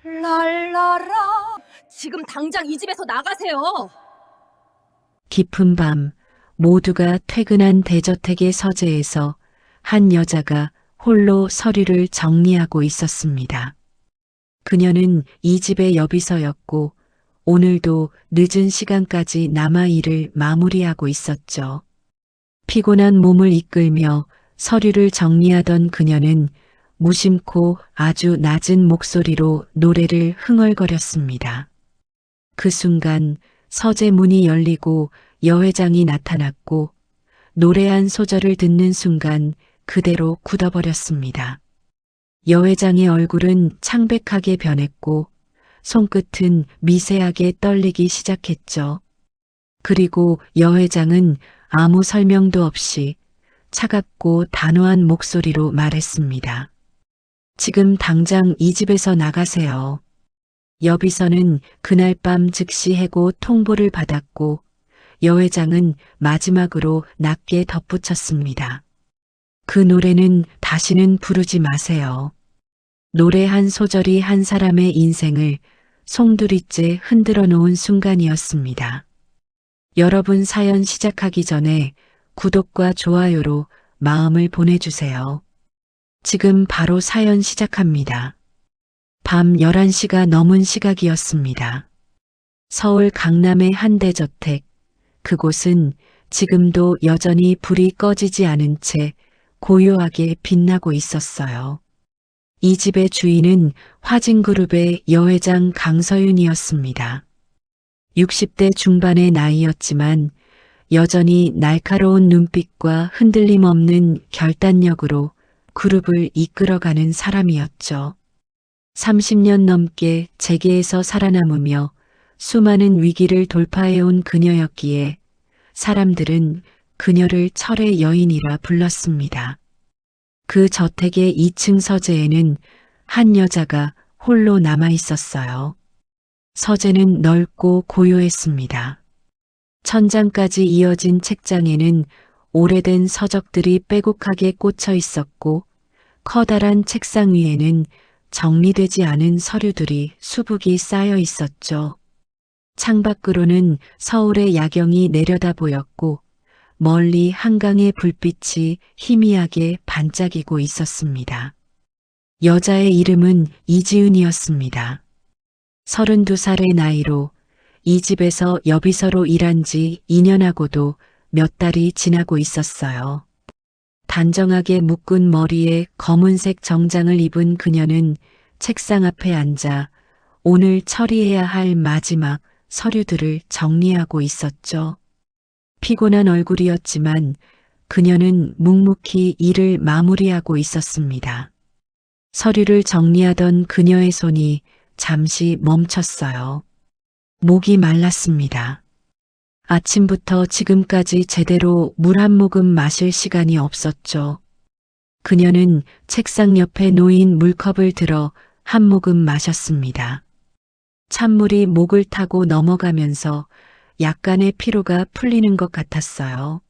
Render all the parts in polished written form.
랄라라. 지금 당장 이 집에서 나가세요. 깊은 밤 모두가 퇴근한 대저택의 서재에서 한 여자가 홀로 서류를 정리하고 있었습니다. 그녀는 이 집의 여비서였고 오늘도 늦은 시간까지 남아 일을 마무리하고 있었죠. 피곤한 몸을 이끌며 서류를 정리하던 그녀는 무심코 아주 낮은 목소리로 노래를 흥얼거렸습니다. 그 순간 서재 문이 열리고 여회장이 나타났고 노래 한 소절을 듣는 순간 그대로 굳어버렸습니다. 여회장의 얼굴은 창백하게 변했고 손끝은 미세하게 떨리기 시작했죠. 그리고 여회장은 아무 설명도 없이 차갑고 단호한 목소리로 말했습니다. 지금 당장 이 집에서 나가세요. 여비서는 그날 밤 즉시 해고 통보를 받았고 여회장은 마지막으로 낮게 덧붙였습니다. 그 노래는 다시는 부르지 마세요. 노래 한 소절이 한 사람의 인생을 송두리째 흔들어 놓은 순간이었습니다. 여러분 사연 시작하기 전에 구독과 좋아요로 마음을 보내주세요. 지금 바로 사연 시작합니다. 밤 11시가 넘은 시각이었습니다. 서울 강남의 한 대저택, 그곳은 지금도 여전히 불이 꺼지지 않은 채 고요하게 빛나고 있었어요. 이 집의 주인은 화진그룹의 여회장 강서윤이었습니다. 60대 중반의 나이였지만 여전히 날카로운 눈빛과 흔들림 없는 결단력으로 그룹을 이끌어가는 사람이었죠. 30년 넘게 재계에서 살아남으며 수많은 위기를 돌파해온 그녀였기에 사람들은 그녀를 철의 여인이라 불렀습니다. 그 저택의 2층 서재에는 한 여자가 홀로 남아 있었어요. 서재는 넓고 고요했습니다. 천장까지 이어진 책장에는 오래된 서적들이 빼곡하게 꽂혀 있었고 커다란 책상 위에는 정리되지 않은 서류들이 수북이 쌓여 있었죠. 창밖으로는 서울의 야경이 내려다 보였고 멀리 한강의 불빛이 희미하게 반짝이고 있었습니다. 여자의 이름은 이지은이었습니다. 32살의 나이로 이 집에서 여비서로 일한 지 2년하고도 몇 달이 지나고 있었어요. 단정하게 묶은 머리에 검은색 정장을 입은 그녀는 책상 앞에 앉아 오늘 처리해야 할 마지막 서류들을 정리하고 있었죠. 피곤한 얼굴이었지만 그녀는 묵묵히 일을 마무리하고 있었습니다. 서류를 정리하던 그녀의 손이 잠시 멈췄어요. 목이 말랐습니다. 아침부터 지금까지 제대로 물 한 모금 마실 시간이 없었죠. 그녀는 책상 옆에 놓인 물컵을 들어 한 모금 마셨습니다. 찬물이 목을 타고 넘어가면서 약간의 피로가 풀리는 것 같았어요.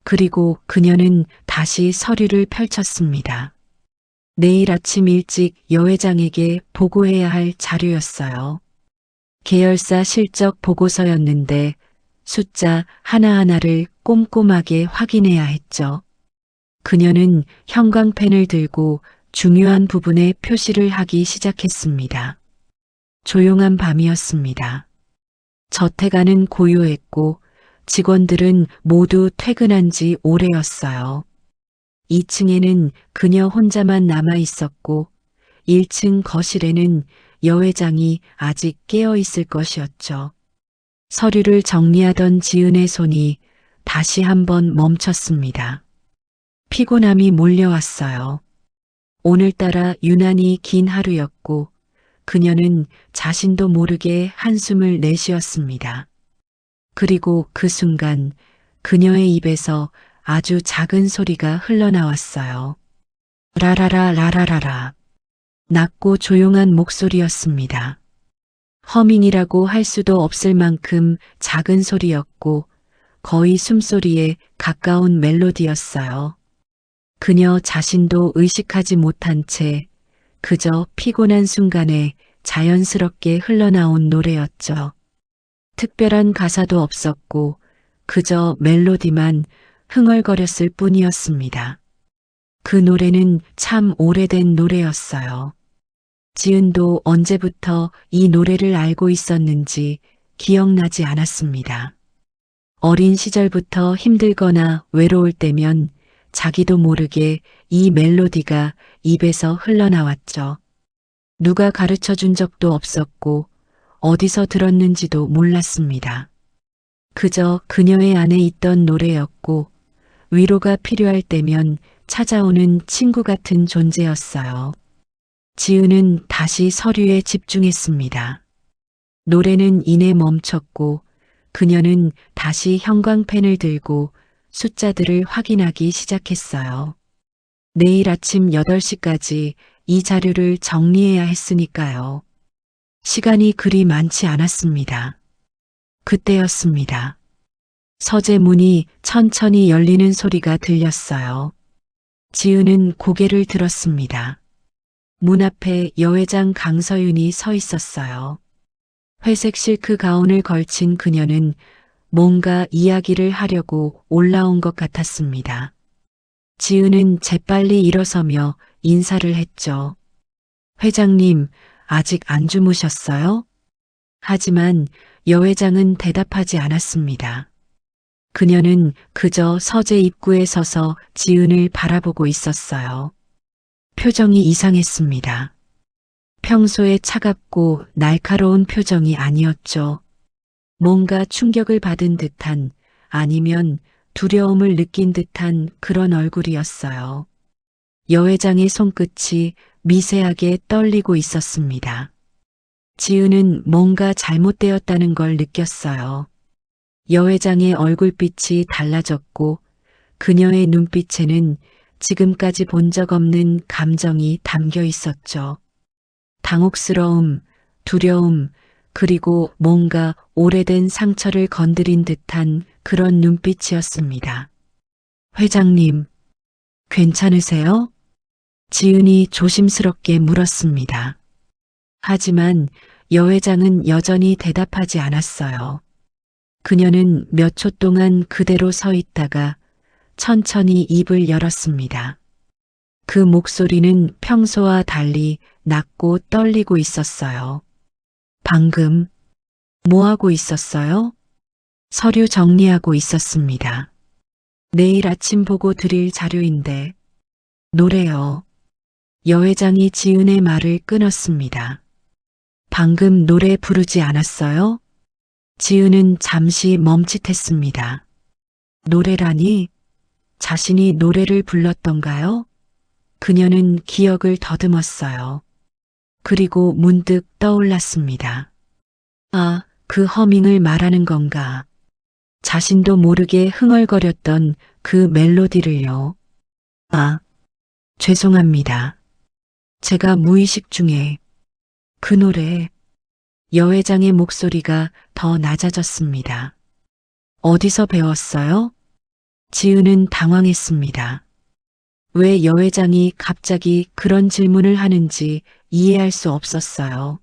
그리고 그녀는 다시 서류를 펼쳤습니다. 내일 아침 일찍 여회장에게 보고해야 할 자료였어요. 계열사 실적 보고서였는데 숫자 하나하나를 꼼꼼하게 확인해야 했죠. 그녀는 형광펜을 들고 중요한 부분에 표시를 하기 시작했습니다. 조용한 밤이었습니다. 저택 안은 고요했고 직원들은 모두 퇴근한 지 오래였어요. 2층에는 그녀 혼자만 남아 있었고 1층 거실에는 여회장이 아직 깨어 있을 것이었죠. 서류를 정리하던 지은의 손이 다시 한번 멈췄습니다. 피곤함이 몰려왔어요. 오늘따라 유난히 긴 하루였고 그녀는 자신도 모르게 한숨을 내쉬었습니다. 그리고 그 순간 그녀의 입에서 아주 작은 소리가 흘러나왔어요. 라라라 라라라라. 낮고 조용한 목소리였습니다. 허밍이라고 할 수도 없을 만큼 작은 소리였고 거의 숨소리에 가까운 멜로디였어요. 그녀 자신도 의식하지 못한 채 그저 피곤한 순간에 자연스럽게 흘러나온 노래였죠. 특별한 가사도 없었고 그저 멜로디만 흥얼거렸을 뿐이었습니다. 그 노래는 참 오래된 노래였어요. 지은도 언제부터 이 노래를 알고 있었는지 기억나지 않았습니다. 어린 시절부터 힘들거나 외로울 때면 자기도 모르게 이 멜로디가 입에서 흘러나왔죠. 누가 가르쳐 준 적도 없었고 어디서 들었는지도 몰랐습니다. 그저 그녀의 안에 있던 노래였고 위로가 필요할 때면 찾아오는 친구 같은 존재였어요. 지은은 다시 서류에 집중했습니다. 노래는 이내 멈췄고 그녀는 다시 형광펜을 들고 숫자들을 확인하기 시작했어요. 내일 아침 8시까지 이 자료를 정리해야 했으니까요. 시간이 그리 많지 않았습니다. 그때였습니다. 서재 문이 천천히 열리는 소리가 들렸어요. 지은은 고개를 들었습니다. 문 앞에 여회장 강서윤이 서 있었어요. 회색 실크 가운을 걸친 그녀는 뭔가 이야기를 하려고 올라온 것 같았습니다. 지은은 재빨리 일어서며 인사를 했죠. 회장님, 아직 안 주무셨어요? 하지만 여회장은 대답하지 않았습니다. 그녀는 그저 서재 입구에 서서 지은을 바라보고 있었어요. 표정이 이상했습니다. 평소에 차갑고 날카로운 표정이 아니었죠. 뭔가 충격을 받은 듯한 아니면 두려움을 느낀 듯한 그런 얼굴이었어요. 여회장의 손끝이 미세하게 떨리고 있었습니다. 지은은 뭔가 잘못되었다는 걸 느꼈어요. 여회장의 얼굴빛이 달라졌고 그녀의 눈빛에는 지금까지 본 적 없는 감정이 담겨 있었죠. 당혹스러움, 두려움, 그리고 뭔가 오래된 상처를 건드린 듯한 그런 눈빛이었습니다. 회장님, 괜찮으세요? 지은이 조심스럽게 물었습니다. 하지만 여회장은 여전히 대답하지 않았어요. 그녀는 몇 초 동안 그대로 서 있다가 천천히 입을 열었습니다. 그 목소리는 평소와 달리 낮고 떨리고 있었어요. 방금 뭐 하고 있었어요? 서류 정리하고 있었습니다. 내일 아침 보고 드릴 자료인데. 노래요. 여회장이 지은의 말을 끊었습니다. 방금 노래 부르지 않았어요? 지은은 잠시 멈칫했습니다. 노래라니? 자신이 노래를 불렀던가요? 그녀는 기억을 더듬었어요. 그리고 문득 떠올랐습니다. 아, 그 허밍을 말하는 건가? 자신도 모르게 흥얼거렸던 그 멜로디를요. 아, 죄송합니다. 제가 무의식 중에 그 노래, 여회장의 목소리가 더 낮아졌습니다. 어디서 배웠어요? 지은은 당황했습니다. 왜 여회장이 갑자기 그런 질문을 하는지 이해할 수 없었어요.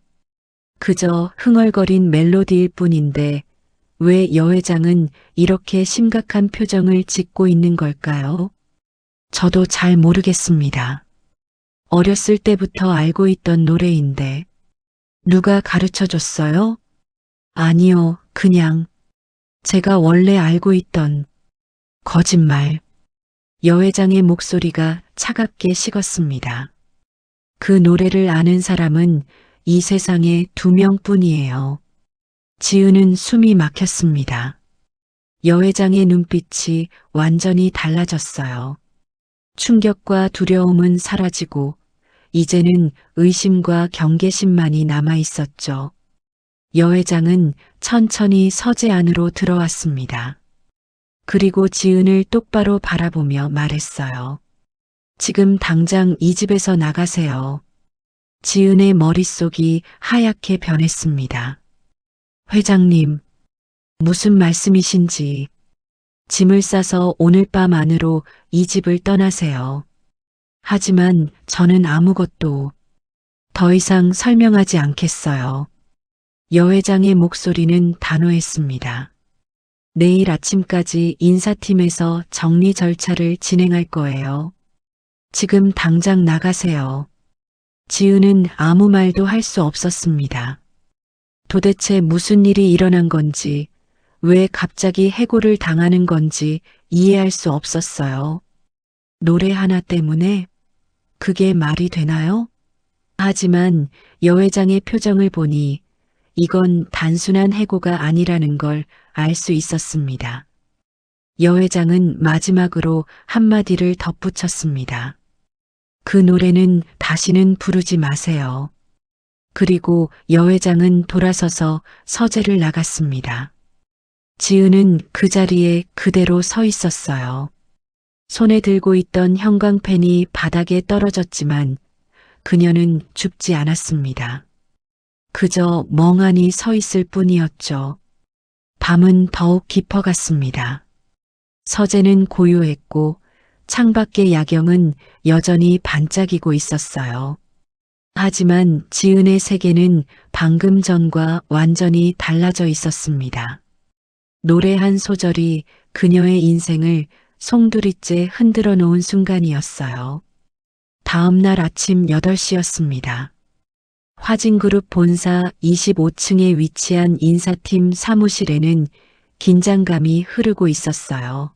그저 흥얼거린 멜로디일 뿐인데 왜 여회장은 이렇게 심각한 표정을 짓고 있는 걸까요? 저도 잘 모르겠습니다. 어렸을 때부터 알고 있던 노래인데 누가 가르쳐 줬어요? 아니요, 그냥 제가 원래 알고 있던 거짓말. 여회장의 목소리가 차갑게 식었습니다. 그 노래를 아는 사람은 이 세상에 2명뿐이에요. 지은은 숨이 막혔습니다. 여회장의 눈빛이 완전히 달라졌어요. 충격과 두려움은 사라지고 이제는 의심과 경계심만이 남아 있었죠. 여회장은 천천히 서재 안으로 들어왔습니다. 그리고 지은을 똑바로 바라보며 말했어요. 지금 당장 이 집에서 나가세요. 지은의 머릿속이 하얗게 변했습니다. 회장님, 무슨 말씀이신지. 짐을 싸서 오늘 밤 안으로 이 집을 떠나세요. 하지만 저는 아무것도. 더 이상 설명하지 않겠어요. 여 회장의 목소리는 단호했습니다. 내일 아침까지 인사팀에서 정리 절차를 진행할 거예요. 지금 당장 나가세요. 지은은 아무 말도 할 수 없었습니다. 도대체 무슨 일이 일어난 건지, 왜 갑자기 해고를 당하는 건지 이해할 수 없었어요. 노래 하나 때문에 그게 말이 되나요? 하지만 여 회장의 표정을 보니 이건 단순한 해고가 아니라는 걸 알 수 있었습니다. 여 회장은 마지막으로 한마디를 덧붙였습니다. 그 노래는 다시는 부르지 마세요. 그리고 여 회장은 돌아서서 서재를 나갔습니다. 지은은 그 자리에 그대로 서 있었어요. 손에 들고 있던 형광펜이 바닥에 떨어졌지만 그녀는 줍지 않았습니다. 그저 멍하니 서 있을 뿐이었죠. 밤은 더욱 깊어갔습니다. 서재는 고요했고 창밖의 야경은 여전히 반짝이고 있었어요. 하지만 지은의 세계는 방금 전과 완전히 달라져 있었습니다. 노래 한 소절이 그녀의 인생을 송두리째 흔들어 놓은 순간이었어요. 다음 날 아침 8시였습니다. 화진그룹 본사 25층에 위치한 인사팀 사무실에는 긴장감이 흐르고 있었어요.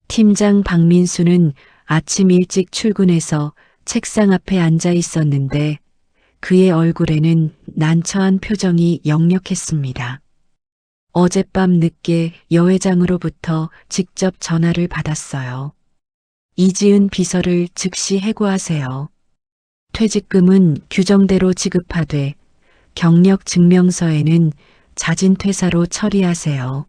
팀장 박민수는 아침 일찍 출근해서 책상 앞에 앉아 있었는데 그의 얼굴에는 난처한 표정이 역력했습니다. 어젯밤 늦게 여 회장으로부터 직접 전화를 받았어요. 이지은 비서를 즉시 해고하세요. 퇴직금은 규정대로 지급하되 경력 증명서에는 자진 퇴사로 처리하세요.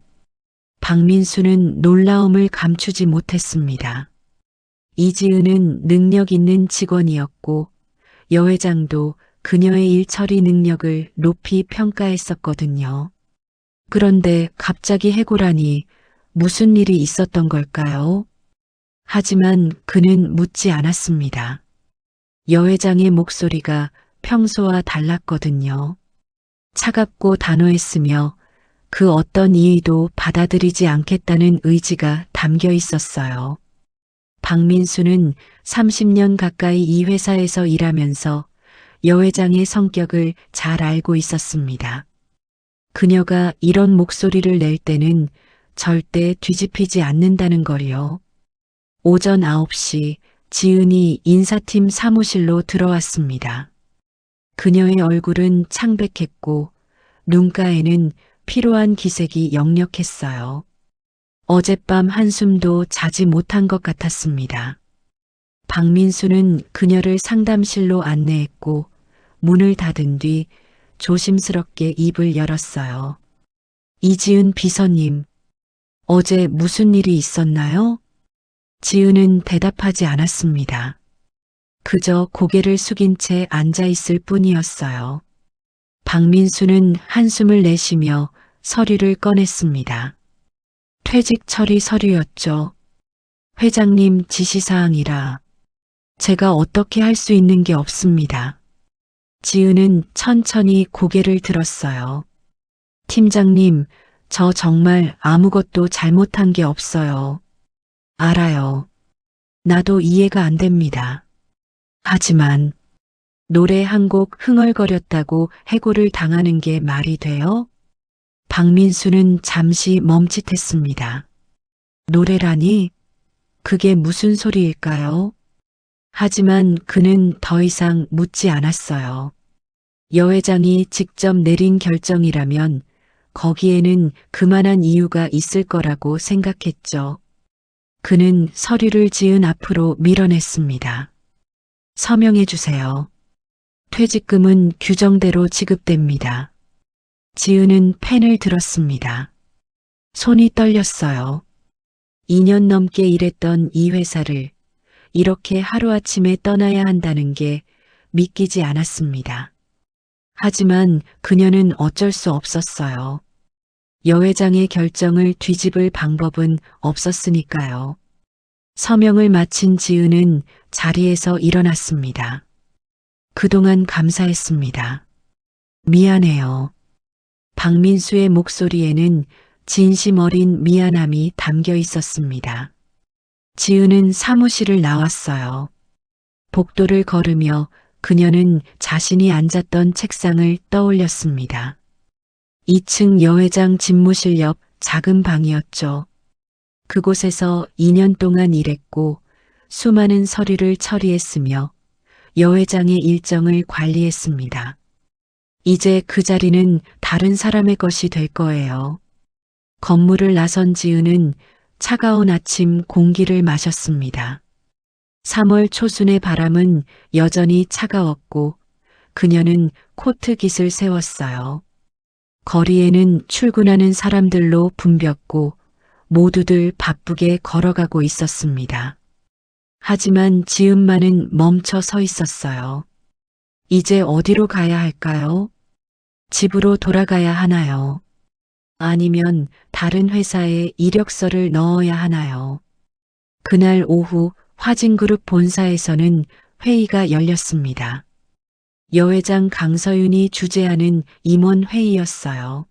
박민수는 놀라움을 감추지 못했습니다. 이지은은 능력 있는 직원이었고 여 회장도 그녀의 일 처리 능력을 높이 평가했었거든요. 그런데 갑자기 해고라니 무슨 일이 있었던 걸까요? 하지만 그는 묻지 않았습니다. 여 회장의 목소리가 평소와 달랐거든요. 차갑고 단호했으며 그 어떤 이의도 받아들이지 않겠다는 의지가 담겨 있었어요. 박민수는 30년 가까이 이 회사에서 일하면서 여 회장의 성격을 잘 알고 있었습니다. 그녀가 이런 목소리를 낼 때는 절대 뒤집히지 않는다는 걸요. 오전 9시 지은이 인사팀 사무실로 들어왔습니다. 그녀의 얼굴은 창백했고 눈가에는 피로한 기색이 역력했어요. 어젯밤 한숨도 자지 못한 것 같았습니다. 박민수는 그녀를 상담실로 안내했고 문을 닫은 뒤 조심스럽게 입을 열었어요. 이지은 비서님, 어제 무슨 일이 있었나요? 지은은 대답하지 않았습니다. 그저 고개를 숙인 채 앉아 있을 뿐이었어요. 박민수는 한숨을 내쉬며 서류를 꺼냈습니다. 퇴직 처리 서류였죠. 회장님 지시사항이라 제가 어떻게 할 수 있는 게 없습니다. 지은은 천천히 고개를 들었어요. 팀장님, 저 정말 아무것도 잘못한 게 없어요. 알아요. 나도 이해가 안 됩니다. 하지만 노래 한 곡 흥얼거렸다고 해고를 당하는 게 말이 돼요? 박민수는 잠시 멈칫했습니다. 노래라니? 그게 무슨 소리일까요? 하지만 그는 더 이상 묻지 않았어요. 여 회장이 직접 내린 결정이라면 거기에는 그만한 이유가 있을 거라고 생각했죠. 그는 서류를 지은 앞으로 밀어냈습니다. 서명해 주세요. 퇴직금은 규정대로 지급됩니다. 지은은 펜을 들었습니다. 손이 떨렸어요. 2년 넘게 일했던 이 회사를 이렇게 하루아침에 떠나야 한다는 게 믿기지 않았습니다. 하지만 그녀는 어쩔 수 없었어요. 여 회장의 결정을 뒤집을 방법은 없었으니까요. 서명을 마친 지은은 자리에서 일어났습니다. 그동안 감사했습니다. 미안해요. 박민수의 목소리에는 진심 어린 미안함이 담겨 있었습니다. 지은은 사무실을 나왔어요. 복도를 걸으며 그녀는 자신이 앉았던 책상을 떠올렸습니다. 2층 여회장 집무실 옆 작은 방이었죠. 그곳에서 2년 동안 일했고 수많은 서류를 처리했으며 여회장의 일정을 관리했습니다. 이제 그 자리는 다른 사람의 것이 될 거예요. 건물을 나선 지은은 차가운 아침 공기를 마셨습니다. 3월 초순의 바람은 여전히 차가웠고 그녀는 코트깃을 세웠어요. 거리에는 출근하는 사람들로 붐볐고 모두들 바쁘게 걸어가고 있었습니다. 하지만 지은만은 멈춰 서 있었어요. 이제 어디로 가야 할까요? 집으로 돌아가야 하나요? 아니면 다른 회사에 이력서를 넣어야 하나요? 그날 오후 화진그룹 본사에서는 회의가 열렸습니다. 여회장 강서윤이 주재하는 임원회의였어요.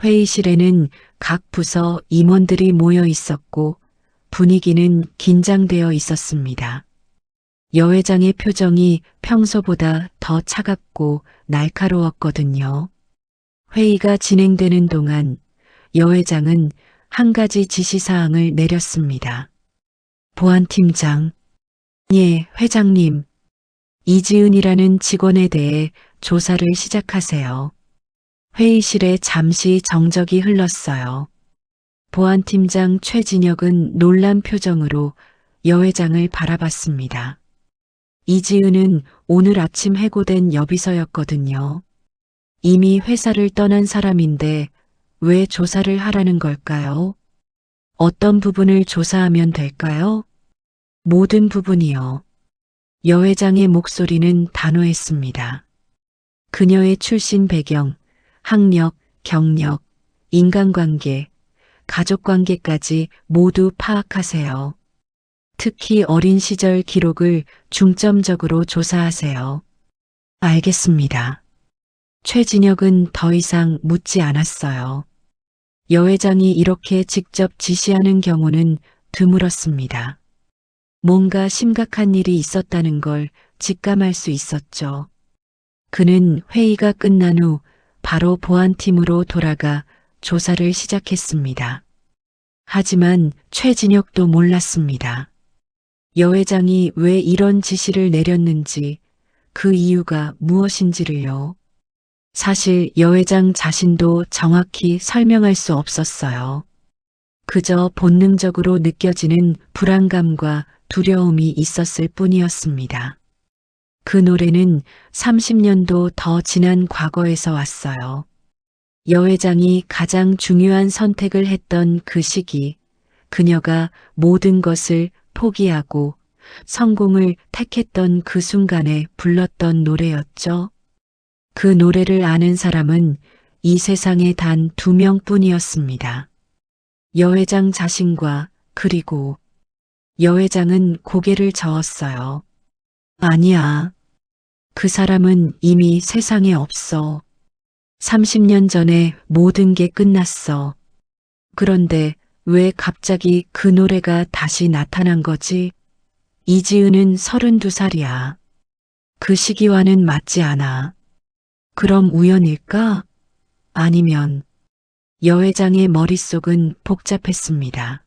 회의실에는 각 부서 임원들이 모여 있었고 분위기는 긴장되어 있었습니다. 여회장의 표정이 평소보다 더 차갑고 날카로웠거든요. 회의가 진행되는 동안 여회장은 한 가지 지시사항을 내렸습니다. 보안팀장, 예, 회장님, 이지은이라는 직원에 대해 조사를 시작하세요. 회의실에 잠시 정적이 흘렀어요. 보안팀장 최진혁은 놀란 표정으로 여회장을 바라봤습니다. 이지은은 오늘 아침 해고된 여비서였거든요. 이미 회사를 떠난 사람인데 왜 조사를 하라는 걸까요? 어떤 부분을 조사하면 될까요? 모든 부분이요. 여회장의 목소리는 단호했습니다. 그녀의 출신 배경, 학력, 경력, 인간관계, 가족관계까지 모두 파악하세요. 특히 어린 시절 기록을 중점적으로 조사하세요. 알겠습니다. 최진혁은 더 이상 묻지 않았어요. 여회장이 이렇게 직접 지시하는 경우는 드물었습니다. 뭔가 심각한 일이 있었다는 걸 직감할 수 있었죠. 그는 회의가 끝난 후 바로 보안팀으로 돌아가 조사를 시작했습니다. 하지만 최진혁도 몰랐습니다. 여회장이 왜 이런 지시를 내렸는지, 그 이유가 무엇인지를요. 사실 여회장 자신도 정확히 설명할 수 없었어요. 그저 본능적으로 느껴지는 불안감과 두려움이 있었을 뿐이었습니다. 그 노래는 30년도 더 지난 과거에서 왔어요. 여회장이 가장 중요한 선택을 했던 그 시기, 그녀가 모든 것을 포기하고 성공을 택했던 그 순간에 불렀던 노래였죠. 그 노래를 아는 사람은 이 세상에 단 2명뿐이었습니다. 여회장 자신과 그리고 여회장은 고개를 저었어요. 아니야. 그 사람은 이미 세상에 없어. 30년 전에 모든 게 끝났어. 그런데 왜 갑자기 그 노래가 다시 나타난 거지? 이지은은 32살이야. 그 시기와는 맞지 않아. 그럼 우연일까? 아니면 여회장의 머릿속은 복잡했습니다.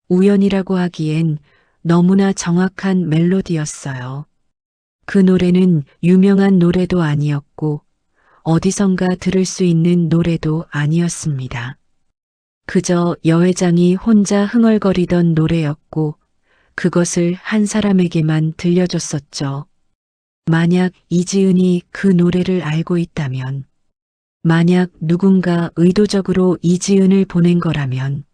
우연이라고 하기엔 너무나 정확한 멜로디였어요. 그 노래는 유명한 노래도 아니었고 어디선가 들을 수 있는 노래도 아니었습니다. 그저 여회장이 혼자 흥얼거리던 노래였고 그것을 한 사람에게만 들려줬었죠. 만약 이지은이 그 노래를 알고 있다면, 만약 누군가 의도적으로 이지은을 보낸 거라면,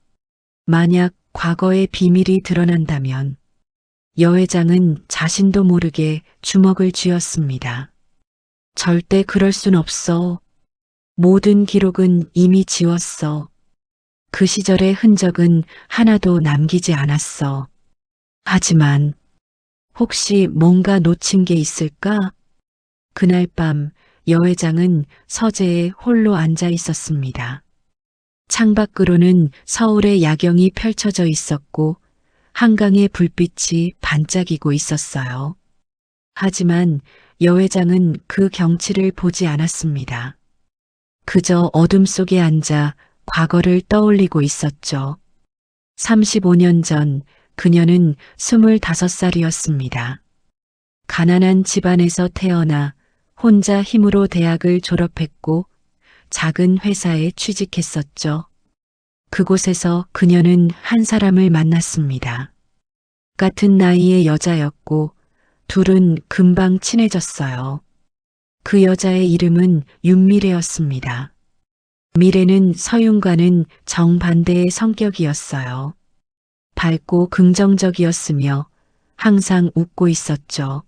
만약 과거의 비밀이 드러난다면, 여회장은 자신도 모르게 주먹을 쥐었습니다. 절대 그럴 순 없어. 모든 기록은 이미 지웠어. 그 시절의 흔적은 하나도 남기지 않았어. 하지만 혹시 뭔가 놓친 게 있을까? 그날 밤 여회장은 서재에 홀로 앉아 있었습니다. 창밖으로는 서울의 야경이 펼쳐져 있었고 한강의 불빛이 반짝이고 있었어요. 하지만 여회장은 그 경치를 보지 않았습니다. 그저 어둠 속에 앉아 과거를 떠올리고 있었죠. 35년 전 그녀는 25살이었습니다. 가난한 집안에서 태어나 혼자 힘으로 대학을 졸업했고 작은 회사에 취직했었죠. 그곳에서 그녀는 한 사람을 만났습니다. 같은 나이의 여자였고 둘은 금방 친해졌어요. 그 여자의 이름은 윤미래였습니다. 미래는 서윤과는 정반대의 성격이었어요. 밝고 긍정적이었으며 항상 웃고 있었죠.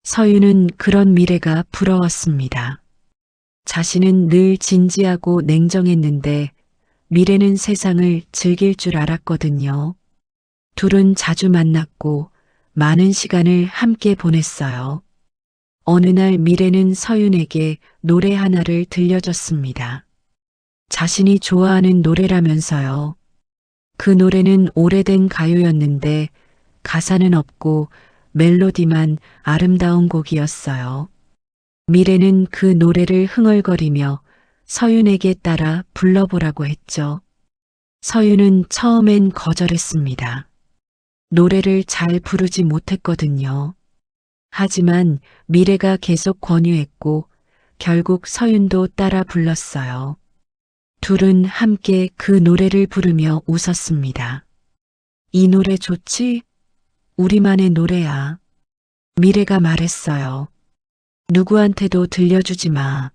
서윤은 그런 미래가 부러웠습니다. 자신은 늘 진지하고 냉정했는데 미래는 세상을 즐길 줄 알았거든요. 둘은 자주 만났고 많은 시간을 함께 보냈어요. 어느 날 미래는 서윤에게 노래 하나를 들려줬습니다. 자신이 좋아하는 노래라면서요. 그 노래는 오래된 가요였는데 가사는 없고 멜로디만 아름다운 곡이었어요. 미래는 그 노래를 흥얼거리며 서윤에게 따라 불러보라고 했죠. 서윤은 처음엔 거절했습니다. 노래를 잘 부르지 못했거든요. 하지만 미래가 계속 권유했고 결국 서윤도 따라 불렀어요. 둘은 함께 그 노래를 부르며 웃었습니다. 이 노래 좋지? 우리만의 노래야. 미래가 말했어요. 누구한테도 들려주지 마.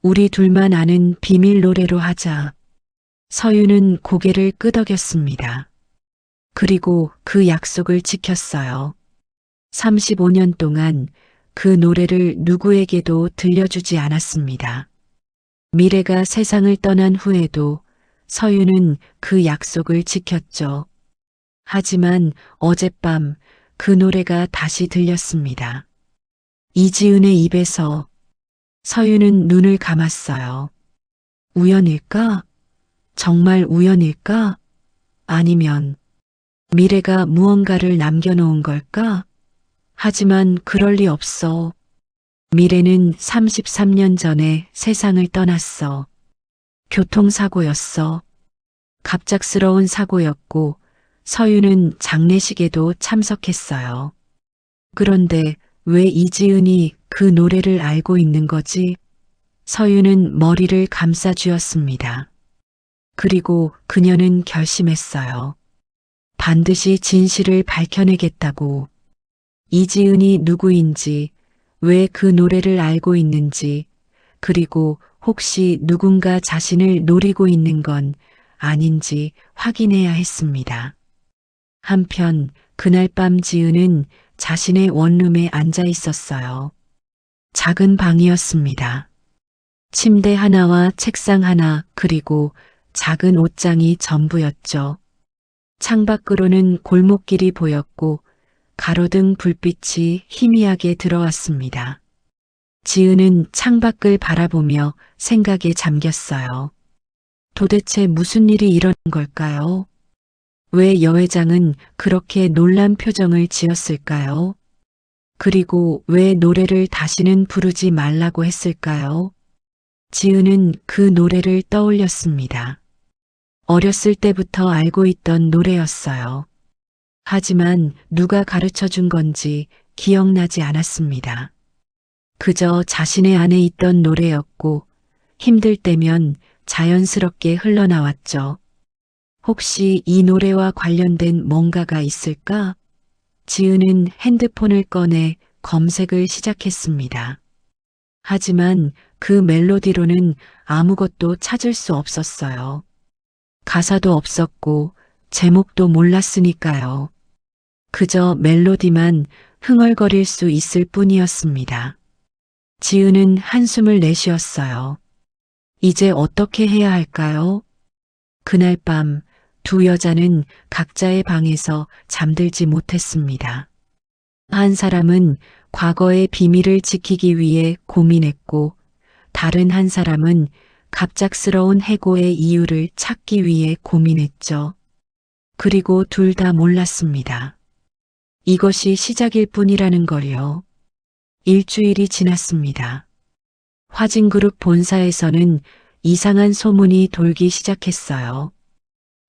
우리 둘만 아는 비밀 노래로 하자. 서윤은 고개를 끄덕였습니다. 그리고 그 약속을 지켰어요. 35년 동안 그 노래를 누구에게도 들려주지 않았습니다. 미래가 세상을 떠난 후에도 서윤은 그 약속을 지켰죠. 하지만 어젯밤 그 노래가 다시 들렸습니다. 이지은의 입에서. 서윤은 눈을 감았어요. 우연일까? 정말 우연일까? 아니면 미래가 무언가를 남겨놓은 걸까? 하지만 그럴 리 없어. 미래는 33년 전에 세상을 떠났어. 교통사고였어. 갑작스러운 사고였고 서윤은 장례식에도 참석했어요. 그런데 왜 이지은이 그 노래를 알고 있는 거지? 서윤은 머리를 감싸 쥐었습니다. 그리고 그녀는 결심했어요. 반드시 진실을 밝혀내겠다고. 이지은이 누구인지, 왜 그 노래를 알고 있는지, 그리고 혹시 누군가 자신을 노리고 있는 건 아닌지 확인해야 했습니다. 한편 그날 밤 지은은 자신의 원룸에 앉아 있었어요. 작은 방이었습니다. 침대 하나와 책상 하나 그리고 작은 옷장이 전부였죠. 창밖으로는 골목길이 보였고 가로등 불빛이 희미하게 들어왔습니다. 지은은 창밖을 바라보며 생각에 잠겼어요. 도대체 무슨 일이 일어난 걸까요? 왜 여회장은 그렇게 놀란 표정을 지었을까요? 그리고 왜 노래를 다시는 부르지 말라고 했을까요? 지은은 그 노래를 떠올렸습니다. 어렸을 때부터 알고 있던 노래였어요. 하지만 누가 가르쳐 준 건지 기억나지 않았습니다. 그저 자신의 안에 있던 노래였고 힘들 때면 자연스럽게 흘러나왔죠. 혹시 이 노래와 관련된 뭔가가 있을까? 지은은 핸드폰을 꺼내 검색을 시작했습니다. 하지만 그 멜로디로는 아무것도 찾을 수 없었어요. 가사도 없었고 제목도 몰랐으니까요. 그저 멜로디만 흥얼거릴 수 있을 뿐이었습니다. 지은은 한숨을 내쉬었어요. 이제 어떻게 해야 할까요? 그날 밤 두 여자는 각자의 방에서 잠들지 못했습니다. 한 사람은 과거의 비밀을 지키기 위해 고민했고, 다른 한 사람은 갑작스러운 해고의 이유를 찾기 위해 고민했죠. 그리고 둘 다 몰랐습니다. 이것이 시작일 뿐이라는 걸요. 일주일이 지났습니다. 화진그룹 본사에서는 이상한 소문이 돌기 시작했어요.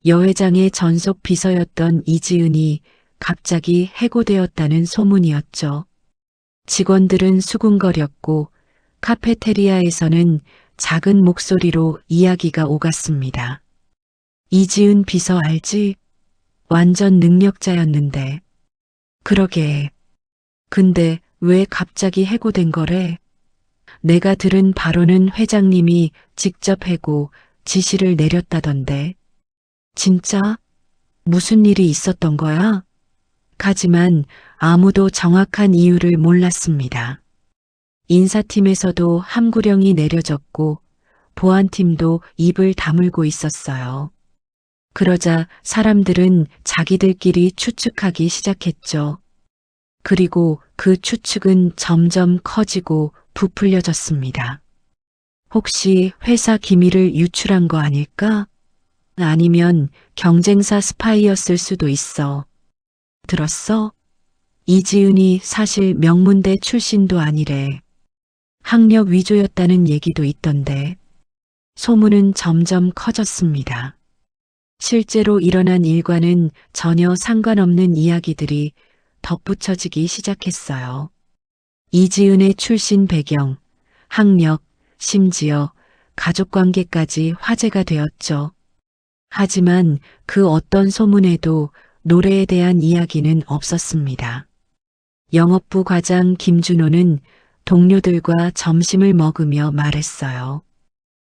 여 회장의 전속 비서였던 이지은이 갑자기 해고되었다는 소문이었죠. 직원들은 수군거렸고 카페테리아에서는 작은 목소리로 이야기가 오갔습니다. 이지은 비서 알지? 완전 능력자였는데. 그러게. 근데 왜 갑자기 해고된 거래? 내가 들은 바로는 회장님이 직접 해고 지시를 내렸다던데. 진짜? 무슨 일이 있었던 거야? 하지만 아무도 정확한 이유를 몰랐습니다. 인사팀에서도 함구령이 내려졌고 보안팀도 입을 다물고 있었어요. 그러자 사람들은 자기들끼리 추측하기 시작했죠. 그리고 그 추측은 점점 커지고 부풀려졌습니다. 혹시 회사 기밀을 유출한 거 아닐까? 아니면 경쟁사 스파이였을 수도 있어. 들었어? 이지은이 사실 명문대 출신도 아니래. 학력 위조였다는 얘기도 있던데. 소문은 점점 커졌습니다. 실제로 일어난 일과는 전혀 상관없는 이야기들이 덧붙여지기 시작했어요. 이지은의 출신 배경, 학력, 심지어 가족관계까지 화제가 되었죠. 하지만 그 어떤 소문에도 노래에 대한 이야기는 없었습니다. 영업부 과장 김준호는 동료들과 점심을 먹으며 말했어요.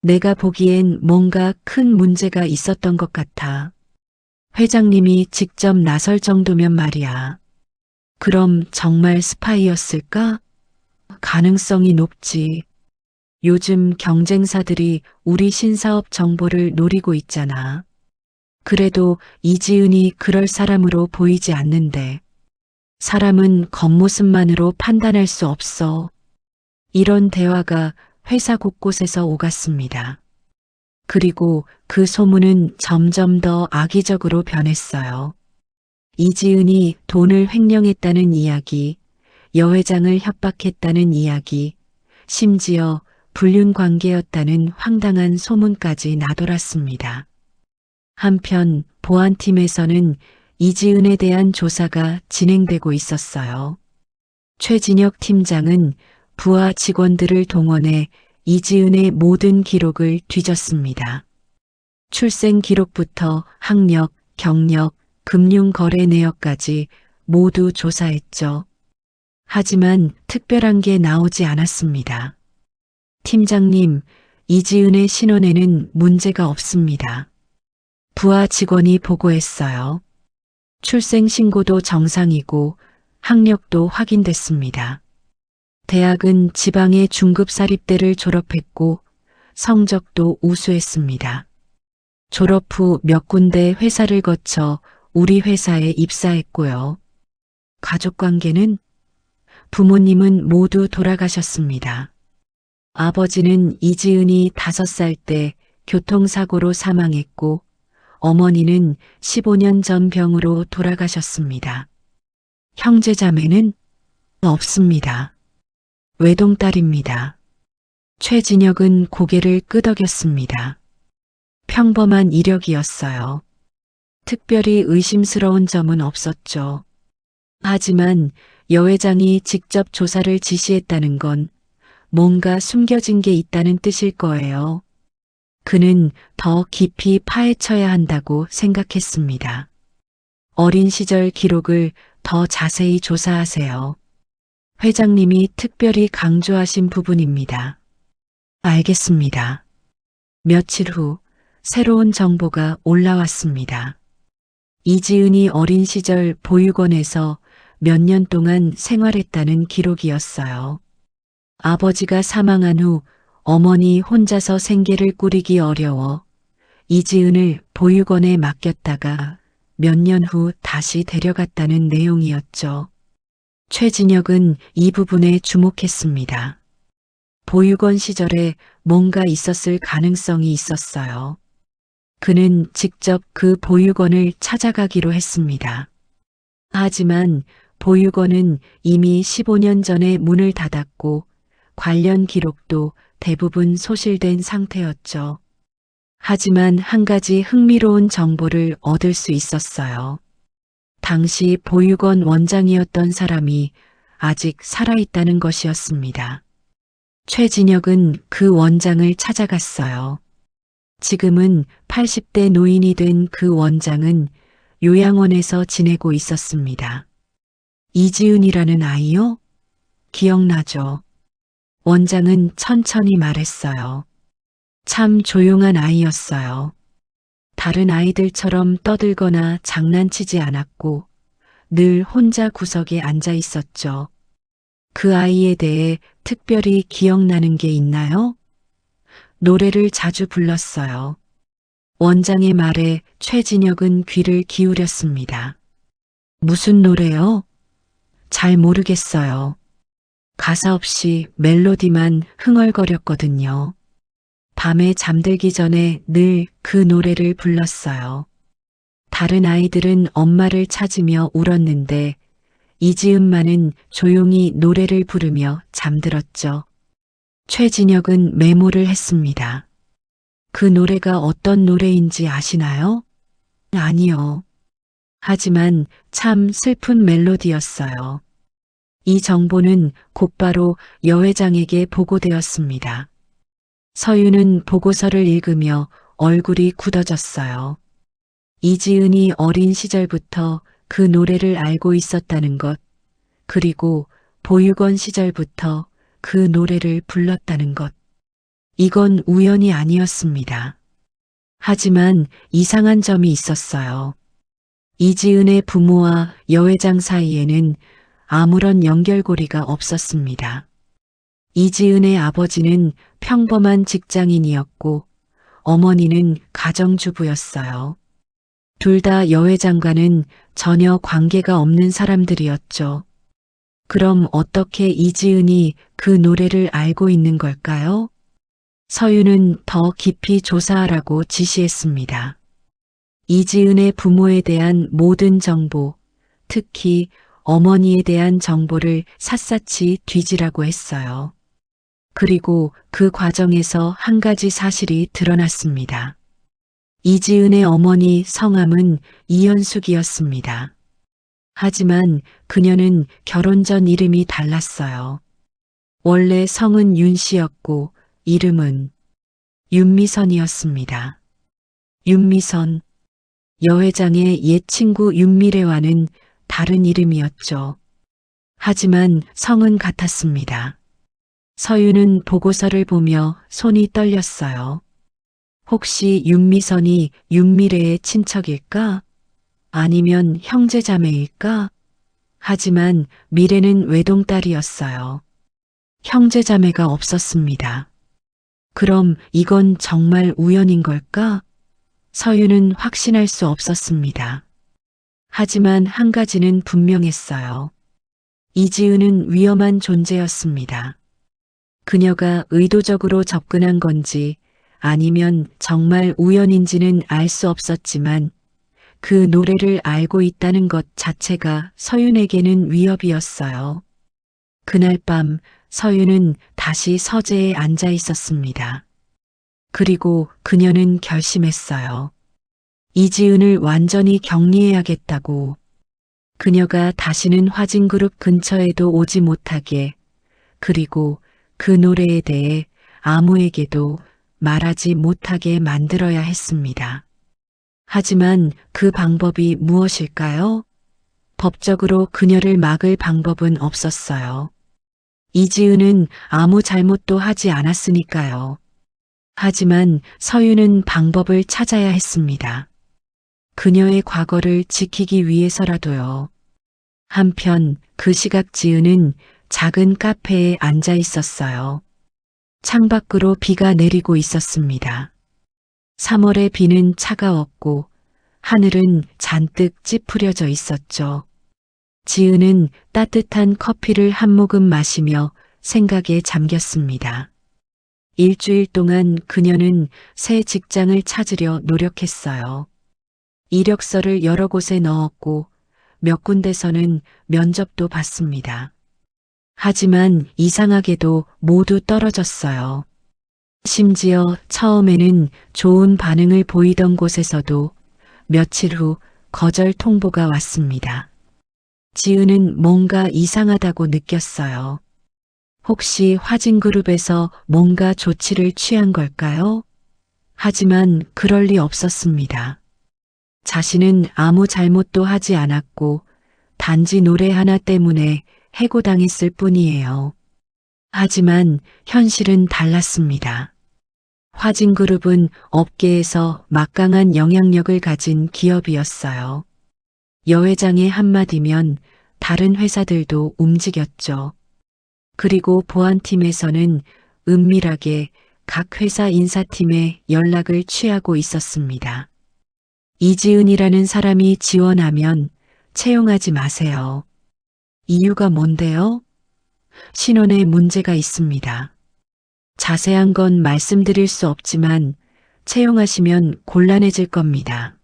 내가 보기엔 뭔가 큰 문제가 있었던 것 같아. 회장님이 직접 나설 정도면 말이야. 그럼 정말 스파이였을까? 가능성이 높지. 요즘 경쟁사들이 우리 신사업 정보를 노리고 있잖아. 그래도 이지은이 그럴 사람으로 보이지 않는데. 사람은 겉모습만으로 판단할 수 없어. 이런 대화가 회사 곳곳에서 오갔습니다. 그리고 그 소문은 점점 더 악의적으로 변했어요. 이지은이 돈을 횡령했다는 이야기, 여 회장을 협박했다는 이야기, 심지어 불륜 관계였다는 황당한 소문까지 나돌았습니다. 한편 보안팀에서는 이지은에 대한 조사가 진행되고 있었어요. 최진혁 팀장은 부하 직원들을 동원해 이지은의 모든 기록을 뒤졌습니다. 출생 기록부터 학력, 경력, 금융 거래 내역까지 모두 조사했죠. 하지만 특별한 게 나오지 않았습니다. 팀장님, 이지은의 신원에는 문제가 없습니다. 부하 직원이 보고했어요. 출생 신고도 정상이고 학력도 확인됐습니다. 대학은 지방의 중급 사립대를 졸업했고 성적도 우수했습니다. 졸업 후 몇 군데 회사를 거쳐 우리 회사에 입사했고요. 가족 관계는? 부모님은 모두 돌아가셨습니다. 아버지는 이지은이 5살 때 교통사고로 사망했고 어머니는 15년 전 병으로 돌아가셨습니다. 형제자매는 없습니다. 외동딸입니다. 최진혁은 고개를 끄덕였습니다. 평범한 이력이었어요. 특별히 의심스러운 점은 없었죠. 하지만 여 회장이 직접 조사를 지시했다는 건 뭔가 숨겨진 게 있다는 뜻일 거예요. 그는 더 깊이 파헤쳐야 한다고 생각했습니다. 어린 시절 기록을 더 자세히 조사하세요. 회장님이 특별히 강조하신 부분입니다. 알겠습니다. 며칠 후 새로운 정보가 올라왔습니다. 이지은이 어린 시절 보육원에서 몇 년 동안 생활했다는 기록이었어요. 아버지가 사망한 후 어머니 혼자서 생계를 꾸리기 어려워 이지은을 보육원에 맡겼다가 몇 년 후 다시 데려갔다는 내용이었죠. 최진혁은 이 부분에 주목했습니다. 보육원 시절에 뭔가 있었을 가능성이 있었어요. 그는 직접 그 보육원을 찾아가기로 했습니다. 하지만 보육원은 이미 15년 전에 문을 닫았고 관련 기록도 대부분 소실된 상태였죠. 하지만 한 가지 흥미로운 정보를 얻을 수 있었어요. 당시 보육원 원장이었던 사람이 아직 살아있다는 것이었습니다. 최진혁은 그 원장을 찾아갔어요. 지금은 80대 노인이 된 그 원장은 요양원에서 지내고 있었습니다. 이지은이라는 아이요? 기억나죠? 원장은 천천히 말했어요. 참 조용한 아이였어요. 다른 아이들처럼 떠들거나 장난치지 않았고 늘 혼자 구석에 앉아 있었죠. 그 아이에 대해 특별히 기억나는 게 있나요? 노래를 자주 불렀어요. 원장의 말에 최진혁은 귀를 기울였습니다. 무슨 노래요? 잘 모르겠어요. 가사 없이 멜로디만 흥얼거렸거든요. 밤에 잠들기 전에 늘 그 노래를 불렀어요. 다른 아이들은 엄마를 찾으며 울었는데 이지은만은 조용히 노래를 부르며 잠들었죠. 최진혁은 메모를 했습니다. 그 노래가 어떤 노래인지 아시나요? 아니요. 하지만 참 슬픈 멜로디였어요. 이 정보는 곧바로 여 회장에게 보고되었습니다. 서윤은 보고서를 읽으며 얼굴이 굳어졌어요. 이지은이 어린 시절부터 그 노래를 알고 있었다는 것, 그리고 보육원 시절부터 그 노래를 불렀다는 것. 이건 우연이 아니었습니다. 하지만 이상한 점이 있었어요. 이지은의 부모와 여 회장 사이에는 아무런 연결고리가 없었습니다. 이지은의 아버지는 평범한 직장인이었고 어머니는 가정주부였어요. 둘 다 여 회장과는 전혀 관계가 없는 사람들이었죠. 그럼 어떻게 이지은이 그 노래를 알고 있는 걸까요? 서윤은 더 깊이 조사하라고 지시했습니다. 이지은의 부모에 대한 모든 정보, 특히 어머니에 대한 정보를 샅샅이 뒤지라고 했어요. 그리고 그 과정에서 한 가지 사실이 드러났습니다. 이지은의 어머니 성함은 이현숙이었습니다. 하지만 그녀는 결혼 전 이름이 달랐어요. 원래 성은 윤 씨였고 이름은 윤미선이었습니다. 윤미선, 여 회장의 옛 친구 윤미래와는 다른 이름이었죠. 하지만 성은 같았습니다. 서윤은 보고서를 보며 손이 떨렸어요. 혹시 윤미선이 윤미래의 친척일까? 아니면 형제자매일까? 하지만 미래는 외동딸이었어요. 형제자매가 없었습니다. 그럼 이건 정말 우연인 걸까? 서윤은 확신할 수 없었습니다. 하지만 한 가지는 분명했어요. 이지은은 위험한 존재였습니다. 그녀가 의도적으로 접근한 건지 아니면 정말 우연인지는 알 수 없었지만 그 노래를 알고 있다는 것 자체가 서윤에게는 위협이었어요. 그날 밤 서윤은 다시 서재에 앉아 있었습니다. 그리고 그녀는 결심했어요. 이지은을 완전히 격리해야겠다고. 그녀가 다시는 화진그룹 근처에도 오지 못하게, 그리고 그 노래에 대해 아무에게도 말하지 못하게 만들어야 했습니다. 하지만 그 방법이 무엇일까요? 법적으로 그녀를 막을 방법은 없었어요. 이지은은 아무 잘못도 하지 않았으니까요. 하지만 서윤은 방법을 찾아야 했습니다. 그녀의 과거를 지키기 위해서라도요. 한편 그 시각 지은은 작은 카페에 앉아 있었어요. 창밖으로 비가 내리고 있었습니다. 3월의 비는 차가웠고 하늘은 잔뜩 찌푸려져 있었죠. 지은은 따뜻한 커피를 한 모금 마시며 생각에 잠겼습니다. 일주일 동안 그녀는 새 직장을 찾으려 노력했어요. 이력서를 여러 곳에 넣었고 몇 군데서는 면접도 봤습니다. 하지만 이상하게도 모두 떨어졌어요. 심지어 처음에는 좋은 반응을 보이던 곳에서도 며칠 후 거절 통보가 왔습니다. 지은은 뭔가 이상하다고 느꼈어요. 혹시 화진그룹에서 뭔가 조치를 취한 걸까요? 하지만 그럴 리 없었습니다. 자신은 아무 잘못도 하지 않았고 단지 노래 하나 때문에 해고당했을 뿐이에요. 하지만 현실은 달랐습니다. 화진그룹은 업계에서 막강한 영향력을 가진 기업이었어요. 여회장의 한마디면 다른 회사들도 움직였죠. 그리고 보안팀에서는 은밀하게 각 회사 인사팀에 연락을 취하고 있었습니다. 이지은이라는 사람이 지원하면 채용하지 마세요. 이유가 뭔데요? 신원에 문제가 있습니다. 자세한 건 말씀드릴 수 없지만 채용하시면 곤란해질 겁니다.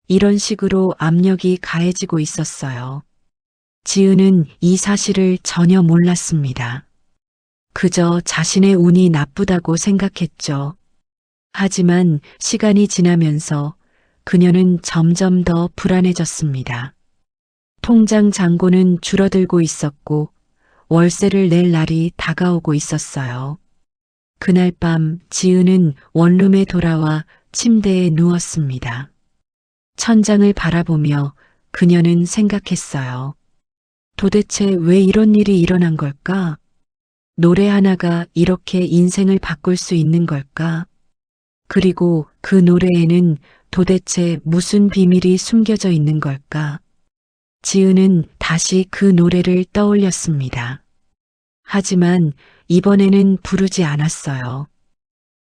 이런 식으로 압력이 가해지고 있었어요. 지은은 이 사실을 전혀 몰랐습니다. 그저 자신의 운이 나쁘다고 생각했죠. 하지만 시간이 지나면서 그녀는 점점 더 불안해졌습니다. 통장 잔고는 줄어들고 있었고 월세를 낼 날이 다가오고 있었어요. 그날 밤 지은은 원룸에 돌아와 침대에 누웠습니다. 천장을 바라보며 그녀는 생각했어요. 도대체 왜 이런 일이 일어난 걸까? 노래 하나가 이렇게 인생을 바꿀 수 있는 걸까? 그리고 그 노래에는 도대체 무슨 비밀이 숨겨져 있는 걸까? 지은은 다시 그 노래를 떠올렸습니다. 하지만 이번에는 부르지 않았어요.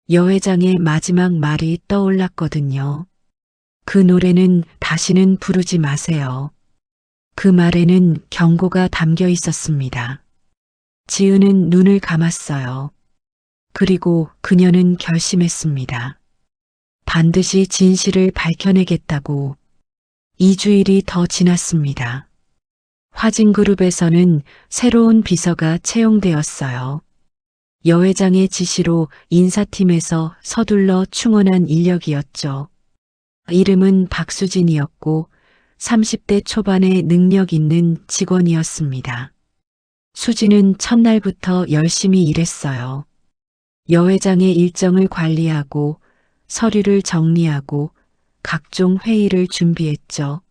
여회장의 마지막 말이 떠올랐거든요. 그 노래는 다시는 부르지 마세요. 그 말에는 경고가 담겨 있었습니다. 지은은 눈을 감았어요. 그리고 그녀는 결심했습니다. 반드시 진실을 밝혀내겠다고. 2주일이 더 지났습니다. 화진그룹에서는 새로운 비서가 채용되었어요. 여회장의 지시로 인사팀에서 서둘러 충원한 인력이었죠. 이름은 박수진이었고 30대 초반의 능력 있는 직원이었습니다. 수진은 첫날부터 열심히 일했어요. 여회장의 일정을 관리하고 서류를 정리하고 각종 회의를 준비했죠.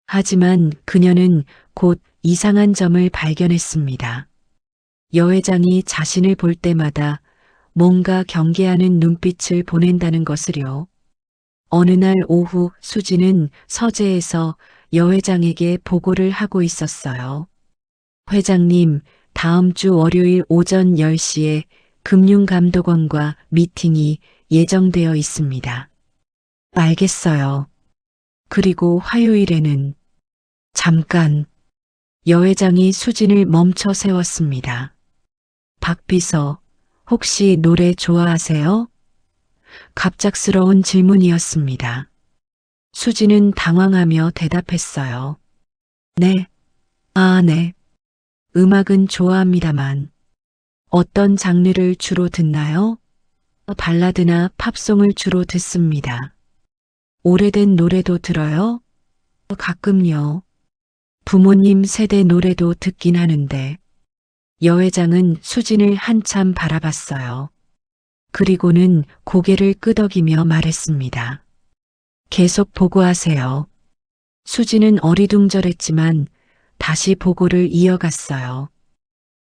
하지만 그녀는 곧 이상한 점을 발견했습니다. 여회장이 자신을 볼 때마다 뭔가 경계하는 눈빛을 보낸다는 것을요. 어느 날 오후 수진은 서재에서 여회장에게 보고를 하고 있었어요. 회장님, 다음 주 월요일 오전 10시에 금융감독원과 미팅이 예정되어 있습니다. 알겠어요. 그리고 화요일에는 잠깐 여회장이 수진을 멈춰 세웠습니다. 박 비서, 혹시 노래 좋아하세요? 갑작스러운 질문이었습니다. 수진은 당황하며 대답했어요. 네. 아, 네. 음악은 좋아합니다만. 어떤 장르를 주로 듣나요? 발라드나 팝송을 주로 듣습니다. 오래된 노래도 들어요? 가끔요. 부모님 세대 노래도 듣긴 하는데. 여회장은 수진을 한참 바라봤어요. 그리고는 고개를 끄덕이며 말했습니다. 계속 보고하세요. 수진은 어리둥절했지만 다시 보고를 이어갔어요.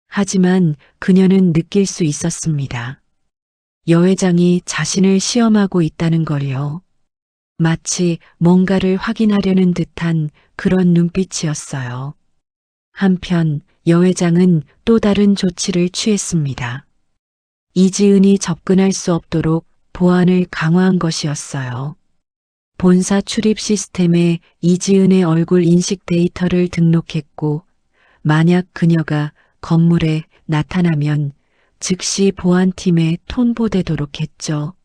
하지만 그녀는 느낄 수 있었습니다. 여회장이 자신을 시험하고 있다는 걸요. 마치 뭔가를 확인하려는 듯한 그런 눈빛이었어요. 한편 여회장은 또 다른 조치를 취했습니다. 이지은이 접근할 수 없도록 보안을 강화한 것이었어요. 본사 출입 시스템에 이지은의 얼굴 인식 데이터를 등록했고, 만약 그녀가 건물에 나타나면 즉시 보안팀에 통보되도록 했죠.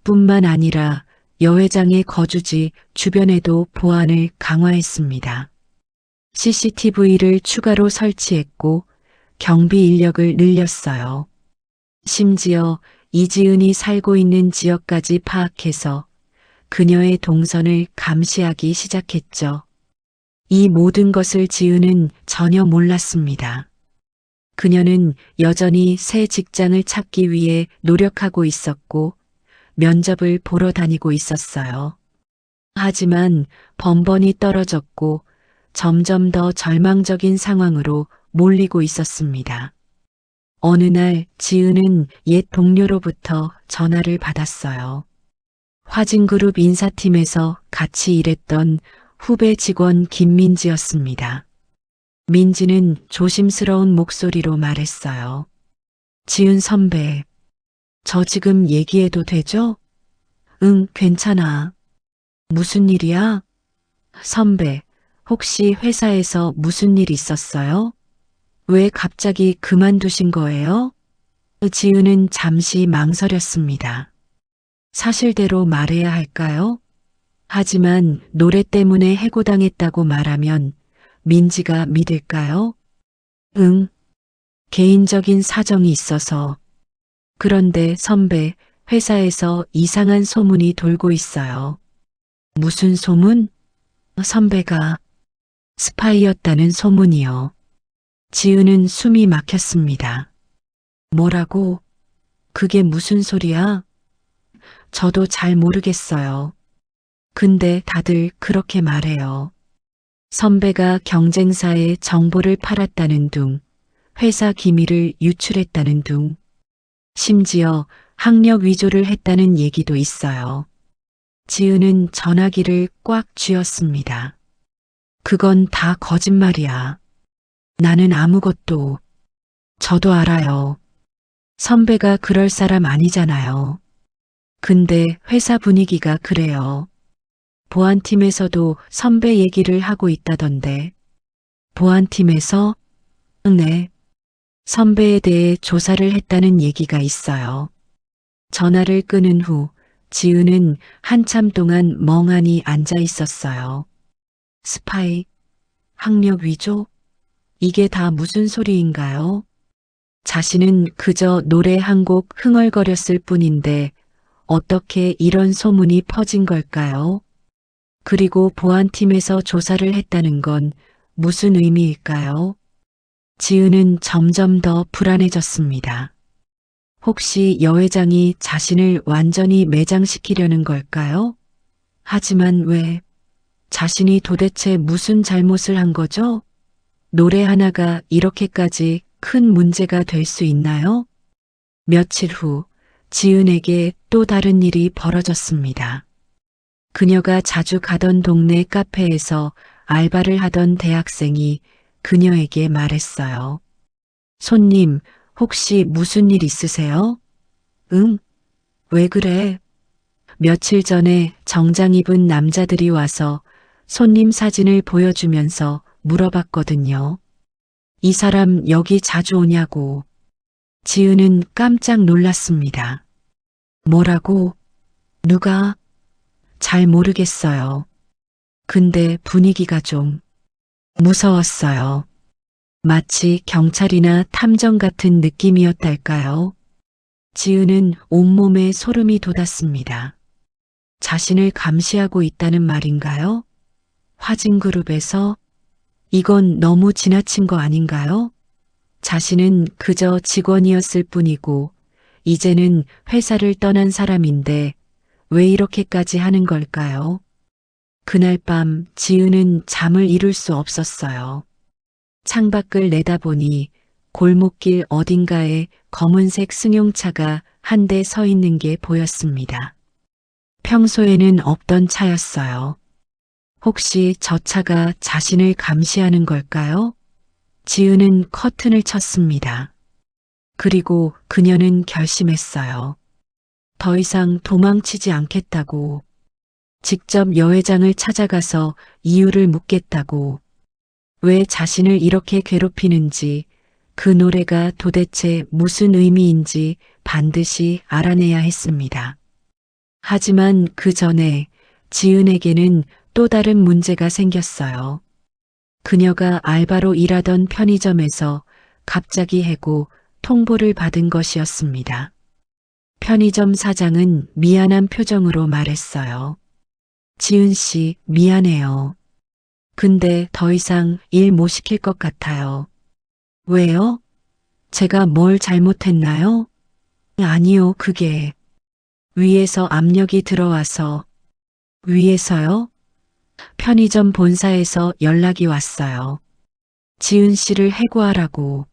뿐만 아니라 여 회장의 거주지 주변에도 보안을 강화했습니다. CCTV를 추가로 설치했고 경비 인력을 늘렸어요. 심지어 이지은이 살고 있는 지역까지 파악해서 그녀의 동선을 감시하기 시작했죠. 이 모든 것을 지은은 전혀 몰랐습니다. 그녀는 여전히 새 직장을 찾기 위해 노력하고 있었고 면접을 보러 다니고 있었어요. 하지만 번번이 떨어졌고 점점 더 절망적인 상황으로 몰리고 있었습니다. 어느 날 지은은 옛 동료로부터 전화를 받았어요. 화진그룹 인사팀에서 같이 일했던 후배 직원 김민지였습니다. 민지는 조심스러운 목소리로 말했어요. 지은 선배, 저 지금 얘기해도 되죠? 응, 괜찮아. 무슨 일이야? 선배, 혹시 회사에서 무슨 일 있었어요? 왜 갑자기 그만두신 거예요? 지은은 잠시 망설였습니다. 사실대로 말해야 할까요? 하지만 노래 때문에 해고당했다고 말하면 민지가 믿을까요? 응, 개인적인 사정이 있어서. 그런데 선배, 회사에서 이상한 소문이 돌고 있어요. 무슨 소문? 선배가 스파이였다는 소문이요. 지은은 숨이 막혔습니다. 뭐라고? 그게 무슨 소리야? 저도 잘 모르겠어요. 근데 다들 그렇게 말해요. 선배가 경쟁사에 정보를 팔았다는 둥, 회사 기밀을 유출했다는 둥, 심지어 학력 위조를 했다는 얘기도 있어요. 지은은 전화기를 꽉 쥐었습니다. 그건 다 거짓말이야. 나는 아무것도. 저도 알아요. 선배가 그럴 사람 아니잖아요. 근데 회사 분위기가 그래요. 보안팀에서도 선배 얘기를 하고 있다던데. 보안팀에서? 네. 선배에 대해 조사를 했다는 얘기가 있어요. 전화를 끊은 후 지은은 한참 동안 멍하니 앉아 있었어요. 스파이, 학력 위조? 이게 다 무슨 소리인가요? 자신은 그저 노래 한 곡 흥얼거렸을 뿐인데 어떻게 이런 소문이 퍼진 걸까요? 그리고 보안팀에서 조사를 했다는 건 무슨 의미일까요? 지은은 점점 더 불안해졌습니다. 혹시 여 회장이 자신을 완전히 매장시키려는 걸까요? 하지만 왜? 자신이 도대체 무슨 잘못을 한 거죠? 노래 하나가 이렇게까지 큰 문제가 될 수 있나요? 며칠 후 지은에게 또 다른 일이 벌어졌습니다. 그녀가 자주 가던 동네 카페에서 알바를 하던 대학생이 그녀에게 말했어요. 손님, 혹시 무슨 일 있으세요? 응? 왜 그래? 며칠 전에 정장 입은 남자들이 와서 손님 사진을 보여주면서 물어봤거든요. 이 사람 여기 자주 오냐고. 지은은 깜짝 놀랐습니다. 뭐라고? 누가? 잘 모르겠어요. 근데 분위기가 좀 무서웠어요. 마치 경찰이나 탐정 같은 느낌이었달까요? 지은은 온몸에 소름이 돋았습니다. 자신을 감시하고 있다는 말인가요? 화진그룹에서? 이건 너무 지나친 거 아닌가요? 자신은 그저 직원이었을 뿐이고 이제는 회사를 떠난 사람인데 왜 이렇게까지 하는 걸까요? 그날 밤 지은은 잠을 이룰 수 없었어요. 창밖을 내다보니 골목길 어딘가에 검은색 승용차가 한 대 서 있는 게 보였습니다. 평소에는 없던 차였어요. 혹시 저 차가 자신을 감시하는 걸까요? 지은은 커튼을 쳤습니다. 그리고 그녀는 결심했어요. 더 이상 도망치지 않겠다고. 직접 여회장을 찾아가서 이유를 묻겠다고. 왜 자신을 이렇게 괴롭히는지, 그 노래가 도대체 무슨 의미인지 반드시 알아내야 했습니다. 하지만 그 전에 지은에게는 또 다른 문제가 생겼어요. 그녀가 알바로 일하던 편의점에서 갑자기 해고 통보를 받은 것이었습니다. 편의점 사장은 미안한 표정으로 말했어요. 지은 씨, 미안해요. 근데 더 이상 일 못 시킬 것 같아요. 왜요? 제가 뭘 잘못했나요? 아니요, 그게 위에서 압력이 들어와서. 위에서요? 편의점 본사에서 연락이 왔어요. 지은 씨를 해고하라고.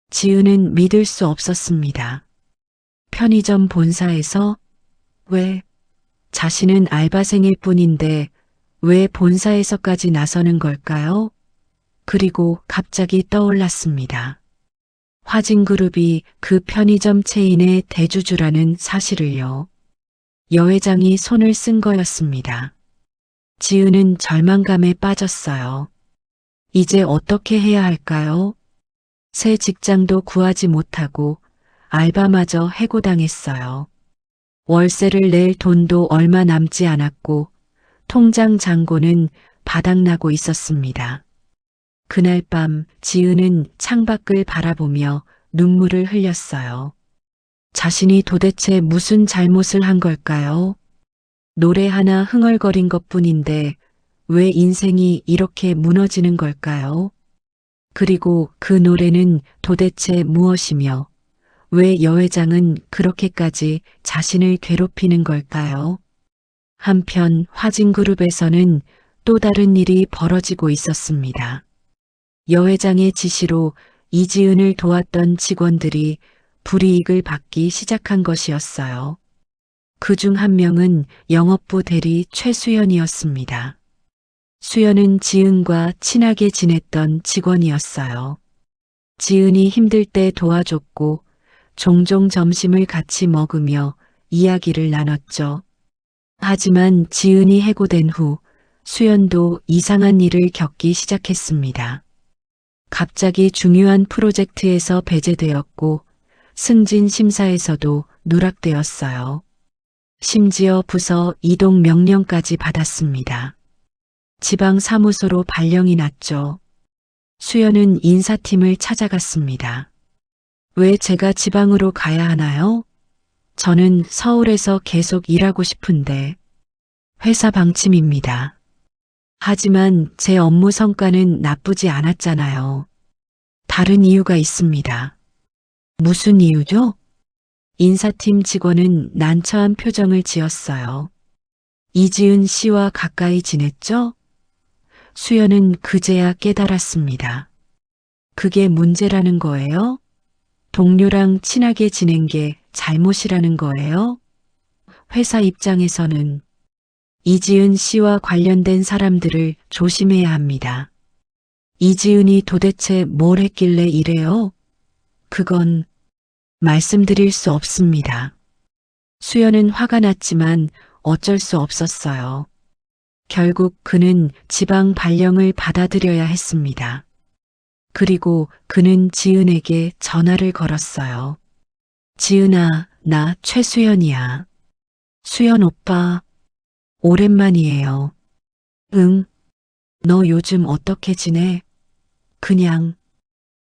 지은은 믿을 수 없었습니다. 편의점 본사에서? 왜? 자신은 알바생일 뿐인데 왜 본사에서까지 나서는 걸까요? 그리고 갑자기 떠올랐습니다. 화진그룹이 그 편의점 체인의 대주주라는 사실을요. 여회장이 손을 쓴 거였습니다. 지은은 절망감에 빠졌어요. 이제 어떻게 해야 할까요? 새 직장도 구하지 못하고 알바마저 해고당했어요. 월세를 낼 돈도 얼마 남지 않았고 통장 잔고는 바닥나고 있었습니다. 그날 밤 지은은 창밖을 바라보며 눈물을 흘렸어요. 자신이 도대체 무슨 잘못을 한 걸까요? 노래 하나 흥얼거린 것뿐인데 왜 인생이 이렇게 무너지는 걸까요? 그리고 그 노래는 도대체 무엇이며 왜 여회장은 그렇게까지 자신을 괴롭히는 걸까요? 한편 화진그룹에서는 또 다른 일이 벌어지고 있었습니다. 여회장의 지시로 이지은을 도왔던 직원들이 불이익을 받기 시작한 것이었어요. 그중 한 명은 영업부 대리 최수연이었습니다. 수연은 지은과 친하게 지냈던 직원이었어요. 지은이 힘들 때 도와줬고 종종 점심을 같이 먹으며 이야기를 나눴죠. 하지만 지은이 해고된 후 수연도 이상한 일을 겪기 시작했습니다. 갑자기 중요한 프로젝트에서 배제되었고 승진 심사에서도 누락되었어요. 심지어 부서 이동 명령까지 받았습니다. 지방 사무소로 발령이 났죠. 수연은 인사팀을 찾아갔습니다. 왜 제가 지방으로 가야 하나요? 저는 서울에서 계속 일하고 싶은데. 회사 방침입니다. 하지만 제 업무 성과는 나쁘지 않았잖아요. 다른 이유가 있습니다. 무슨 이유죠? 인사팀 직원은 난처한 표정을 지었어요. 이지은 씨와 가까이 지냈죠? 수연은 그제야 깨달았습니다. 그게 문제라는 거예요? 동료랑 친하게 지낸 게 잘못이라는 거예요? 회사 입장에서는 이지은 씨와 관련된 사람들을 조심해야 합니다. 이지은이 도대체 뭘 했길래 이래요? 그건 말씀드릴 수 없습니다. 수연은 화가 났지만 어쩔 수 없었어요. 결국 그는 지방 발령을 받아들여야 했습니다. 그리고 그는 지은에게 전화를 걸었어요. 지은아, 나 최수연이야. 수연 오빠, 오랜만이에요. 응, 너 요즘 어떻게 지내? 그냥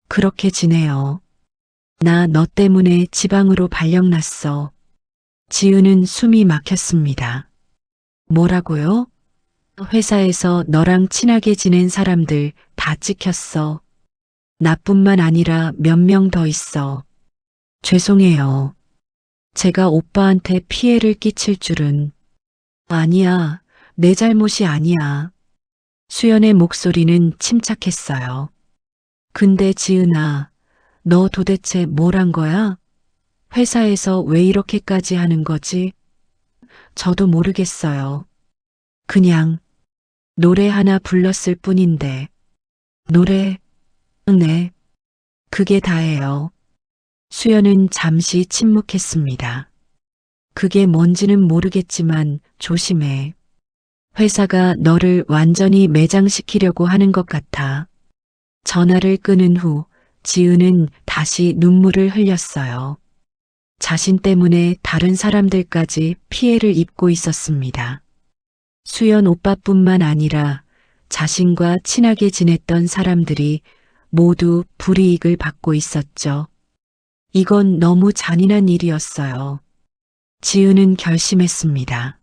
그렇게 지내요. 나 너 때문에 지방으로 발령 났어. 지은은 숨이 막혔습니다. 뭐라고요? 회사에서 너랑 친하게 지낸 사람들 다 찍혔어. 나뿐만 아니라 몇 명 더 있어. 죄송해요. 제가 오빠한테 피해를 끼칠 줄은. 아니야, 내 잘못이 아니야. 수연의 목소리는 침착했어요. 근데 지은아, 너 도대체 뭘 한 거야? 회사에서 왜 이렇게까지 하는 거지? 저도 모르겠어요. 그냥 노래 하나 불렀을 뿐인데. 노래? 네. 그게 다예요. 수연은 잠시 침묵했습니다. 그게 뭔지는 모르겠지만 조심해. 회사가 너를 완전히 매장시키려고 하는 것 같아. 전화를 끊은 후 지은은 다시 눈물을 흘렸어요. 자신 때문에 다른 사람들까지 피해를 입고 있었습니다. 수연 오빠뿐만 아니라 자신과 친하게 지냈던 사람들이 모두 불이익을 받고 있었죠. 이건 너무 잔인한 일이었어요. 지은은 결심했습니다.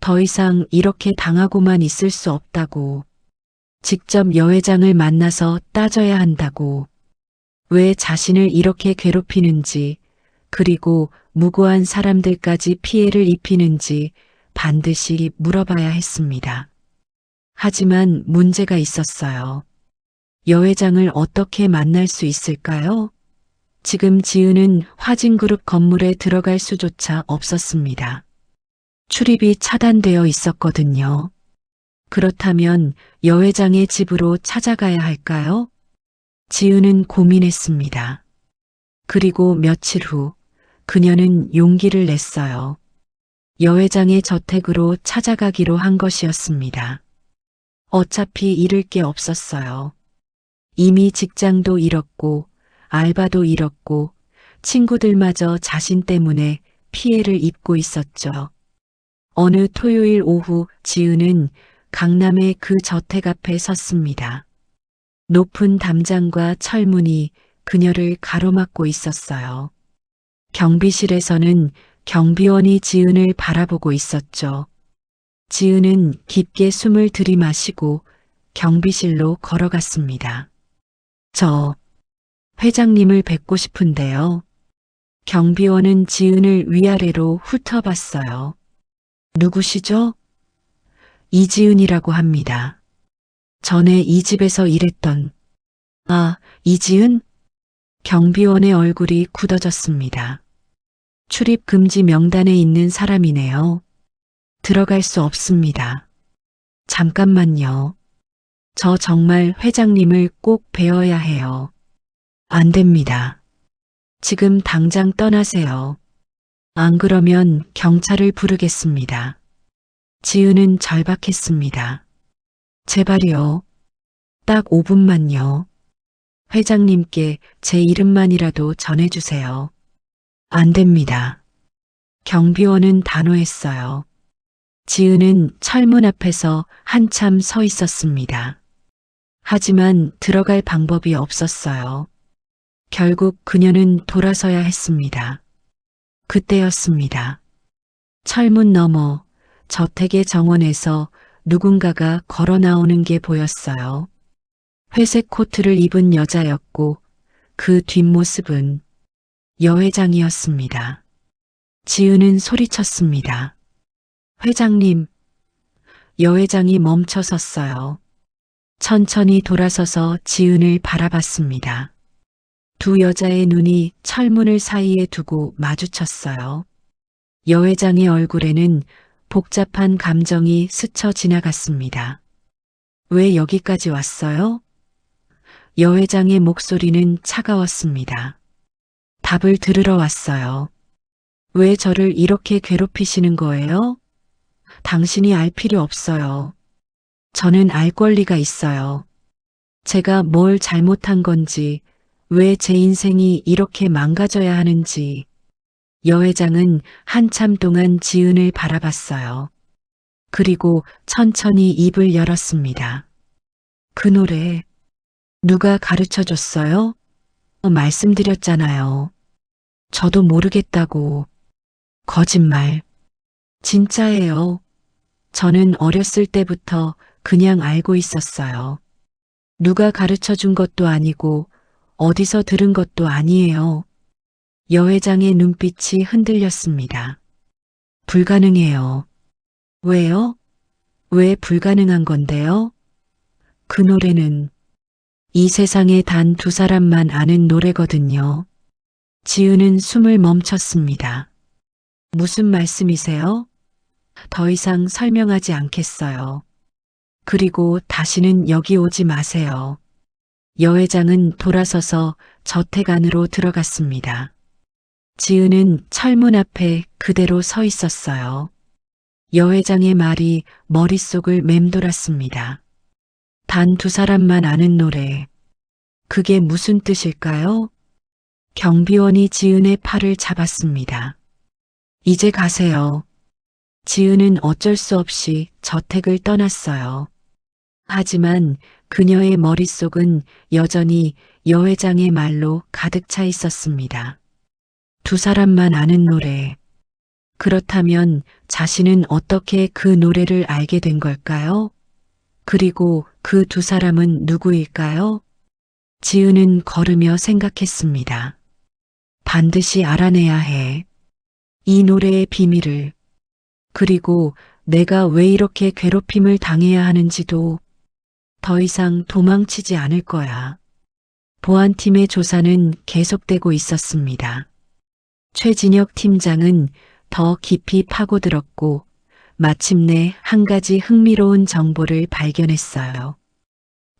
더 이상 이렇게 당하고만 있을 수 없다고. 직접 여회장을 만나서 따져야 한다고. 왜 자신을 이렇게 괴롭히는지, 그리고 무고한 사람들까지 피해를 입히는지 반드시 물어봐야 했습니다. 하지만 문제가 있었어요. 여회장을 어떻게 만날 수 있을까요? 지금 지은은 화진그룹 건물에 들어갈 수조차 없었습니다. 출입이 차단되어 있었거든요. 그렇다면 여회장의 집으로 찾아가야 할까요? 지은은 고민했습니다. 그리고 며칠 후 그녀는 용기를 냈어요. 여회장의 저택으로 찾아가기로 한 것이었습니다. 어차피 잃을 게 없었어요. 이미 직장도 잃었고 알바도 잃었고 친구들마저 자신 때문에 피해를 입고 있었죠. 어느 토요일 오후 지은은 강남의 그 저택 앞에 섰습니다. 높은 담장과 철문이 그녀를 가로막고 있었어요. 경비실에서는 경비원이 지은을 바라보고 있었죠. 지은은 깊게 숨을 들이마시고 경비실로 걸어갔습니다. 저 회장님을 뵙고 싶은데요. 경비원은 지은을 위아래로 훑어봤어요. 누구시죠? 이지은이라고 합니다. 전에 이 집에서 일했던. 아, 이지은? 경비원의 얼굴이 굳어졌습니다. 출입 금지 명단에 있는 사람이네요. 들어갈 수 없습니다. 잠깐만요. 저 정말 회장님을 꼭 뵈어야 해요. 안 됩니다. 지금 당장 떠나세요. 안 그러면 경찰을 부르겠습니다. 지은은 절박했습니다. 제발요. 딱 5분만요. 회장님께 제 이름만이라도 전해주세요. 안 됩니다. 경비원은 단호했어요. 지은은 철문 앞에서 한참 서 있었습니다. 하지만 들어갈 방법이 없었어요. 결국 그녀는 돌아서야 했습니다. 그때였습니다. 철문 너머 저택의 정원에서 누군가가 걸어 나오는 게 보였어요. 회색 코트를 입은 여자였고 그 뒷모습은 여회장이었습니다. 지은은 소리쳤습니다. 회장님. 여회장이 멈춰 섰어요. 천천히 돌아서서 지은을 바라봤습니다. 두 여자의 눈이 철문을 사이에 두고 마주쳤어요. 여회장의 얼굴에는 복잡한 감정이 스쳐 지나갔습니다. 왜 여기까지 왔어요? 여회장의 목소리는 차가웠습니다. 답을 들으러 왔어요. 왜 저를 이렇게 괴롭히시는 거예요? 당신이 알 필요 없어요. 저는 알 권리가 있어요. 제가 뭘 잘못한 건지, 왜 제 인생이 이렇게 망가져야 하는지. 여회장은 한참 동안 지은을 바라봤어요. 그리고 천천히 입을 열었습니다. 그 노래 누가 가르쳐 줬어요? 말씀드렸잖아요. 저도 모르겠다고. 거짓말. 진짜예요. 저는 어렸을 때부터 그냥 알고 있었어요. 누가 가르쳐 준 것도 아니고 어디서 들은 것도 아니에요. 여회장의 눈빛이 흔들렸습니다. 불가능해요. 왜요? 왜 불가능한 건데요? 그 노래는 이 세상에 단 두 사람만 아는 노래거든요. 지은은 숨을 멈췄습니다. 무슨 말씀이세요? 더 이상 설명하지 않겠어요. 그리고 다시는 여기 오지 마세요. 여회장은 돌아서서 저택 안으로 들어갔습니다. 지은은 철문 앞에 그대로 서 있었어요. 여 회장의 말이 머릿속을 맴돌았습니다. 단 두 사람만 아는 노래. 그게 무슨 뜻일까요? 경비원이 지은의 팔을 잡았습니다. 이제 가세요. 지은은 어쩔 수 없이 저택을 떠났어요. 하지만 그녀의 머릿속은 여전히 여 회장의 말로 가득 차 있었습니다. 두 사람만 아는 노래. 그렇다면 자신은 어떻게 그 노래를 알게 된 걸까요? 그리고 그 두 사람은 누구일까요? 지은은 걸으며 생각했습니다. 반드시 알아내야 해. 이 노래의 비밀을. 그리고 내가 왜 이렇게 괴롭힘을 당해야 하는지도. 더 이상 도망치지 않을 거야. 보안팀의 조사는 계속되고 있었습니다. 최진혁 팀장은 더 깊이 파고들었고 마침내 한 가지 흥미로운 정보를 발견했어요.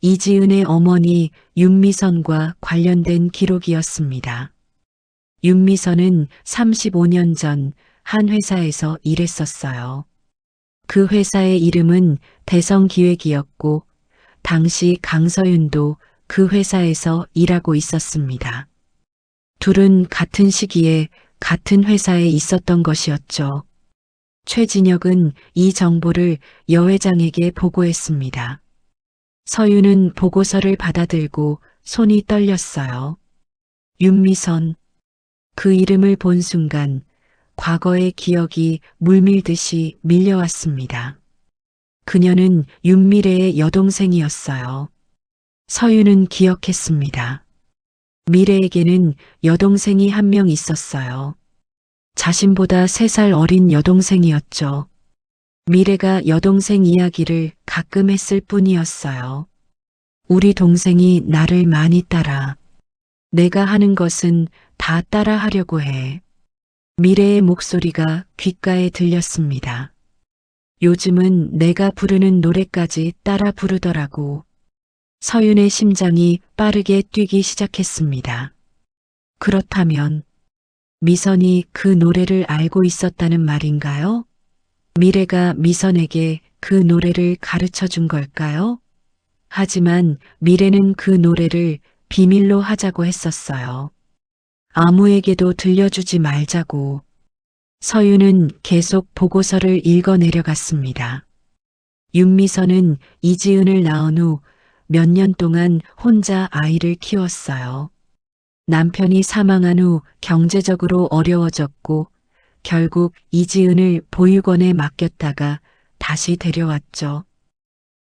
이지은의 어머니 윤미선과 관련된 기록이었습니다. 윤미선은 35년 전 한 회사에서 일했었어요. 그 회사의 이름은 대성기획이었고 당시 강서윤도 그 회사에서 일하고 있었습니다. 둘은 같은 시기에 같은 회사에 있었던 것이었죠. 최진혁은 이 정보를 여 회장에게 보고했습니다. 서윤은 보고서를 받아들고 손이 떨렸어요. 윤미선. 그 이름을 본 순간 과거의 기억이 물밀듯이 밀려왔습니다. 그녀는 윤미래의 여동생이었어요. 서윤은 기억했습니다. 미래에게는 여동생이 한 명 있었어요. 자신보다 3살 어린 여동생이었죠. 미래가 여동생 이야기를 가끔 했을 뿐이었어요. 우리 동생이 나를 많이 따라. 내가 하는 것은 다 따라 하려고 해. 미래의 목소리가 귓가에 들렸습니다. 요즘은 내가 부르는 노래까지 따라 부르더라고. 서윤의 심장이 빠르게 뛰기 시작했습니다. 그렇다면 미선이 그 노래를 알고 있었다는 말인가요? 미래가 미선에게 그 노래를 가르쳐 준 걸까요? 하지만 미래는 그 노래를 비밀로 하자고 했었어요. 아무에게도 들려주지 말자고. 서윤은 계속 보고서를 읽어 내려갔습니다. 윤미선은 이지은을 낳은 후 몇 년 동안 혼자 아이를 키웠어요. 남편이 사망한 후 경제적으로 어려워졌고 결국 이지은을 보육원에 맡겼다가 다시 데려왔죠.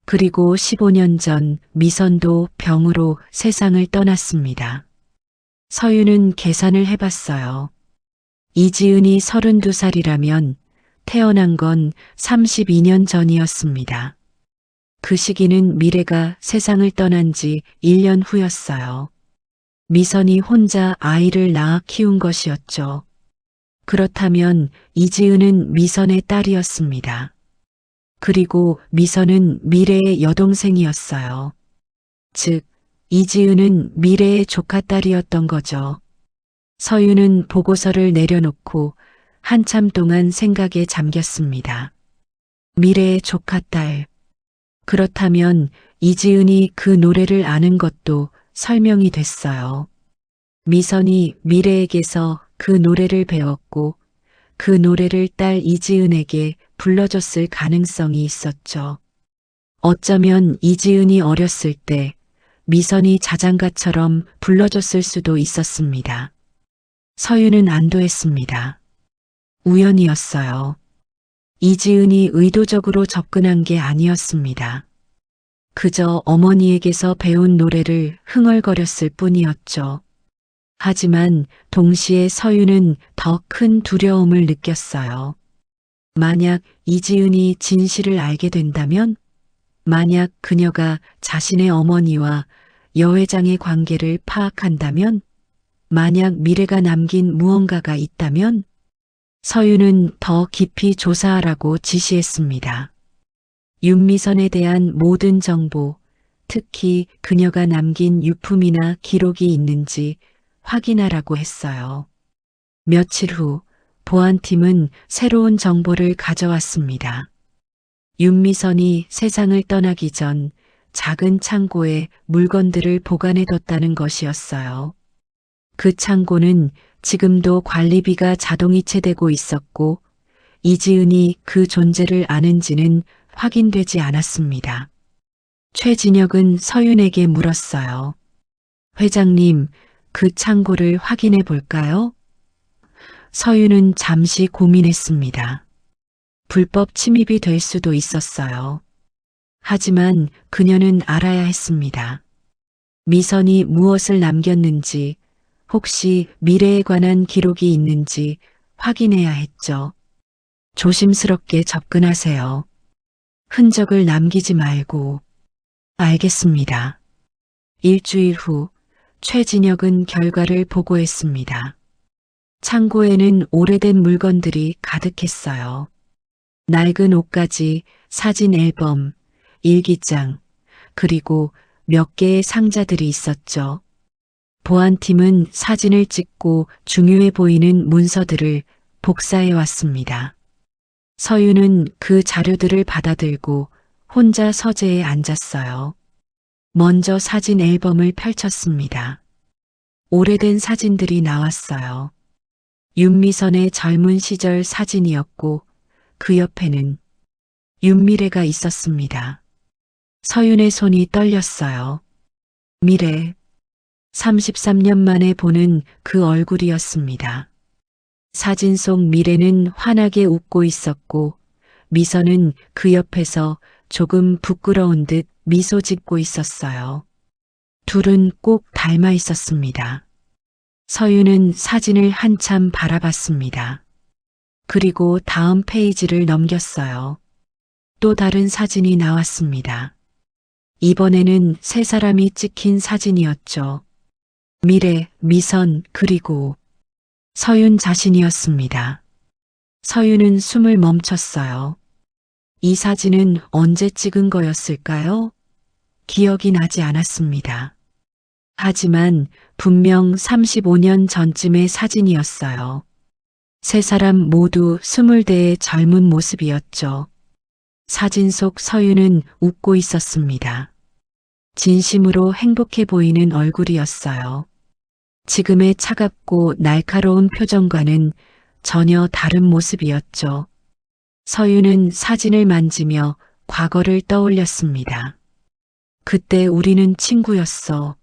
그리고 15년 전 미선도 병으로 세상을 떠났습니다. 서윤은 계산을 해봤어요. 이지은이 32살이라면 태어난 건 32년 전이었습니다. 그 시기는 미래가 세상을 떠난 지 1년 후였어요. 미선이 혼자 아이를 낳아 키운 것이었죠. 그렇다면 이지은은 미선의 딸이었습니다. 그리고 미선은 미래의 여동생이었어요. 즉, 이지은은 미래의 조카딸이었던 거죠. 서윤은 보고서를 내려놓고 한참 동안 생각에 잠겼습니다. 미래의 조카딸. 그렇다면 이지은이 그 노래를 아는 것도 설명이 됐어요. 미선이 미래에게서 그 노래를 배웠고 그 노래를 딸 이지은에게 불러줬을 가능성이 있었죠. 어쩌면 이지은이 어렸을 때 미선이 자장가처럼 불러줬을 수도 있었습니다. 서윤은 안도했습니다. 우연이었어요. 이지은이 의도적으로 접근한 게 아니었습니다. 그저 어머니에게서 배운 노래를 흥얼거렸을 뿐이었죠. 하지만 동시에 서윤은 더 큰 두려움을 느꼈어요. 만약 이지은이 진실을 알게 된다면, 만약 그녀가 자신의 어머니와 여 회장의 관계를 파악한다면, 만약 미래가 남긴 무언가가 있다면, 서윤은 더 깊이 조사하라고 지시했습니다. 윤미선에 대한 모든 정보, 특히 그녀가 남긴 유품이나 기록이 있는지 확인하라고 했어요. 며칠 후 보안팀은 새로운 정보를 가져왔습니다. 윤미선이 세상을 떠나기 전 작은 창고에 물건들을 보관해뒀다는 것이었어요. 그 창고는 지금도 관리비가 자동이체되고 있었고 이지은이 그 존재를 아는지는 확인되지 않았습니다. 최진혁은 서윤에게 물었어요. 회장님, 그 창고를 확인해 볼까요? 서윤은 잠시 고민했습니다. 불법 침입이 될 수도 있었어요. 하지만 그녀는 알아야 했습니다. 미선이 무엇을 남겼는지, 혹시 미래에 관한 기록이 있는지 확인해야 했죠. 조심스럽게 접근하세요. 흔적을 남기지 말고. 알겠습니다. 일주일 후 최진혁은 결과를 보고했습니다. 창고에는 오래된 물건들이 가득했어요. 낡은 옷가지, 사진 앨범, 일기장, 그리고 몇 개의 상자들이 있었죠. 보안팀은 사진을 찍고 중요해 보이는 문서들을 복사해 왔습니다. 서윤은 그 자료들을 받아들고 혼자 서재에 앉았어요. 먼저 사진 앨범을 펼쳤습니다. 오래된 사진들이 나왔어요. 윤미선의 젊은 시절 사진이었고 그 옆에는 윤미래가 있었습니다. 서윤의 손이 떨렸어요. 미래. 33년 만에 보는 그 얼굴이었습니다. 사진 속 미래는 환하게 웃고 있었고 미선은 그 옆에서 조금 부끄러운 듯 미소 짓고 있었어요. 둘은 꼭 닮아 있었습니다. 서윤은 사진을 한참 바라봤습니다. 그리고 다음 페이지를 넘겼어요. 또 다른 사진이 나왔습니다. 이번에는 세 사람이 찍힌 사진이었죠. 미래, 미선, 그리고 서윤 자신이었습니다. 서윤은 숨을 멈췄어요. 이 사진은 언제 찍은 거였을까요? 기억이 나지 않았습니다. 하지만 분명 35년 전쯤의 사진이었어요. 세 사람 모두 20대의 젊은 모습이었죠. 사진 속 서윤은 웃고 있었습니다. 진심으로 행복해 보이는 얼굴이었어요. 지금의 차갑고 날카로운 표정과는 전혀 다른 모습이었죠. 서윤은 사진을 만지며 과거를 떠올렸습니다. 그때 우리는 친구였어.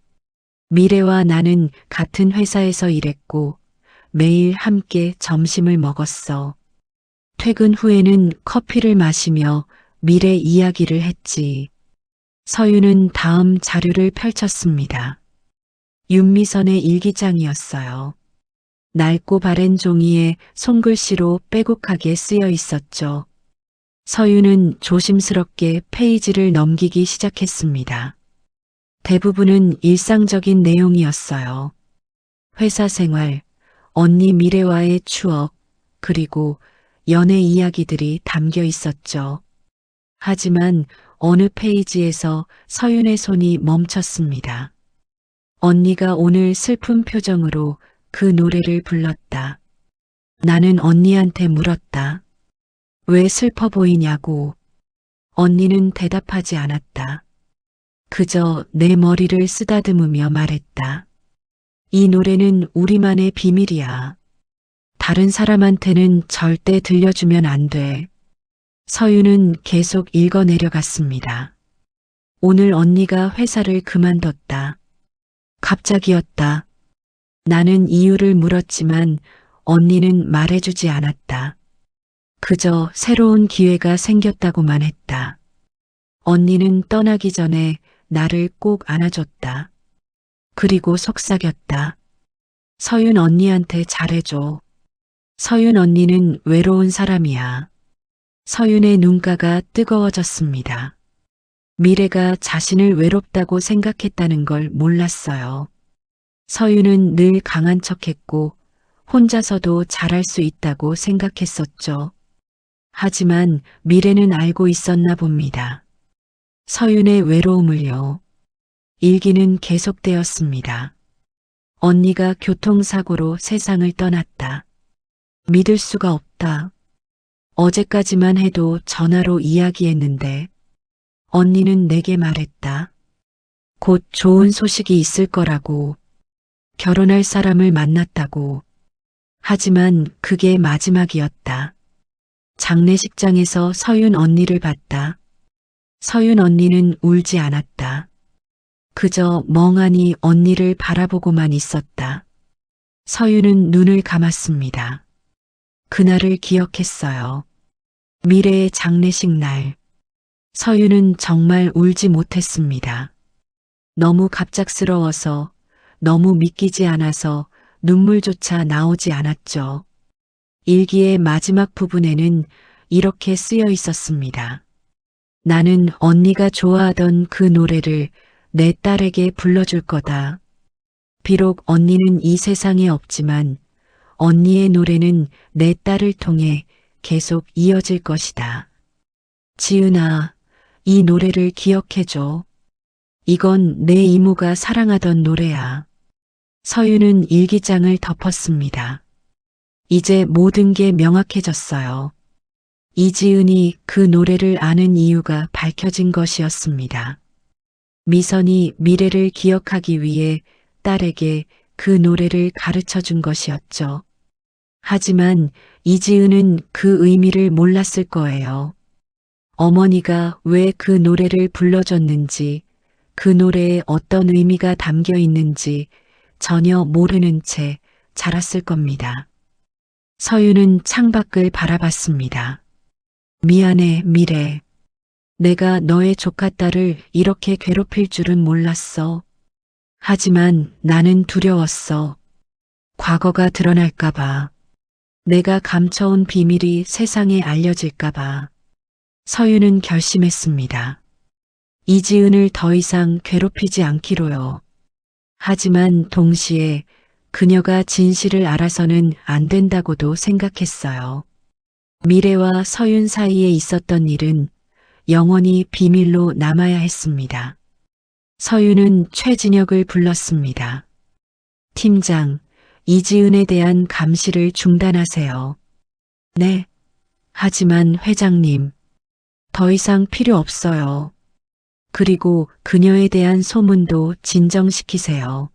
미래와 나는 같은 회사에서 일했고 매일 함께 점심을 먹었어. 퇴근 후에는 커피를 마시며 미래 이야기를 했지. 서윤은 다음 자료를 펼쳤습니다. 윤미선의 일기장이었어요. 낡고 바랜 종이에 손글씨로 빼곡하게 쓰여 있었죠. 서윤은 조심스럽게 페이지를 넘기기 시작했습니다. 대부분은 일상적인 내용이었어요. 회사 생활, 언니 미래와의 추억, 그리고 연애 이야기들이 담겨 있었죠. 하지만 어느 페이지에서 서윤의 손이 멈췄습니다. 언니가 오늘 슬픈 표정으로 그 노래를 불렀다. 나는 언니한테 물었다. 왜 슬퍼 보이냐고. 언니는 대답하지 않았다. 그저 내 머리를 쓰다듬으며 말했다. 이 노래는 우리만의 비밀이야. 다른 사람한테는 절대 들려주면 안 돼. 서윤은 계속 읽어 내려갔습니다. 오늘 언니가 회사를 그만뒀다. 갑자기였다. 나는 이유를 물었지만 언니는 말해주지 않았다. 그저 새로운 기회가 생겼다고만 했다. 언니는 떠나기 전에 나를 꼭 안아줬다. 그리고 속삭였다. 서윤 언니한테 잘해줘. 서윤 언니는 외로운 사람이야. 서윤의 눈가가 뜨거워졌습니다. 미래가 자신을 외롭다고 생각했다는 걸 몰랐어요. 서윤은 늘 강한 척했고 혼자서도 잘할 수 있다고 생각했었죠. 하지만 미래는 알고 있었나 봅니다. 서윤의 외로움을요. 일기는 계속되었습니다. 언니가 교통사고로 세상을 떠났다. 믿을 수가 없다. 어제까지만 해도 전화로 이야기했는데 언니는 내게 말했다. 곧 좋은 소식이 있을 거라고. 결혼할 사람을 만났다고. 하지만 그게 마지막이었다. 장례식장에서 서윤 언니를 봤다. 서윤 언니는 울지 않았다. 그저 멍하니 언니를 바라보고만 있었다. 서윤은 눈을 감았습니다. 그날을 기억했어요. 미래의 장례식 날. 서윤은 정말 울지 못했습니다. 너무 갑작스러워서, 너무 믿기지 않아서 눈물조차 나오지 않았죠. 일기의 마지막 부분에는 이렇게 쓰여 있었습니다. 나는 언니가 좋아하던 그 노래를 내 딸에게 불러줄 거다. 비록 언니는 이 세상에 없지만 언니의 노래는 내 딸을 통해 계속 이어질 것이다. 지은아, 이 노래를 기억해줘. 이건 내 이모가 사랑하던 노래야. 서윤은 일기장을 덮었습니다. 이제 모든 게 명확해졌어요. 이지은이 그 노래를 아는 이유가 밝혀진 것이었습니다. 미선이 미래를 기억하기 위해 딸에게 그 노래를 가르쳐 준 것이었죠. 하지만 이지은은 그 의미를 몰랐을 거예요. 어머니가 왜 그 노래를 불러줬는지, 그 노래에 어떤 의미가 담겨 있는지 전혀 모르는 채 자랐을 겁니다. 서윤은 창밖을 바라봤습니다. 미안해, 미래. 내가 너의 조카딸을 이렇게 괴롭힐 줄은 몰랐어. 하지만 나는 두려웠어. 과거가 드러날까봐. 내가 감춰온 비밀이 세상에 알려질까봐. 서윤은 결심했습니다. 이지은을 더 이상 괴롭히지 않기로요. 하지만 동시에 그녀가 진실을 알아서는 안 된다고도 생각했어요. 미래와 서윤 사이에 있었던 일은 영원히 비밀로 남아야 했습니다. 서윤은 최진혁을 불렀습니다. 팀장, 이지은에 대한 감시를 중단하세요. 네. 하지만 회장님, 더 이상 필요 없어요. 그리고 그녀에 대한 소문도 진정시키세요.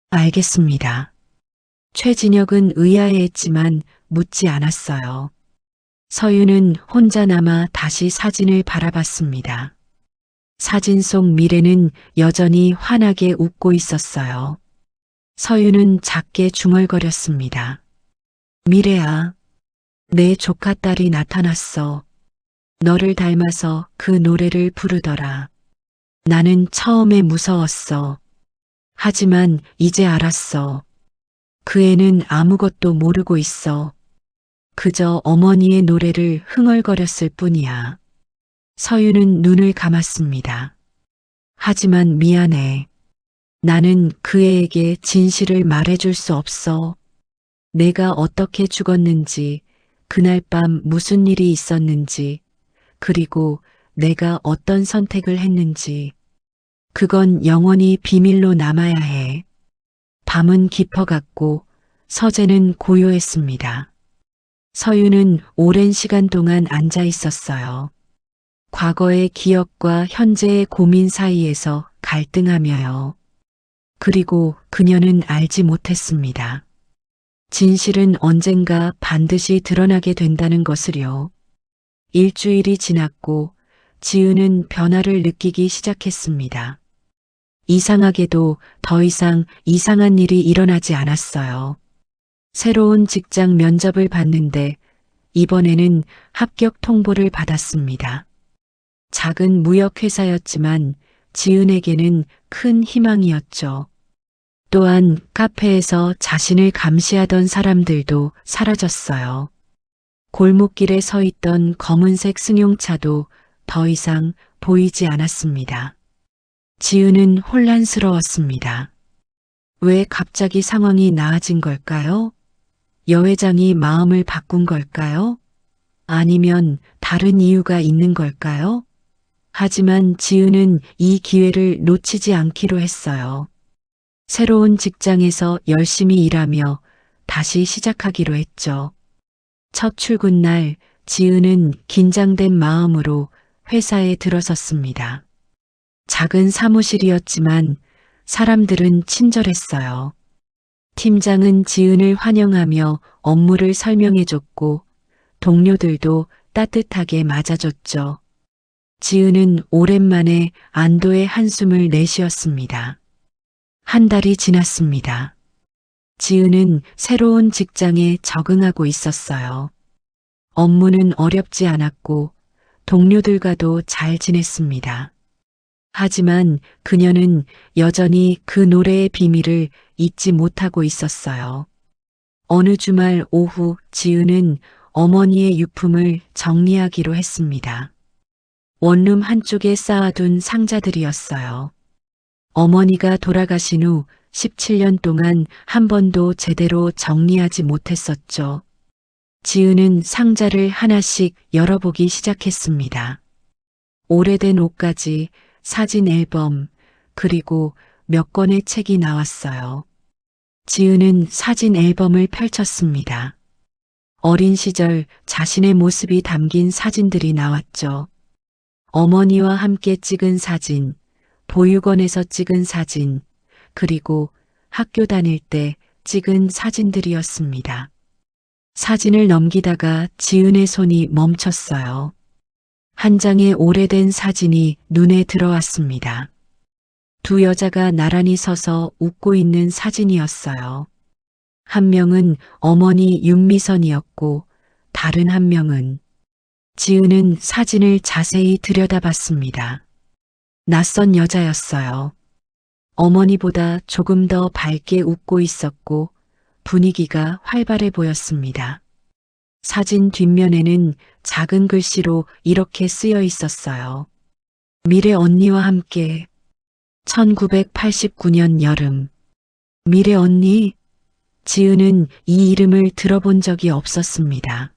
알겠습니다. 최진혁은 의아해했지만 묻지 않았어요. 서윤은 혼자 남아 다시 사진을 바라봤습니다. 사진 속 미래는 여전히 환하게 웃고 있었어요. 서윤은 작게 중얼거렸습니다. 미래야, 내 조카딸이 나타났어. 너를 닮아서 그 노래를 부르더라. 나는 처음에 무서웠어. 하지만 이제 알았어. 그 애는 아무것도 모르고 있어. 그저 어머니의 노래를 흥얼거렸을 뿐이야. 서윤은 눈을 감았습니다. 하지만 미안해. 나는 그 애에게 진실을 말해줄 수 없어. 내가 어떻게 죽었는지, 그날 밤 무슨 일이 있었는지, 그리고 내가 어떤 선택을 했는지, 그건 영원히 비밀로 남아야 해. 밤은 깊어갔고 서재는 고요했습니다. 서윤은 오랜 시간 동안 앉아 있었어요. 과거의 기억과 현재의 고민 사이에서 갈등하며요. 그리고 그녀는 알지 못했습니다. 진실은 언젠가 반드시 드러나게 된다는 것을요. 일주일이 지났고 지은은 변화를 느끼기 시작했습니다. 이상하게도 더 이상 이상한 일이 일어나지 않았어요. 새로운 직장 면접을 봤는데 이번에는 합격 통보를 받았습니다. 작은 무역회사였지만 지은에게는 큰 희망이었죠. 또한 카페에서 자신을 감시하던 사람들도 사라졌어요. 골목길에 서 있던 검은색 승용차도 더 이상 보이지 않았습니다. 지은은 혼란스러웠습니다. 왜 갑자기 상황이 나아진 걸까요? 여 회장이 마음을 바꾼 걸까요? 아니면 다른 이유가 있는 걸까요? 하지만 지은은 이 기회를 놓치지 않기로 했어요. 새로운 직장에서 열심히 일하며 다시 시작하기로 했죠. 첫 출근 날 지은은 긴장된 마음으로 회사에 들어섰습니다. 작은 사무실이었지만 사람들은 친절했어요. 팀장은 지은을 환영하며 업무를 설명해줬고 동료들도 따뜻하게 맞아줬죠. 지은은 오랜만에 안도의 한숨을 내쉬었습니다. 한 달이 지났습니다. 지은은 새로운 직장에 적응하고 있었어요. 업무는 어렵지 않았고 동료들과도 잘 지냈습니다. 하지만 그녀는 여전히 그 노래의 비밀을 잊지 못하고 있었어요. 어느 주말 오후 지은은 어머니의 유품을 정리하기로 했습니다. 원룸 한쪽에 쌓아둔 상자들이었어요. 어머니가 돌아가신 후 17년 동안 한 번도 제대로 정리하지 못했었죠. 지은은 상자를 하나씩 열어보기 시작했습니다. 오래된 옷가지, 사진 앨범, 그리고 몇 권의 책이 나왔어요. 지은은 사진 앨범을 펼쳤습니다. 어린 시절 자신의 모습이 담긴 사진들이 나왔죠. 어머니와 함께 찍은 사진, 보육원에서 찍은 사진, 그리고 학교 다닐 때 찍은 사진들이었습니다. 사진을 넘기다가 지은의 손이 멈췄어요. 한 장의 오래된 사진이 눈에 들어왔습니다. 두 여자가 나란히 서서 웃고 있는 사진이었어요. 한 명은 어머니 윤미선이었고 다른 한 명은 지은은 사진을 자세히 들여다봤습니다. 낯선 여자였어요. 어머니보다 조금 더 밝게 웃고 있었고 분위기가 활발해 보였습니다. 사진 뒷면에는 작은 글씨로 이렇게 쓰여 있었어요. 미래 언니와 함께 1989년 여름. 미래 언니? 지은은 이 이름을 들어본 적이 없었습니다.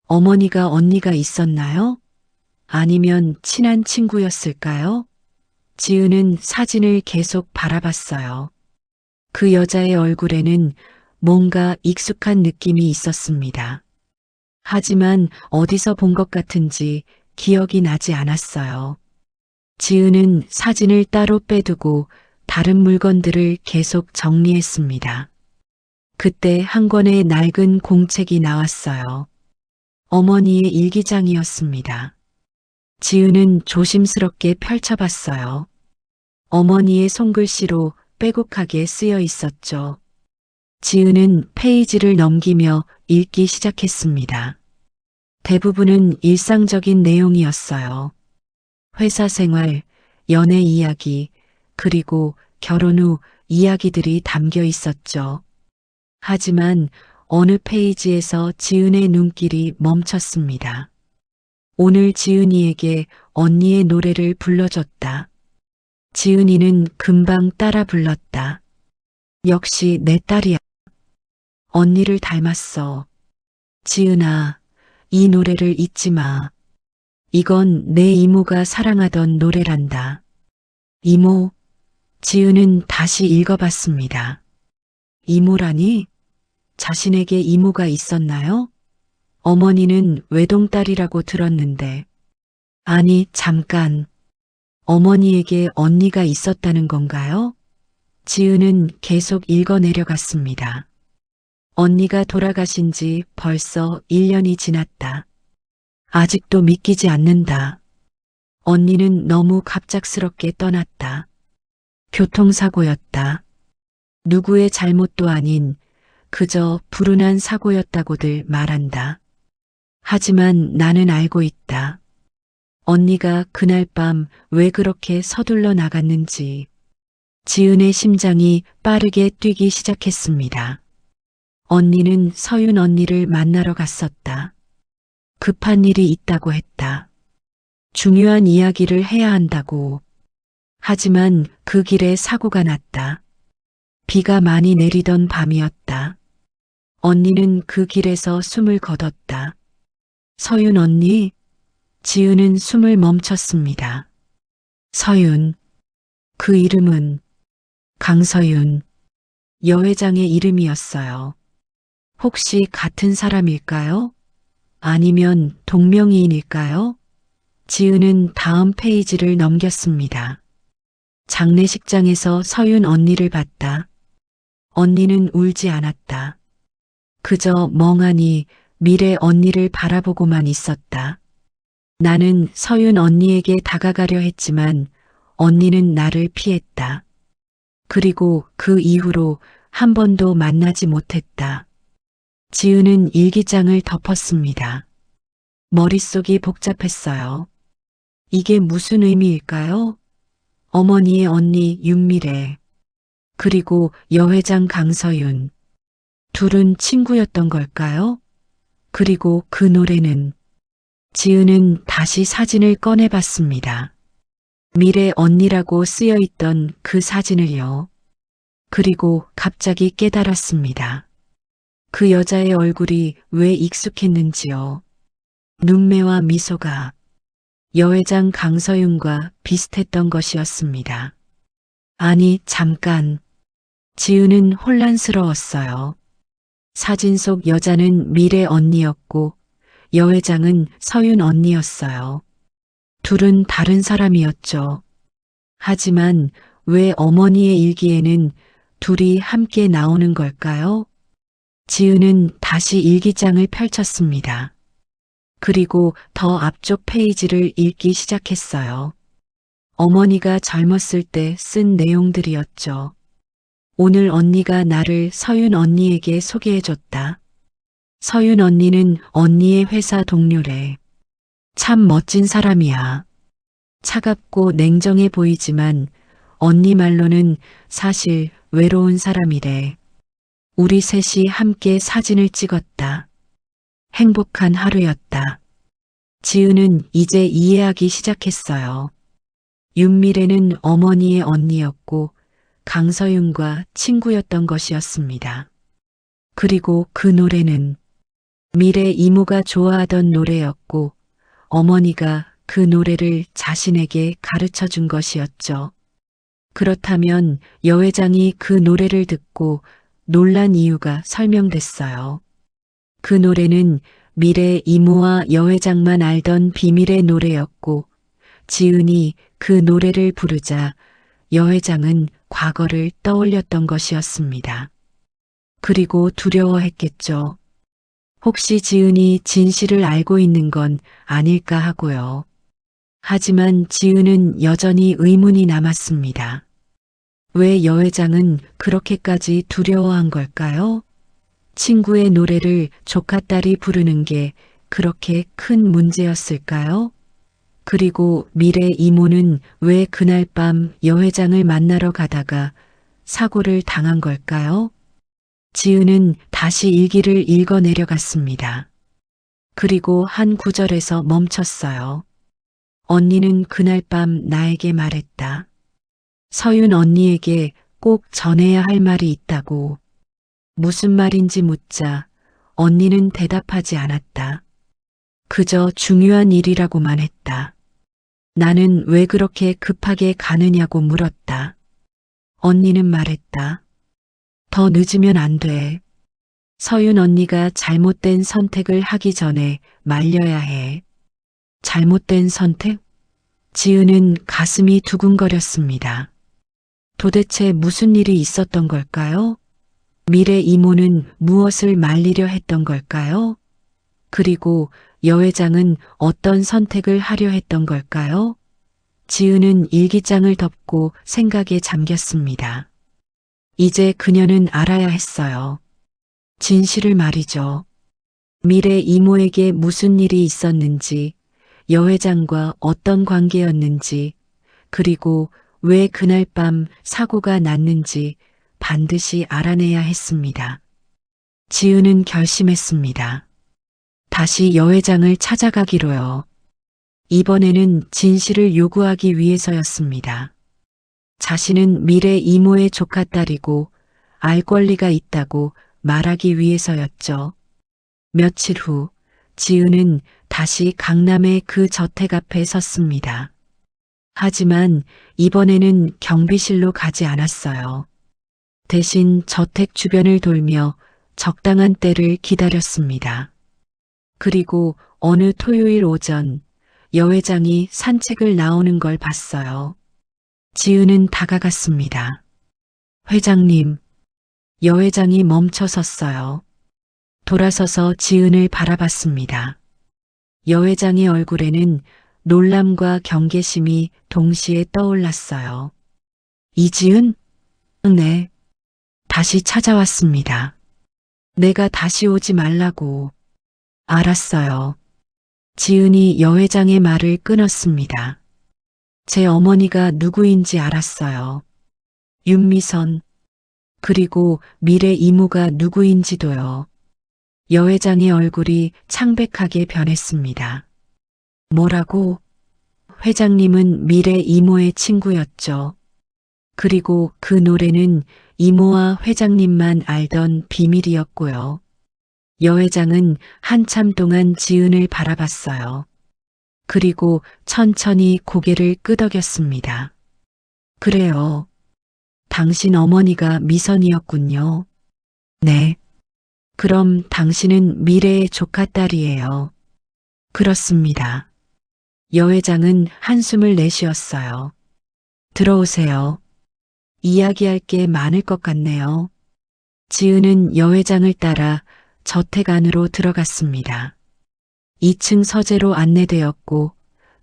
어머니가 언니가 있었나요? 아니면 친한 친구였을까요? 지은은 사진을 계속 바라봤어요. 그 여자의 얼굴에는 뭔가 익숙한 느낌이 있었습니다. 하지만 어디서 본 것 같은지 기억이 나지 않았어요. 지은은 사진을 따로 빼두고 다른 물건들을 계속 정리했습니다. 그때 한 권의 낡은 공책이 나왔어요. 어머니의 일기장이었습니다. 지은은 조심스럽게 펼쳐봤어요. 어머니의 손글씨로 빼곡하게 쓰여 있었죠. 지은은 페이지를 넘기며 읽기 시작했습니다. 대부분은 일상적인 내용이었어요. 회사 생활, 연애 이야기, 그리고 결혼 후 이야기들이 담겨 있었죠. 하지만 어느 페이지에서 지은의 눈길이 멈췄습니다. 오늘 지은이에게 언니의 노래를 불러줬다. 지은이는 금방 따라 불렀다. 역시 내 딸이야. 언니를 닮았어. 지은아, 이 노래를 잊지 마. 이건 내 이모가 사랑하던 노래란다. 이모, 지은은 다시 읽어봤습니다. 이모라니? 자신에게 이모가 있었나요? 어머니는 외동딸이라고 들었는데. 아니, 잠깐. 어머니에게 언니가 있었다는 건가요? 지은은 계속 읽어내려갔습니다. 언니가 돌아가신 지 벌써 1년이 지났다. 아직도 믿기지 않는다. 언니는 너무 갑작스럽게 떠났다. 교통사고였다. 누구의 잘못도 아닌 그저 불운한 사고였다고들 말한다. 하지만 나는 알고 있다. 언니가 그날 밤 왜 그렇게 서둘러 나갔는지. 지은의 심장이 빠르게 뛰기 시작했습니다. 언니는 서윤 언니를 만나러 갔었다. 급한 일이 있다고 했다. 중요한 이야기를 해야 한다고. 하지만 그 길에 사고가 났다. 비가 많이 내리던 밤이었다. 언니는 그 길에서 숨을 거뒀다. 서윤 언니? 지은은 숨을 멈췄습니다. 서윤. 그 이름은 강서윤. 여회장의 이름이었어요. 혹시 같은 사람일까요? 아니면 동명이인일까요? 지은은 다음 페이지를 넘겼습니다. 장례식장에서 서윤 언니를 봤다. 언니는 울지 않았다. 그저 멍하니 미래 언니를 바라보고만 있었다. 나는 서윤 언니에게 다가가려 했지만 언니는 나를 피했다. 그리고 그 이후로 한 번도 만나지 못했다. 지은은 일기장을 덮었습니다. 머릿속이 복잡했어요. 이게 무슨 의미일까요? 어머니의 언니 윤미래, 그리고 여회장 강서윤. 둘은 친구였던 걸까요? 그리고 그 노래는. 지은은 다시 사진을 꺼내봤습니다. 미래 언니라고 쓰여있던 그 사진을요. 그리고 갑자기 깨달았습니다. 그 여자의 얼굴이 왜 익숙했는지요. 눈매와 미소가 여회장 강서윤과 비슷했던 것이었습니다. 아니, 잠깐. 지은은 혼란스러웠어요. 사진 속 여자는 미래 언니였고 여회장은 서윤 언니였어요. 둘은 다른 사람이었죠. 하지만 왜 어머니의 일기에는 둘이 함께 나오는 걸까요? 지은은 다시 일기장을 펼쳤습니다. 그리고 더 앞쪽 페이지를 읽기 시작했어요. 어머니가 젊었을 때 쓴 내용들이었죠. 오늘 언니가 나를 서윤 언니에게 소개해줬다. 서윤 언니는 언니의 회사 동료래. 참 멋진 사람이야. 차갑고 냉정해 보이지만 언니 말로는 사실 외로운 사람이래. 우리 셋이 함께 사진을 찍었다. 행복한 하루였다. 지은은 이제 이해하기 시작했어요. 윤미래는 어머니의 언니였고 강서윤과 친구였던 것이었습니다. 그리고 그 노래는 미래 이모가 좋아하던 노래였고 어머니가 그 노래를 자신에게 가르쳐 준 것이었죠. 그렇다면 여회장이 그 노래를 듣고 놀란 이유가 설명됐어요. 그 노래는 미래 이모와 여회장만 알던 비밀의 노래였고 지은이 그 노래를 부르자 여회장은 과거를 떠올렸던 것이었습니다. 그리고 두려워했겠죠. 혹시 지은이 진실을 알고 있는 건 아닐까 하고요. 하지만 지은은 여전히 의문이 남았습니다. 왜 여회장은 그렇게까지 두려워한 걸까요? 친구의 노래를 조카딸이 부르는 게 그렇게 큰 문제였을까요? 그리고 미래 이모는 왜 그날 밤 여회장을 만나러 가다가 사고를 당한 걸까요? 지은은 다시 일기를 읽어 내려갔습니다. 그리고 한 구절에서 멈췄어요. 언니는 그날 밤 나에게 말했다. 서윤 언니에게 꼭 전해야 할 말이 있다고. 무슨 말인지 묻자 언니는 대답하지 않았다. 그저 중요한 일이라고만 했다. 나는 왜 그렇게 급하게 가느냐고 물었다. 언니는 말했다. 더 늦으면 안 돼. 서윤 언니가 잘못된 선택을 하기 전에 말려야 해. 잘못된 선택? 지은은 가슴이 두근거렸습니다. 도대체 무슨 일이 있었던 걸까요? 미래 이모는 무엇을 말리려 했던 걸까요? 그리고 여회장은 어떤 선택을 하려 했던 걸까요? 지은은 일기장을 덮고 생각에 잠겼습니다. 이제 그녀는 알아야 했어요. 진실을 말이죠. 미래 이모에게 무슨 일이 있었는지, 여회장과 어떤 관계였는지, 그리고 왜 그날 밤 사고가 났는지 반드시 알아내야 했습니다. 지은은 결심했습니다. 다시 여회장을 찾아가기로요. 이번에는 진실을 요구하기 위해서였습니다. 자신은 미래 이모의 조카딸이고 알 권리가 있다고 말하기 위해서였죠. 며칠 후 지은은 다시 강남의 그 저택 앞에 섰습니다. 하지만 이번에는 경비실로 가지 않았어요. 대신 저택 주변을 돌며 적당한 때를 기다렸습니다. 그리고 어느 토요일 오전 여 회장이 산책을 나오는 걸 봤어요. 지은은 다가갔습니다. 회장님. 여 회장이 멈춰 섰어요. 돌아서서 지은을 바라봤습니다. 여 회장의 얼굴에는 놀람과 경계심이 동시에 떠올랐어요. 이지은? 네. 다시 찾아왔습니다. 내가 다시 오지 말라고. 알았어요. 지은이 여 회장의 말을 끊었습니다. 제 어머니가 누구인지 알았어요. 윤미선. 그리고 미래 이모가 누구인지도요. 여 회장의 얼굴이 창백하게 변했습니다. 뭐라고? 회장님은 미래 이모의 친구였죠. 그리고 그 노래는 이모와 회장님만 알던 비밀이었고요. 여 회장은 한참 동안 지은을 바라봤어요. 그리고 천천히 고개를 끄덕였습니다. 그래요. 당신 어머니가 미선이었군요. 네. 그럼 당신은 미래의 조카딸이에요. 그렇습니다. 여 회장은 한숨을 내쉬었어요. 들어오세요. 이야기할 게 많을 것 같네요. 지은은 여 회장을 따라 저택 안으로 들어갔습니다. 2층 서재로 안내되었고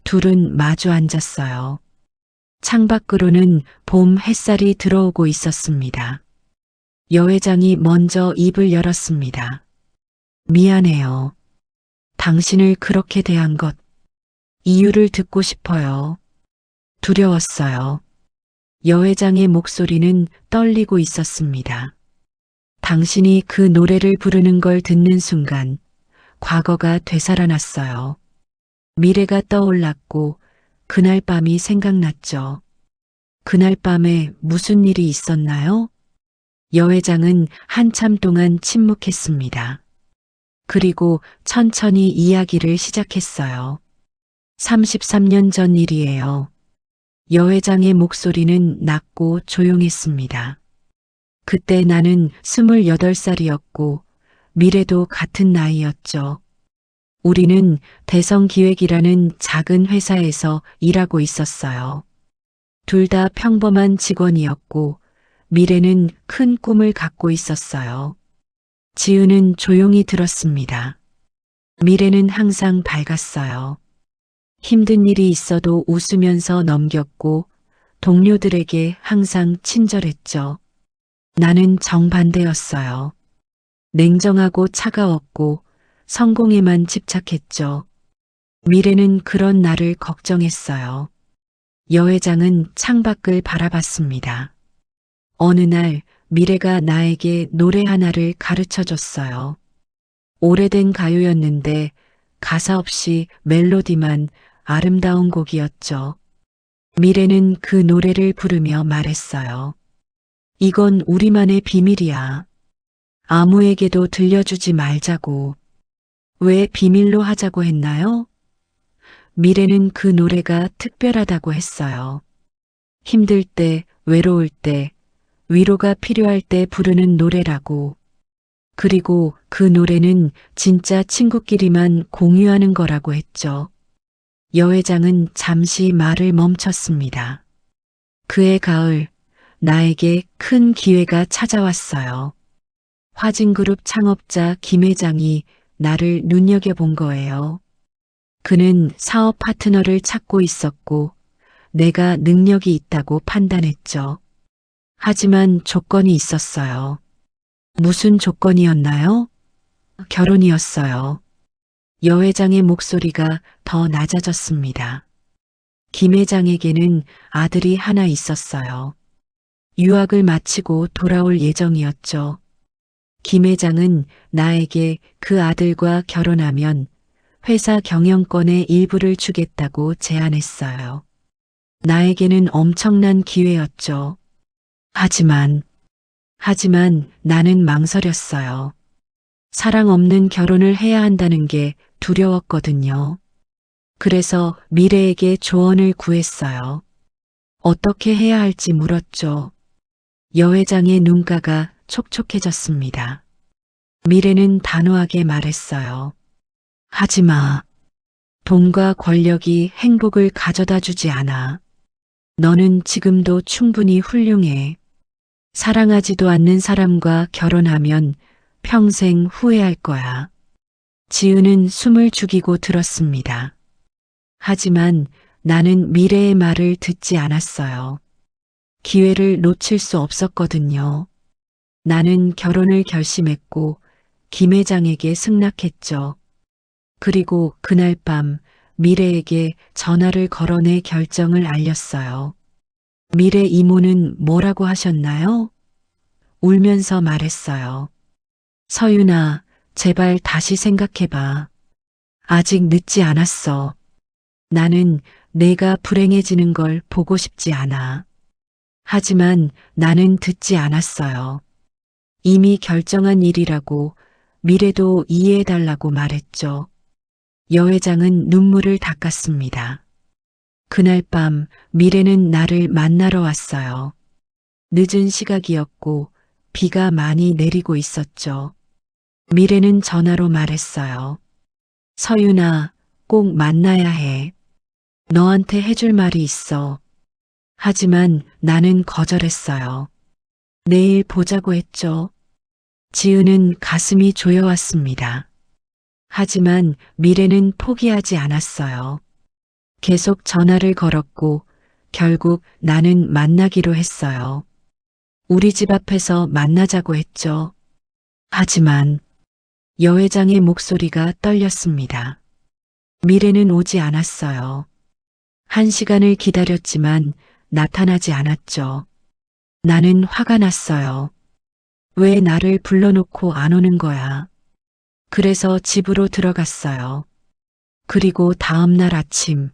둘은 마주 앉았어요. 창밖으로는 봄 햇살이 들어오고 있었습니다. 여 회장이 먼저 입을 열었습니다. 미안해요. 당신을 그렇게 대한 것, 이유를 듣고 싶어요. 두려웠어요. 여 회장의 목소리는 떨리고 있었습니다. 당신이 그 노래를 부르는 걸 듣는 순간 과거가 되살아났어요. 미래가 떠올랐고 그날 밤이 생각났죠. 그날 밤에 무슨 일이 있었나요? 여 회장은 한참 동안 침묵했습니다. 그리고 천천히 이야기를 시작했어요. 33년 전 일이에요. 여 회장의 목소리는 낮고 조용했습니다. 그때 나는 28살이었고 미래도 같은 나이였죠. 우리는 대성기획이라는 작은 회사에서 일하고 있었어요. 둘 다 평범한 직원이었고 미래는 큰 꿈을 갖고 있었어요. 지은은 조용히 들었습니다. 미래는 항상 밝았어요. 힘든 일이 있어도 웃으면서 넘겼고 동료들에게 항상 친절했죠. 나는 정반대였어요. 냉정하고 차가웠고 성공에만 집착했죠. 미래는 그런 나를 걱정했어요. 여 회장은 창밖을 바라봤습니다. 어느 날 미래가 나에게 노래 하나를 가르쳐 줬어요. 오래된 가요였는데 가사 없이 멜로디만 아름다운 곡이었죠. 미래는 그 노래를 부르며 말했어요. 이건 우리만의 비밀이야. 아무에게도 들려주지 말자고. 왜 비밀로 하자고 했나요? 미래는 그 노래가 특별하다고 했어요. 힘들 때, 외로울 때, 위로가 필요할 때 부르는 노래라고. 그리고 그 노래는 진짜 친구끼리만 공유하는 거라고 했죠. 여 회장은 잠시 말을 멈췄습니다. 그해 가을, 나에게 큰 기회가 찾아왔어요. 화진그룹 창업자 김 회장이 나를 눈여겨본 거예요. 그는 사업 파트너를 찾고 있었고 내가 능력이 있다고 판단했죠. 하지만 조건이 있었어요. 무슨 조건이었나요? 결혼이었어요. 여 회장의 목소리가 더 낮아졌습니다. 김 회장에게는 아들이 하나 있었어요. 유학을 마치고 돌아올 예정이었죠. 김 회장은 나에게 그 아들과 결혼하면 회사 경영권의 일부를 주겠다고 제안했어요. 나에게는 엄청난 기회였죠. 하지만 나는 망설였어요. 사랑 없는 결혼을 해야 한다는 게 두려웠거든요. 그래서 미래에게 조언을 구했어요. 어떻게 해야 할지 물었죠. 여 회장의 눈가가 촉촉해졌습니다. 미래는 단호하게 말했어요. 하지 마. 돈과 권력이 행복을 가져다 주지 않아. 너는 지금도 충분히 훌륭해. 사랑하지도 않는 사람과 결혼하면 평생 후회할 거야. 지은은 숨을 죽이고 들었습니다. 하지만 나는 미래의 말을 듣지 않았어요. 기회를 놓칠 수 없었거든요. 나는 결혼을 결심했고 김 회장에게 승낙했죠. 그리고 그날 밤 미래에게 전화를 걸어내 결정을 알렸어요. 미래 이모는 뭐라고 하셨나요? 울면서 말했어요. 서윤아, 제발 다시 생각해봐. 아직 늦지 않았어. 나는 내가 불행해지는 걸 보고 싶지 않아. 하지만 나는 듣지 않았어요. 이미 결정한 일이라고 미래도 이해해달라고 말했죠. 여 회장은 눈물을 닦았습니다. 그날 밤 미래는 나를 만나러 왔어요. 늦은 시각이었고 비가 많이 내리고 있었죠. 미래는 전화로 말했어요. 서윤아, 꼭 만나야 해. 너한테 해줄 말이 있어. 하지만 나는 거절했어요. 내일 보자고 했죠. 지은은 가슴이 조여왔습니다. 하지만 미래는 포기하지 않았어요. 계속 전화를 걸었고 결국 나는 만나기로 했어요. 우리 집 앞에서 만나자고 했죠. 하지만 여 회장의 목소리가 떨렸습니다. 미래는 오지 않았어요. 1시간을 기다렸지만 나타나지 않았죠. 나는 화가 났어요. 왜 나를 불러놓고 안 오는 거야? 그래서 집으로 들어갔어요. 그리고 다음 날 아침,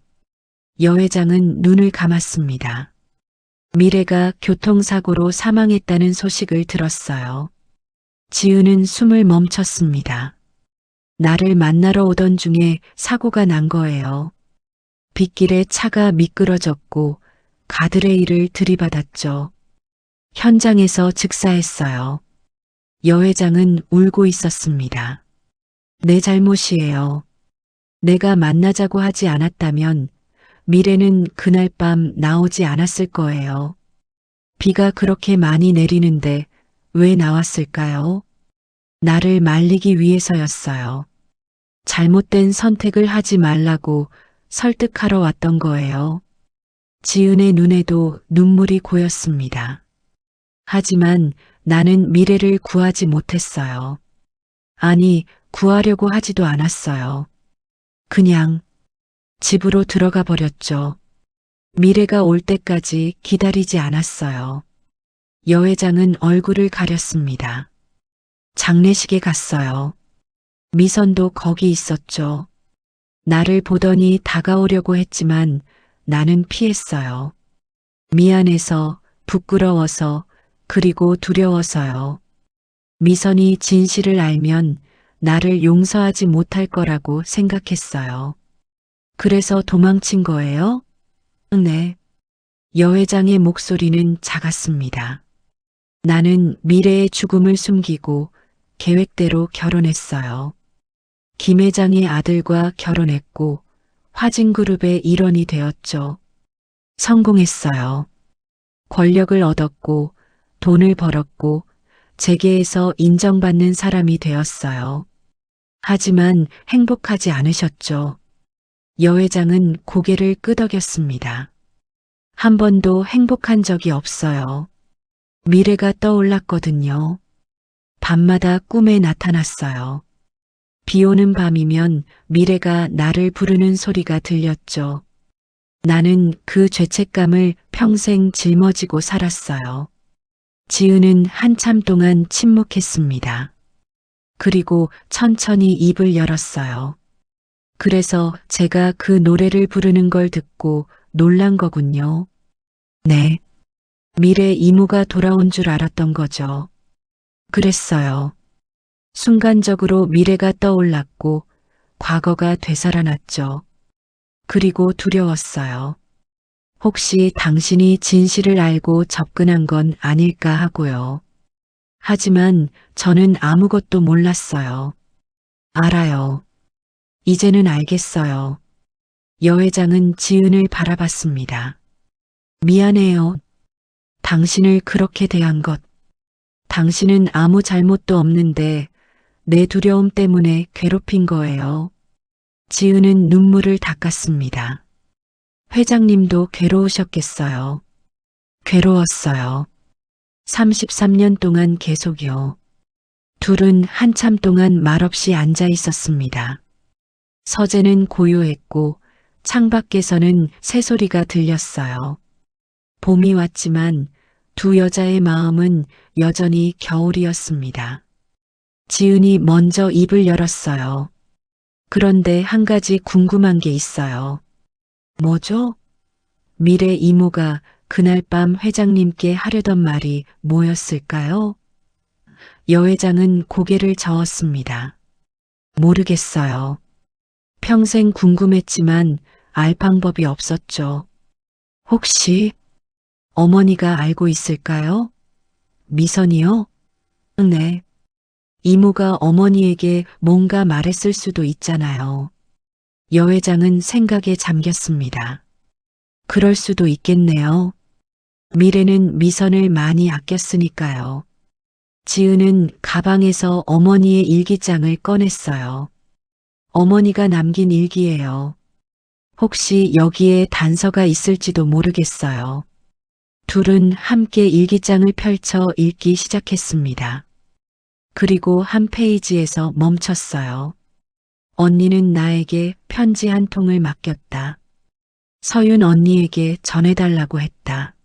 여 회장은 눈을 감았습니다. 미래가 교통사고로 사망했다는 소식을 들었어요. 지은은 숨을 멈췄습니다. 나를 만나러 오던 중에 사고가 난 거예요. 빗길에 차가 미끄러졌고 가드레일을 들이받았죠. 현장에서 즉사했어요. 여 회장은 울고 있었습니다. 내 잘못이에요. 내가 만나자고 하지 않았다면 미래는 그날 밤 나오지 않았을 거예요. 비가 그렇게 많이 내리는데 왜 나왔을까요? 나를 말리기 위해서였어요. 잘못된 선택을 하지 말라고 설득하러 왔던 거예요. 지은의 눈에도 눈물이 고였습니다. 하지만 나는 미래를 구하지 못했어요. 아니, 구하려고 하지도 않았어요. 그냥 집으로 들어가 버렸죠. 미래가 올 때까지 기다리지 않았어요. 여 회장은 얼굴을 가렸습니다. 장례식에 갔어요. 미선도 거기 있었죠. 나를 보더니 다가오려고 했지만 나는 피했어요. 미안해서, 부끄러워서, 그리고 두려워서요. 미선이 진실을 알면 나를 용서하지 못할 거라고 생각했어요. 그래서 도망친 거예요? 네. 여 회장의 목소리는 작았습니다. 나는 미래의 죽음을 숨기고 계획대로 결혼했어요. 김 회장의 아들과 결혼했고 화진그룹의 일원이 되었죠. 성공했어요. 권력을 얻었고 돈을 벌었고 재계에서 인정받는 사람이 되었어요. 하지만 행복하지 않으셨죠. 여 회장은 고개를 끄덕였습니다. 한 번도 행복한 적이 없어요. 미래가 떠올랐거든요. 밤마다 꿈에 나타났어요. 비 오는 밤이면 미래가 나를 부르는 소리가 들렸죠. 나는 그 죄책감을 평생 짊어지고 살았어요. 지은은 한참 동안 침묵했습니다. 그리고 천천히 입을 열었어요. 그래서 제가 그 노래를 부르는 걸 듣고 놀란 거군요. 네. 미래 이모가 돌아온 줄 알았던 거죠. 그랬어요. 순간적으로 미래가 떠올랐고 과거가 되살아났죠. 그리고 두려웠어요. 혹시 당신이 진실을 알고 접근한 건 아닐까 하고요. 하지만 저는 아무것도 몰랐어요. 알아요. 이제는 알겠어요. 여 회장은 지은을 바라봤습니다. 미안해요. 당신을 그렇게 대한 것. 당신은 아무 잘못도 없는데 내 두려움 때문에 괴롭힌 거예요. 지은은 눈물을 닦았습니다. 회장님도 괴로우셨겠어요. 괴로웠어요. 33년 동안 계속요. 둘은 한참 동안 말없이 앉아 있었습니다. 서재는 고요했고 창밖에서는 새소리가 들렸어요. 봄이 왔지만 두 여자의 마음은 여전히 겨울이었습니다. 지은이 먼저 입을 열었어요. 그런데 한 가지 궁금한 게 있어요. 뭐죠? 미래 이모가 그날 밤 회장님께 하려던 말이 뭐였을까요? 여 회장은 고개를 저었습니다. 모르겠어요. 평생 궁금했지만 알 방법이 없었죠. 혹시 어머니가 알고 있을까요? 미선이요? 네. 이모가 어머니에게 뭔가 말했을 수도 있잖아요. 여 회장은 생각에 잠겼습니다. 그럴 수도 있겠네요. 미래는 미선을 많이 아꼈으니까요. 지은은 가방에서 어머니의 일기장을 꺼냈어요. 어머니가 남긴 일기예요. 혹시 여기에 단서가 있을지도 모르겠어요. 둘은 함께 일기장을 펼쳐 읽기 시작했습니다. 그리고 한 페이지에서 멈췄어요. 언니는 나에게 편지 한 통을 맡겼다. 서윤 언니에게 전해달라고 했다.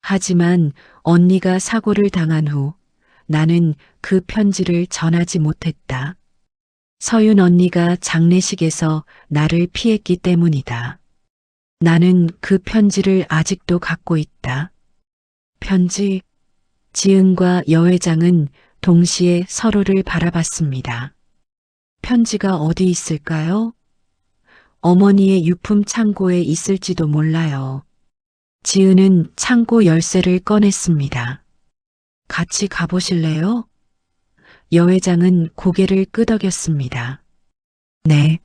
하지만 언니가 사고를 당한 후 나는 그 편지를 전하지 못했다. 서윤 언니가 장례식에서 나를 피했기 때문이다. 나는 그 편지를 아직도 갖고 있다. 편지. 지은과 여 회장은 동시에 서로를 바라봤습니다. 편지가 어디 있을까요? 어머니의 유품 창고에 있을지도 몰라요. 지은은 창고 열쇠를 꺼냈습니다. 같이 가보실래요? 여 회장은 고개를 끄덕였습니다. 네,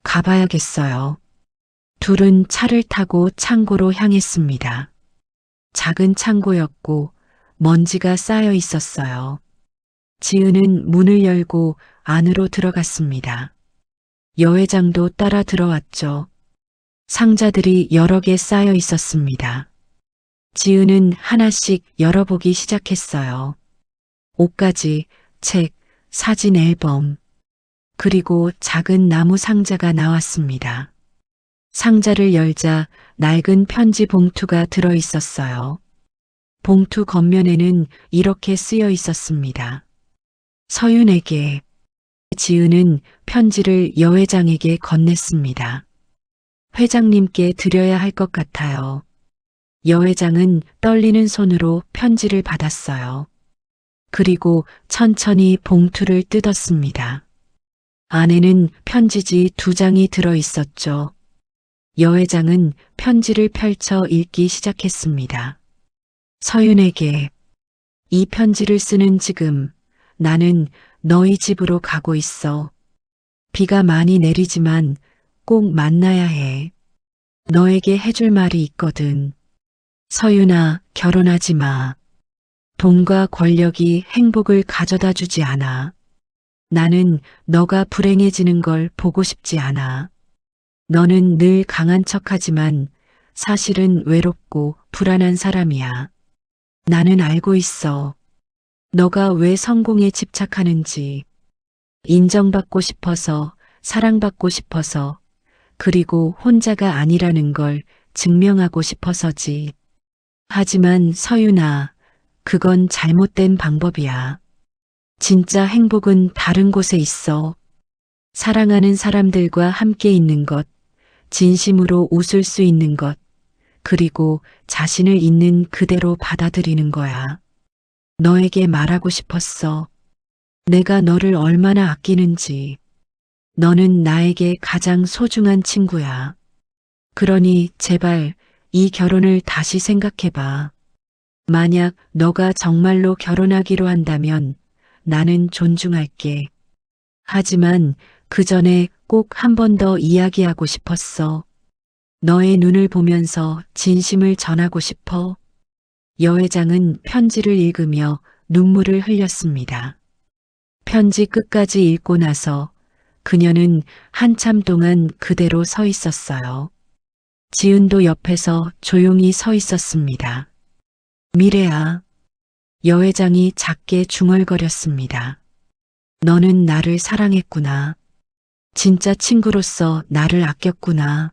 가봐야겠어요. 둘은 차를 타고 창고로 향했습니다. 작은 창고였고 먼지가 쌓여 있었어요. 지은은 문을 열고 안으로 들어갔습니다. 여 회장도 따라 들어왔죠. 상자들이 여러 개 쌓여 있었습니다. 지은은 하나씩 열어보기 시작했어요. 옷가지, 책, 사진 앨범, 그리고 작은 나무 상자가 나왔습니다. 상자를 열자 낡은 편지 봉투가 들어 있었어요. 봉투 겉면에는 이렇게 쓰여 있었습니다. 서윤에게. 지은은 편지를 여 회장에게 건넸습니다. 회장님께 드려야 할 것 같아요. 여 회장은 떨리는 손으로 편지를 받았어요. 그리고 천천히 봉투를 뜯었습니다. 안에는 편지지 2장이 들어 있었죠. 여 회장은 편지를 펼쳐 읽기 시작했습니다. 서윤에게. 이 편지를 쓰는 지금 나는 너희 집으로 가고 있어. 비가 많이 내리지만 꼭 만나야 해. 너에게 해줄 말이 있거든. 서윤아, 결혼하지 마. 돈과 권력이 행복을 가져다 주지 않아. 나는 너가 불행해지는 걸 보고 싶지 않아. 너는 늘 강한 척하지만 사실은 외롭고 불안한 사람이야. 나는 알고 있어. 너가 왜 성공에 집착하는지. 인정받고 싶어서, 사랑받고 싶어서, 그리고 혼자가 아니라는 걸 증명하고 싶어서지. 하지만 서윤아, 그건 잘못된 방법이야. 진짜 행복은 다른 곳에 있어. 사랑하는 사람들과 함께 있는 것, 진심으로 웃을 수 있는 것, 그리고 자신을 있는 그대로 받아들이는 거야. 너에게 말하고 싶었어. 내가 너를 얼마나 아끼는지. 너는 나에게 가장 소중한 친구야. 그러니 제발 이 결혼을 다시 생각해봐. 만약 너가 정말로 결혼하기로 한다면 나는 존중할게. 하지만 그 전에 꼭 한 번 더 이야기하고 싶었어. 너의 눈을 보면서 진심을 전하고 싶어. 여회장은 편지를 읽으며 눈물을 흘렸습니다. 편지 끝까지 읽고 나서 그녀는 한참 동안 그대로 서 있었어요. 지은도 옆에서 조용히 서 있었습니다. 미래야, 여회장이 작게 중얼거렸습니다. 너는 나를 사랑했구나. 진짜 친구로서 나를 아꼈구나.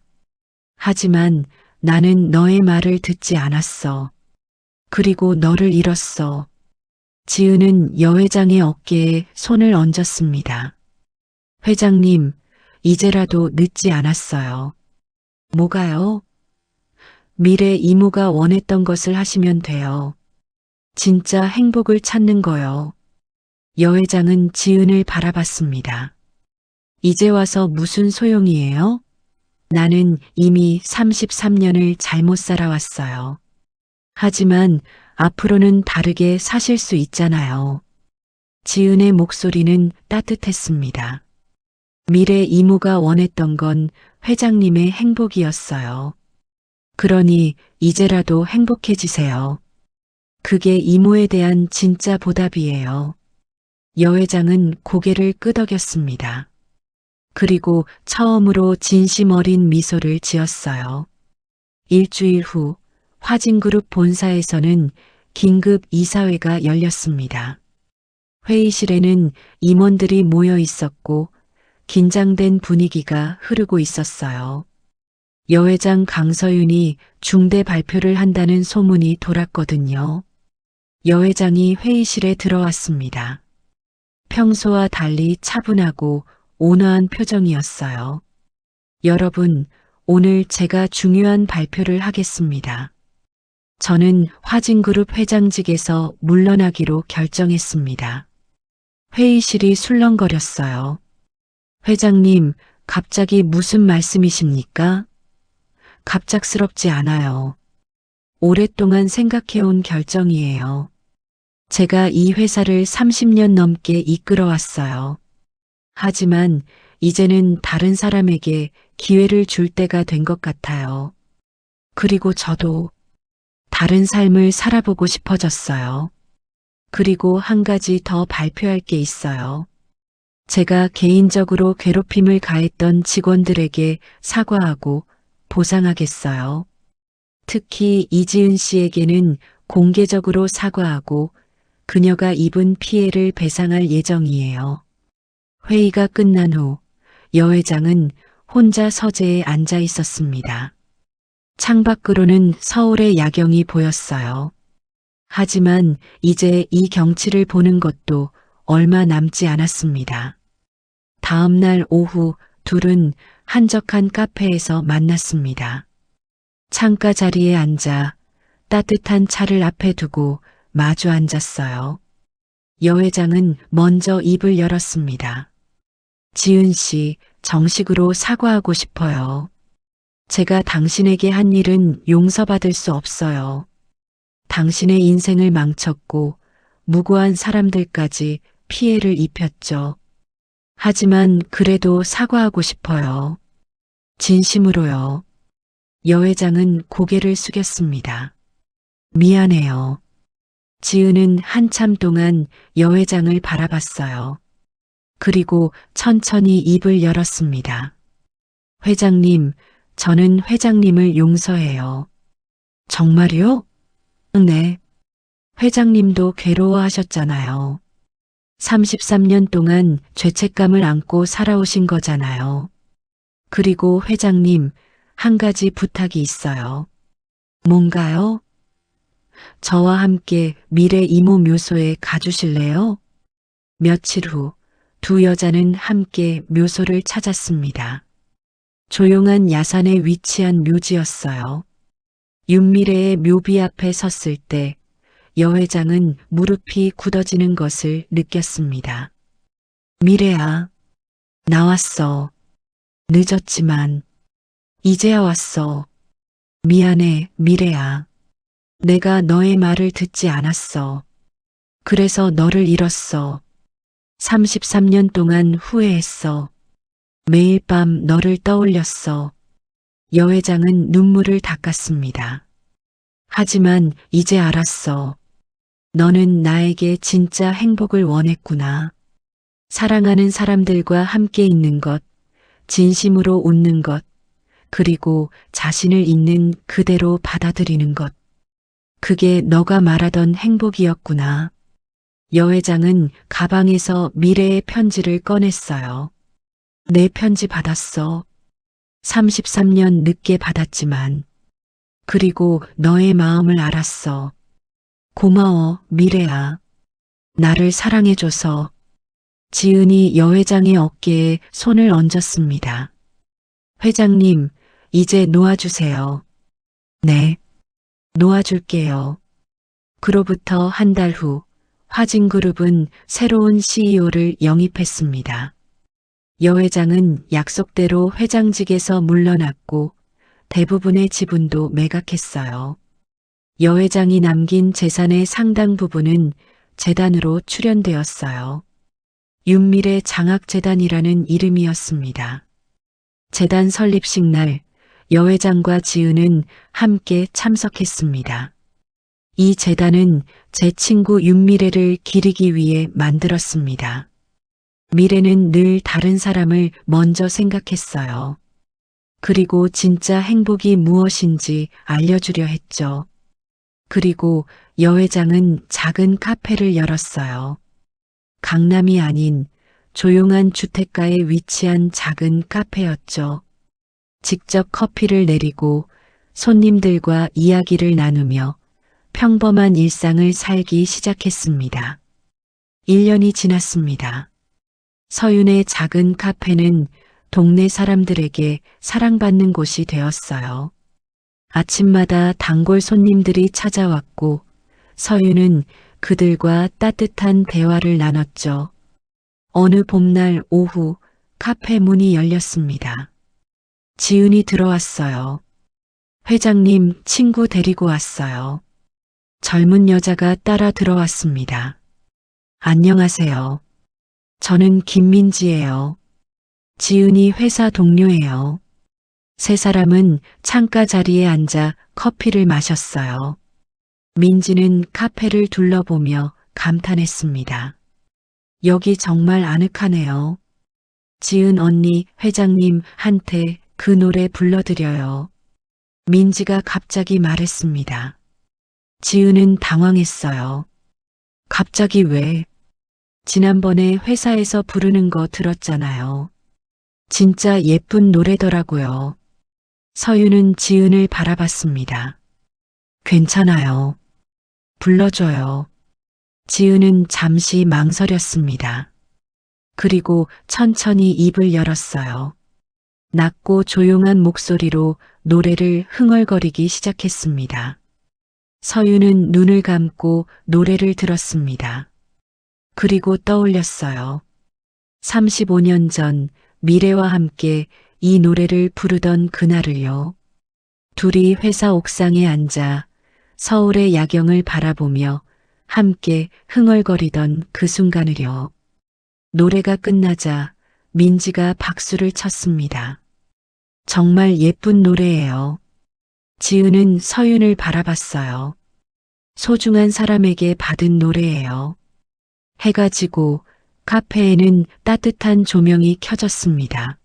하지만 나는 너의 말을 듣지 않았어. 그리고 너를 잃었어. 지은은 여회장의 어깨에 손을 얹었습니다. 회장님, 이제라도 늦지 않았어요. 뭐가요? 미래 이모가 원했던 것을 하시면 돼요. 진짜 행복을 찾는 거요. 여회장은 지은을 바라봤습니다. 이제 와서 무슨 소용이에요? 나는 이미 33년을 잘못 살아왔어요. 하지만 앞으로는 다르게 사실 수 있잖아요. 지은의 목소리는 따뜻했습니다. 미래 이모가 원했던 건 회장님의 행복이었어요. 그러니 이제라도 행복해지세요. 그게 이모에 대한 진짜 보답이에요. 여회장은 고개를 끄덕였습니다. 그리고 처음으로 진심 어린 미소를 지었어요. 일주일 후 화진그룹 본사에서는 긴급 이사회가 열렸습니다. 회의실에는 임원들이 모여 있었고 긴장된 분위기가 흐르고 있었어요. 여회장 강서윤이 중대 발표를 한다는 소문이 돌았거든요. 여회장이 회의실에 들어왔습니다. 평소와 달리 차분하고 온화한 표정이었어요. 여러분, 오늘 제가 중요한 발표를 하겠습니다. 저는 화진그룹 회장직에서 물러나기로 결정했습니다. 회의실이 술렁거렸어요. 회장님, 갑자기 무슨 말씀이십니까? 갑작스럽지 않아요. 오랫동안 생각해온 결정이에요. 제가 이 회사를 30년 넘게 이끌어왔어요. 하지만 이제는 다른 사람에게 기회를 줄 때가 된 것 같아요. 그리고 저도 다른 삶을 살아보고 싶어졌어요. 그리고 한 가지 더 발표할 게 있어요. 제가 개인적으로 괴롭힘을 가했던 직원들에게 사과하고 보상하겠어요. 특히 이지은 씨에게는 공개적으로 사과하고 그녀가 입은 피해를 배상할 예정이에요. 회의가 끝난 후 여회장은 혼자 서재에 앉아 있었습니다. 창밖으로는 서울의 야경이 보였어요. 하지만 이제 이 경치를 보는 것도 얼마 남지 않았습니다. 다음 날 오후 둘은 한적한 카페에서 만났습니다. 창가 자리에 앉아 따뜻한 차를 앞에 두고 마주 앉았어요. 여회장은 먼저 입을 열었습니다. 지은 씨, 정식으로 사과하고 싶어요. 제가 당신에게 한 일은 용서받을 수 없어요. 당신의 인생을 망쳤고 무고한 사람들까지 피해를 입혔죠. 하지만 그래도 사과하고 싶어요. 진심으로요. 여회장은 고개를 숙였습니다. 미안해요. 지은은 한참 동안 여회장을 바라봤어요. 그리고 천천히 입을 열었습니다. 회장님, 저는 회장님을 용서해요. 정말요? 네. 회장님도 괴로워하셨잖아요. 33년 동안 죄책감을 안고 살아오신 거잖아요. 그리고 회장님, 한 가지 부탁이 있어요. 뭔가요? 저와 함께 미래 이모 묘소에 가주실래요? 며칠 후 두 여자는 함께 묘소를 찾았습니다. 조용한 야산에 위치한 묘지였어요. 윤미래의 묘비 앞에 섰을 때 여회장은 무릎이 굳어지는 것을 느꼈습니다. 미래야, 나왔어. 늦었지만 이제야 왔어. 미안해, 미래야. 내가 너의 말을 듣지 않았어. 그래서 너를 잃었어. 33년 동안 후회했어. 매일 밤 너를 떠올렸어. 여 회장은 눈물을 닦았습니다. 하지만 이제 알았어. 너는 나에게 진짜 행복을 원했구나. 사랑하는 사람들과 함께 있는 것, 진심으로 웃는 것, 그리고 자신을 있는 그대로 받아들이는 것. 그게 너가 말하던 행복이었구나. 여 회장은 가방에서 미래의 편지를 꺼냈어요. 내 편지 받았어. 33년 늦게 받았지만. 그리고 너의 마음을 알았어. 고마워, 미래야. 나를 사랑해줘서. 지은이 여 회장의 어깨에 손을 얹었습니다. 회장님, 이제 놓아주세요. 네, 놓아줄게요. 그로부터 한 달 후, 화진그룹은 새로운 CEO를 영입했습니다. 여 회장은 약속대로 회장직에서 물러났고 대부분의 지분도 매각했어요. 여 회장이 남긴 재산의 상당 부분은 재단으로 출연되었어요. 윤미래 장학재단이라는 이름이었습니다. 재단 설립식 날 여 회장과 지은은 함께 참석했습니다. 이 재단은 제 친구 윤미래를 기리기 위해 만들었습니다. 미래는 늘 다른 사람을 먼저 생각했어요. 그리고 진짜 행복이 무엇인지 알려주려 했죠. 그리고 여 회장은 작은 카페를 열었어요. 강남이 아닌 조용한 주택가에 위치한 작은 카페였죠. 직접 커피를 내리고 손님들과 이야기를 나누며 평범한 일상을 살기 시작했습니다. 1년이 지났습니다. 서윤의 작은 카페는 동네 사람들에게 사랑받는 곳이 되었어요. 아침마다 단골 손님들이 찾아왔고 서윤은 그들과 따뜻한 대화를 나눴죠. 어느 봄날 오후 카페 문이 열렸습니다. 지은이 들어왔어요. 회장님, 친구 데리고 왔어요. 젊은 여자가 따라 들어왔습니다. 안녕하세요. 저는 김민지예요. 지은이 회사 동료예요. 세 사람은 창가 자리에 앉아 커피를 마셨어요. 민지는 카페를 둘러보며 감탄했습니다. 여기 정말 아늑하네요. 지은 언니 회장님한테 그 노래 불러드려요. 민지가 갑자기 말했습니다. 지은은 당황했어요. 갑자기 왜? 지난번에 회사에서 부르는 거 들었잖아요. 진짜 예쁜 노래더라고요. 서윤은 지은을 바라봤습니다. 괜찮아요. 불러줘요. 지은은 잠시 망설였습니다. 그리고 천천히 입을 열었어요. 낮고 조용한 목소리로 노래를 흥얼거리기 시작했습니다. 서윤은 눈을 감고 노래를 들었습니다. 그리고 떠올렸어요. 35년 전 미래와 함께 이 노래를 부르던 그날을요. 둘이 회사 옥상에 앉아 서울의 야경을 바라보며 함께 흥얼거리던 그 순간을요. 노래가 끝나자 민지가 박수를 쳤습니다. 정말 예쁜 노래예요. 지은은 서윤을 바라봤어요. 소중한 사람에게 받은 노래예요. 해가 지고 카페에는 따뜻한 조명이 켜졌습니다.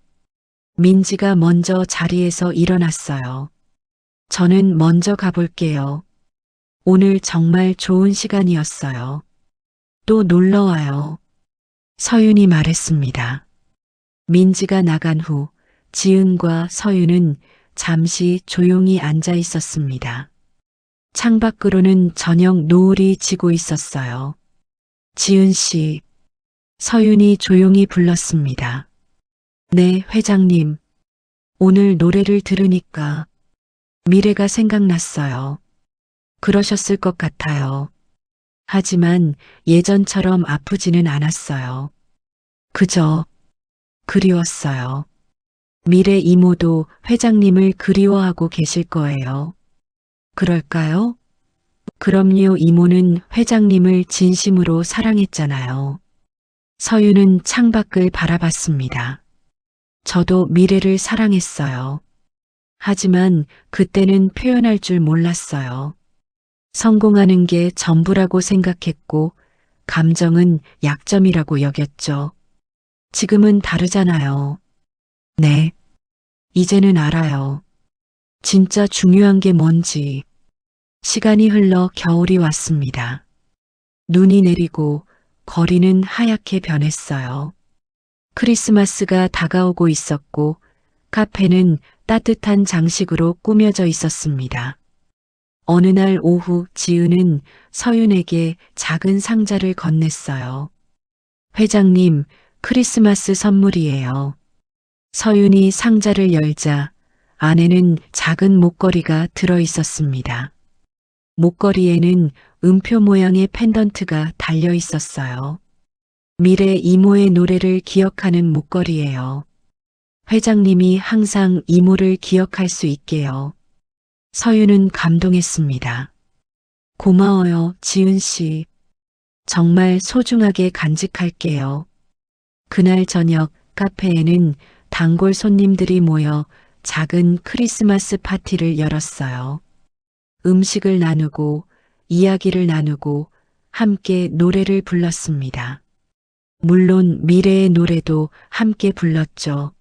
민지가 먼저 자리에서 일어났어요. 저는 먼저 가볼게요. 오늘 정말 좋은 시간이었어요. 또 놀러 와요. 서윤이 말했습니다. 민지가 나간 후 지은과 서윤은 잠시 조용히 앉아 있었습니다. 창밖으로는 저녁 노을이 지고 있었어요. 지은 씨, 서윤이 조용히 불렀습니다. 네, 회장님. 오늘 노래를 들으니까 미래가 생각났어요. 그러셨을 것 같아요. 하지만 예전처럼 아프지는 않았어요. 그저 그리웠어요. 미래 이모도 회장님을 그리워하고 계실 거예요. 그럴까요? 그럼요, 이모는 회장님을 진심으로 사랑했잖아요. 서윤은 창밖을 바라봤습니다. 저도 미래를 사랑했어요. 하지만 그때는 표현할 줄 몰랐어요. 성공하는 게 전부라고 생각했고, 감정은 약점이라고 여겼죠. 지금은 다르잖아요. 네, 이제는 알아요. 진짜 중요한 게 뭔지. 시간이 흘러 겨울이 왔습니다. 눈이 내리고 거리는 하얗게 변했어요. 크리스마스가 다가오고 있었고, 카페는 따뜻한 장식으로 꾸며져 있었습니다. 어느 날 오후 지은은 서윤에게 작은 상자를 건넸어요. 회장님, 크리스마스 선물이에요. 서윤이 상자를 열자 안에는 작은 목걸이가 들어 있었습니다. 목걸이에는 음표 모양의 펜던트가 달려 있었어요. 미래 이모의 노래를 기억하는 목걸이예요. 회장님이 항상 이모를 기억할 수 있게요. 서윤은 감동했습니다. 고마워요, 지은 씨. 정말 소중하게 간직할게요. 그날 저녁 카페에는 단골 손님들이 모여 작은 크리스마스 파티를 열었어요. 음식을 나누고 이야기를 나누고 함께 노래를 불렀습니다. 물론 미래의 노래도 함께 불렀죠.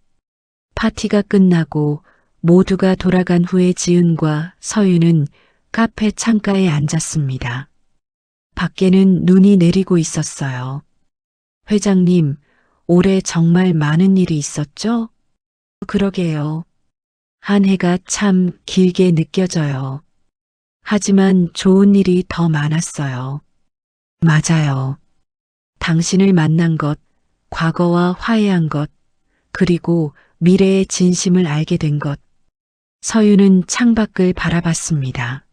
파티가 끝나고 모두가 돌아간 후에 지은과 서윤은 카페 창가에 앉았습니다. 밖에는 눈이 내리고 있었어요. 회장님, 올해 정말 많은 일이 있었죠? 그러게요. 한 해가 참 길게 느껴져요. 하지만 좋은 일이 더 많았어요. 맞아요. 당신을 만난 것, 과거와 화해한 것, 그리고 미래의 진심을 알게 된 것. 서윤은 창밖을 바라봤습니다.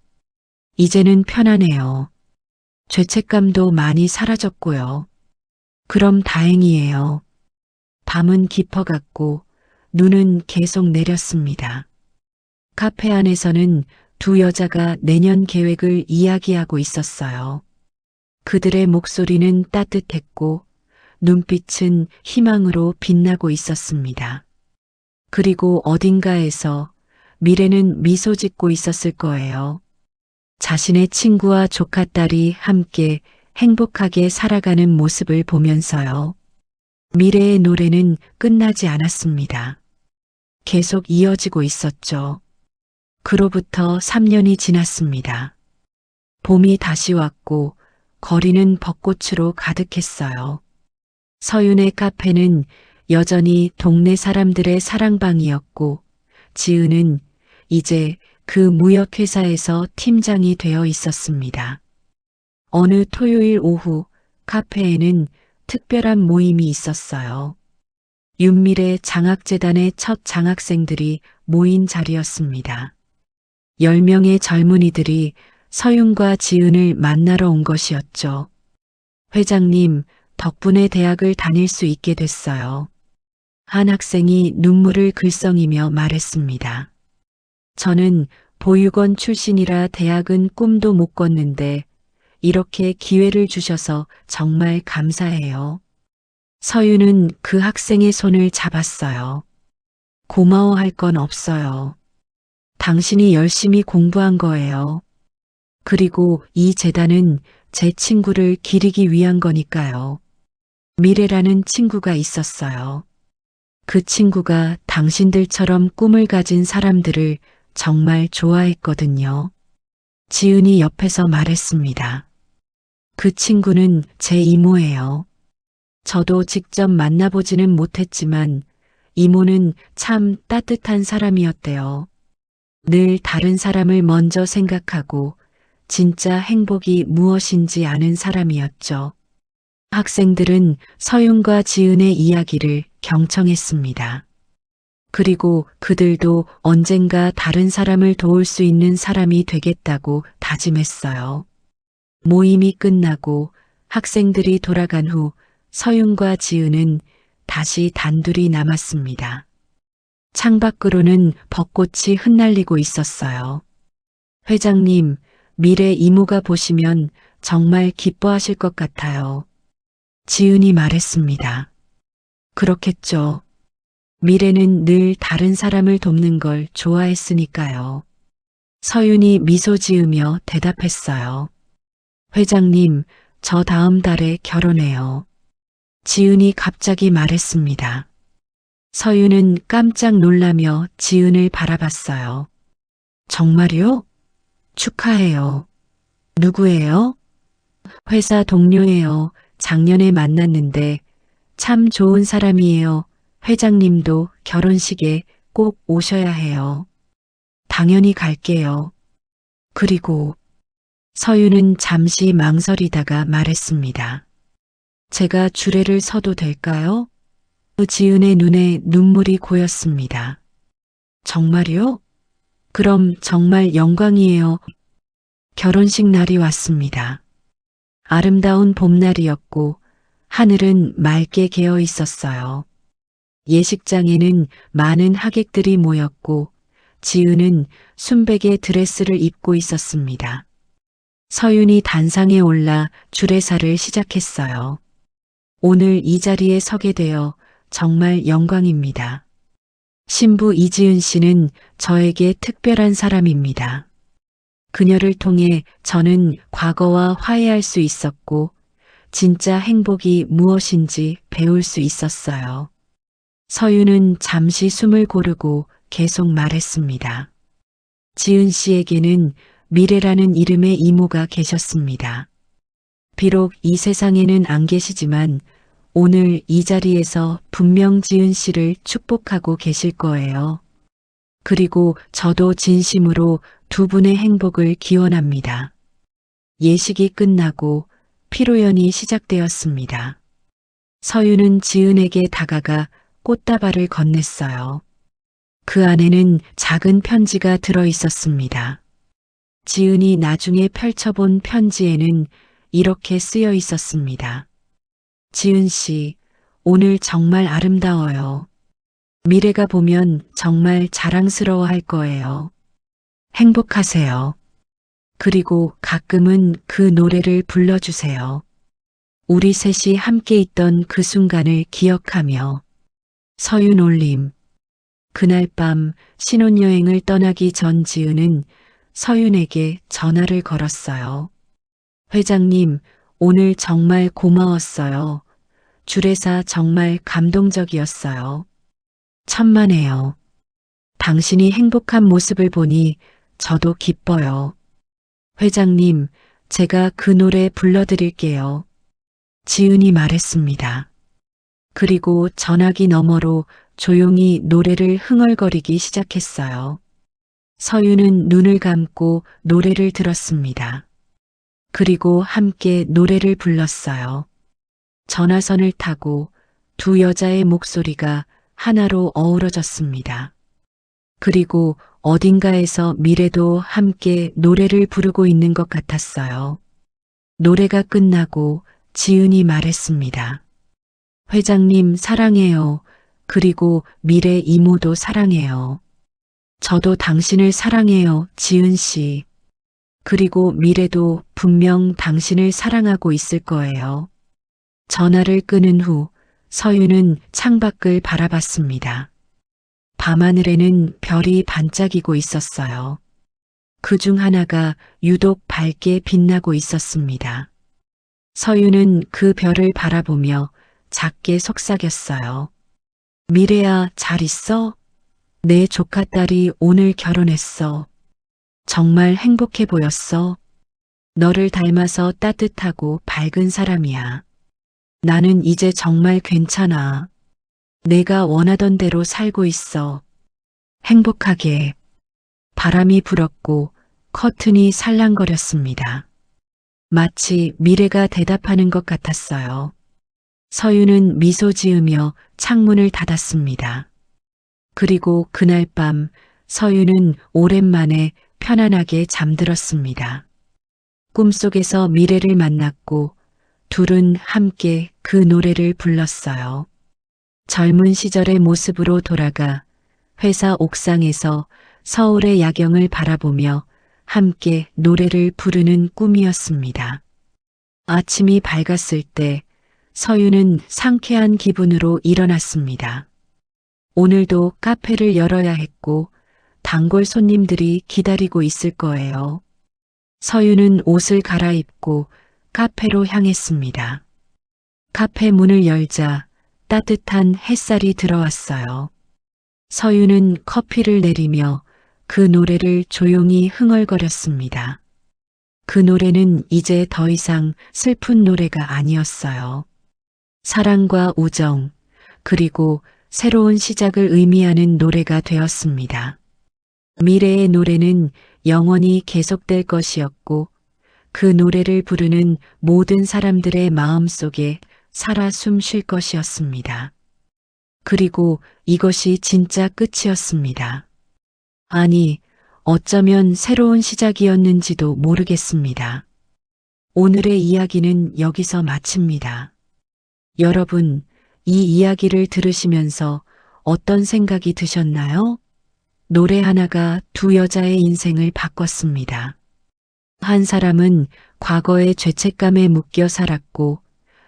이제는 편하네요. 죄책감도 많이 사라졌고요. 그럼 다행이에요. 밤은 깊어갔고 눈은 계속 내렸습니다. 카페 안에서는 두 여자가 내년 계획을 이야기하고 있었어요. 그들의 목소리는 따뜻했고 눈빛은 희망으로 빛나고 있었습니다. 그리고 어딘가에서 미래는 미소 짓고 있었을 거예요. 자신의 친구와 조카딸이 함께 행복하게 살아가는 모습을 보면서요. 미래의 노래는 끝나지 않았습니다. 계속 이어지고 있었죠. 그로부터 3년이 지났습니다. 봄이 다시 왔고 거리는 벚꽃으로 가득했어요. 서윤의 카페는 여전히 동네 사람들의 사랑방이었고 지은은 이제 그 무역회사에서 팀장이 되어 있었습니다. 어느 토요일 오후 카페에는 특별한 모임이 있었어요. 윤미래 장학재단의 첫 장학생들이 모인 자리였습니다. 10명의 젊은이들이 서윤과 지은을 만나러 온 것이었죠. 회장님, 덕분에 대학을 다닐 수 있게 됐어요. 한 학생이 눈물을 글썽이며 말했습니다. 저는 보육원 출신이라 대학은 꿈도 못 꿨는데 이렇게 기회를 주셔서 정말 감사해요. 서윤은 그 학생의 손을 잡았어요. 고마워할 건 없어요. 당신이 열심히 공부한 거예요. 그리고 이 재단은 제 친구를 기리기 위한 거니까요. 미래라는 친구가 있었어요. 그 친구가 당신들처럼 꿈을 가진 사람들을 정말 좋아했거든요. 지은이 옆에서 말했습니다. 그 친구는 제 이모예요. 저도 직접 만나보지는 못했지만 이모는 참 따뜻한 사람이었대요. 늘 다른 사람을 먼저 생각하고 진짜 행복이 무엇인지 아는 사람이었죠. 학생들은 서윤과 지은의 이야기를 경청했습니다. 그리고 그들도 언젠가 다른 사람을 도울 수 있는 사람이 되겠다고 다짐했어요. 모임이 끝나고 학생들이 돌아간 후 서윤과 지은은 다시 단둘이 남았습니다. 창밖으로는 벚꽃이 흩날리고 있었어요. 회장님, 미래 이모가 보시면 정말 기뻐하실 것 같아요. 지은이 말했습니다. 그렇겠죠. 미래는 늘 다른 사람을 돕는 걸 좋아했으니까요. 서윤이 미소 지으며 대답했어요. 회장님, 저 다음 달에 결혼해요. 지은이 갑자기 말했습니다. 서윤은 깜짝 놀라며 지은을 바라봤어요. 정말요? 축하해요. 누구예요? 회사 동료예요. 작년에 만났는데 참 좋은 사람이에요. 회장님도 결혼식에 꼭 오셔야 해요. 당연히 갈게요. 그리고 서윤은 잠시 망설이다가 말했습니다. 제가 주례를 서도 될까요? 지은의 눈에 눈물이 고였습니다. 정말요? 그럼 정말 영광이에요. 결혼식 날이 왔습니다. 아름다운 봄날이었고 하늘은 맑게 개어 있었어요. 예식장에는 많은 하객들이 모였고 지은은 순백의 드레스를 입고 있었습니다. 서윤이 단상에 올라 주례사를 시작했어요. 오늘 이 자리에 서게 되어 정말 영광입니다. 신부 이지은 씨는 저에게 특별한 사람입니다. 그녀를 통해 저는 과거와 화해할 수 있었고 진짜 행복이 무엇인지 배울 수 있었어요. 서윤은 잠시 숨을 고르고 계속 말했습니다. 지은 씨에게는 미래라는 이름의 이모가 계셨습니다. 비록 이 세상에는 안 계시지만 오늘 이 자리에서 분명 지은 씨를 축복하고 계실 거예요. 그리고 저도 진심으로 두 분의 행복을 기원합니다. 예식이 끝나고 피로연이 시작되었습니다. 서윤은 지은에게 다가가 꽃다발을 건넸어요. 그 안에는 작은 편지가 들어 있었습니다. 지은이 나중에 펼쳐본 편지에는 이렇게 쓰여 있었습니다. 지은 씨, 오늘 정말 아름다워요. 미래가 보면 정말 자랑스러워 할 거예요. 행복하세요. 그리고 가끔은 그 노래를 불러주세요. 우리 셋이 함께 있던 그 순간을 기억하며. 서윤 올림. 그날 밤 신혼여행을 떠나기 전 지은은 서윤에게 전화를 걸었어요. 회장님, 오늘 정말 고마웠어요. 주례사 정말 감동적이었어요. 천만에요. 당신이 행복한 모습을 보니 저도 기뻐요. 회장님, 제가 그 노래 불러드릴게요. 지은이 말했습니다. 그리고 전화기 너머로 조용히 노래를 흥얼거리기 시작했어요. 서윤은 눈을 감고 노래를 들었습니다. 그리고 함께 노래를 불렀어요. 전화선을 타고 두 여자의 목소리가 하나로 어우러졌습니다. 그리고 어딘가에서 미래도 함께 노래를 부르고 있는 것 같았어요. 노래가 끝나고 지은이 말했습니다. 회장님 사랑해요. 그리고 미래 이모도 사랑해요. 저도 당신을 사랑해요, 지은 씨. 그리고 미래도 분명 당신을 사랑하고 있을 거예요. 전화를 끊은 후 서윤은 창밖을 바라봤습니다. 밤하늘에는 별이 반짝이고 있었어요. 그중 하나가 유독 밝게 빛나고 있었습니다. 서윤은 그 별을 바라보며 작게 속삭였어요. 미래야, 잘 있어? 내 조카딸이 오늘 결혼했어. 정말 행복해 보였어. 너를 닮아서 따뜻하고 밝은 사람이야. 나는 이제 정말 괜찮아. 내가 원하던 대로 살고 있어. 행복하게. 바람이 불었고 커튼이 살랑거렸습니다. 마치 미래가 대답하는 것 같았어요. 서윤은 미소 지으며 창문을 닫았습니다. 그리고 그날 밤 서윤은 오랜만에 편안하게 잠들었습니다. 꿈속에서 미래를 만났고 둘은 함께 그 노래를 불렀어요. 젊은 시절의 모습으로 돌아가 회사 옥상에서 서울의 야경을 바라보며 함께 노래를 부르는 꿈이었습니다. 아침이 밝았을 때 서유는 상쾌한 기분으로 일어났습니다. 오늘도 카페를 열어야 했고 단골 손님들이 기다리고 있을 거예요. 서유는 옷을 갈아입고 카페로 향했습니다. 카페 문을 열자 따뜻한 햇살이 들어왔어요. 서유는 커피를 내리며 그 노래를 조용히 흥얼거렸습니다. 그 노래는 이제 더 이상 슬픈 노래가 아니었어요. 사랑과 우정, 그리고 새로운 시작을 의미하는 노래가 되었습니다. 미래의 노래는 영원히 계속될 것이었고 그 노래를 부르는 모든 사람들의 마음 속에 살아 숨 쉴 것이었습니다. 그리고 이것이 진짜 끝이었습니다. 아니, 어쩌면 새로운 시작이었는지도 모르겠습니다. 오늘의 이야기는 여기서 마칩니다. 여러분, 이 이야기를 들으시면서 어떤 생각이 드셨나요? 노래 하나가 두 여자의 인생을 바꿨습니다. 한 사람은 과거의 죄책감에 묶여 살았고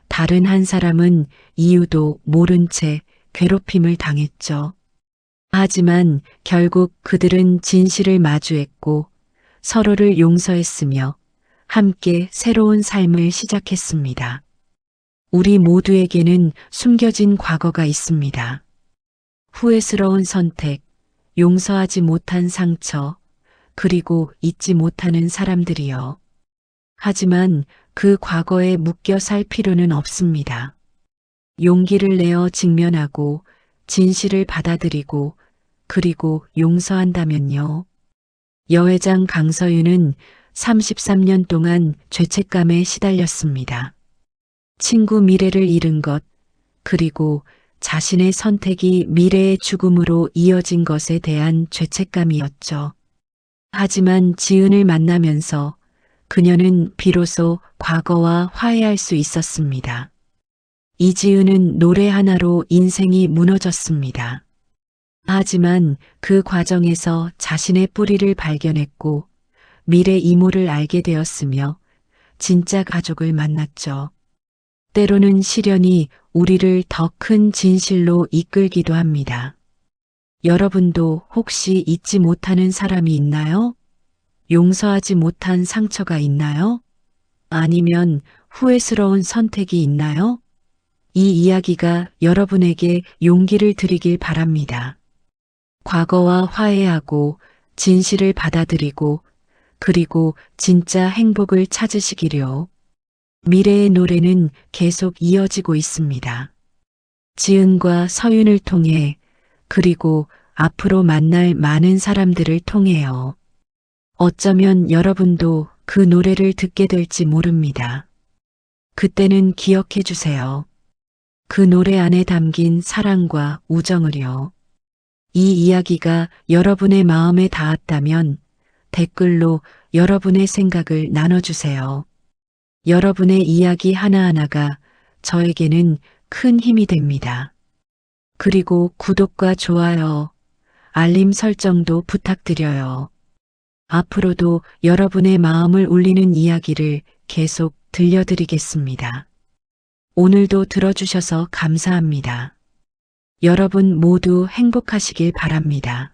다른 한 사람은 이유도 모른 채 괴롭힘을 당했죠. 하지만 결국 그들은 진실을 마주했고 서로를 용서했으며 함께 새로운 삶을 시작했습니다. 우리 모두에게는 숨겨진 과거가 있습니다. 후회스러운 선택, 용서하지 못한 상처, 그리고 잊지 못하는 사람들이요. 하지만 그 과거에 묶여 살 필요는 없습니다. 용기를 내어 직면하고 진실을 받아들이고 그리고 용서한다면요. 여회장 강서윤은 33년 동안 죄책감에 시달렸습니다. 친구 미래를 잃은 것, 그리고 자신의 선택이 미래의 죽음으로 이어진 것에 대한 죄책감이었죠. 하지만 지은을 만나면서 그녀는 비로소 과거와 화해할 수 있었습니다. 이지은은 노래 하나로 인생이 무너졌습니다. 하지만 그 과정에서 자신의 뿌리를 발견했고 미래 이모를 알게 되었으며 진짜 가족을 만났죠. 때로는 시련이 우리를 더 큰 진실로 이끌기도 합니다. 여러분도 혹시 잊지 못하는 사람이 있나요? 용서하지 못한 상처가 있나요? 아니면 후회스러운 선택이 있나요? 이 이야기가 여러분에게 용기를 드리길 바랍니다. 과거와 화해하고 진실을 받아들이고 그리고 진짜 행복을 찾으시기려. 미래의 노래는 계속 이어지고 있습니다. 지은과 서윤을 통해 그리고 앞으로 만날 많은 사람들을 통해요. 어쩌면 여러분도 그 노래를 듣게 될지 모릅니다. 그때는 기억해 주세요. 그 노래 안에 담긴 사랑과 우정을요. 이 이야기가 여러분의 마음에 닿았다면 댓글로 여러분의 생각을 나눠주세요. 여러분의 이야기 하나하나가 저에게는 큰 힘이 됩니다. 그리고 구독과 좋아요, 알림 설정도 부탁드려요. 앞으로도 여러분의 마음을 울리는 이야기를 계속 들려드리겠습니다. 오늘도 들어주셔서 감사합니다. 여러분 모두 행복하시길 바랍니다.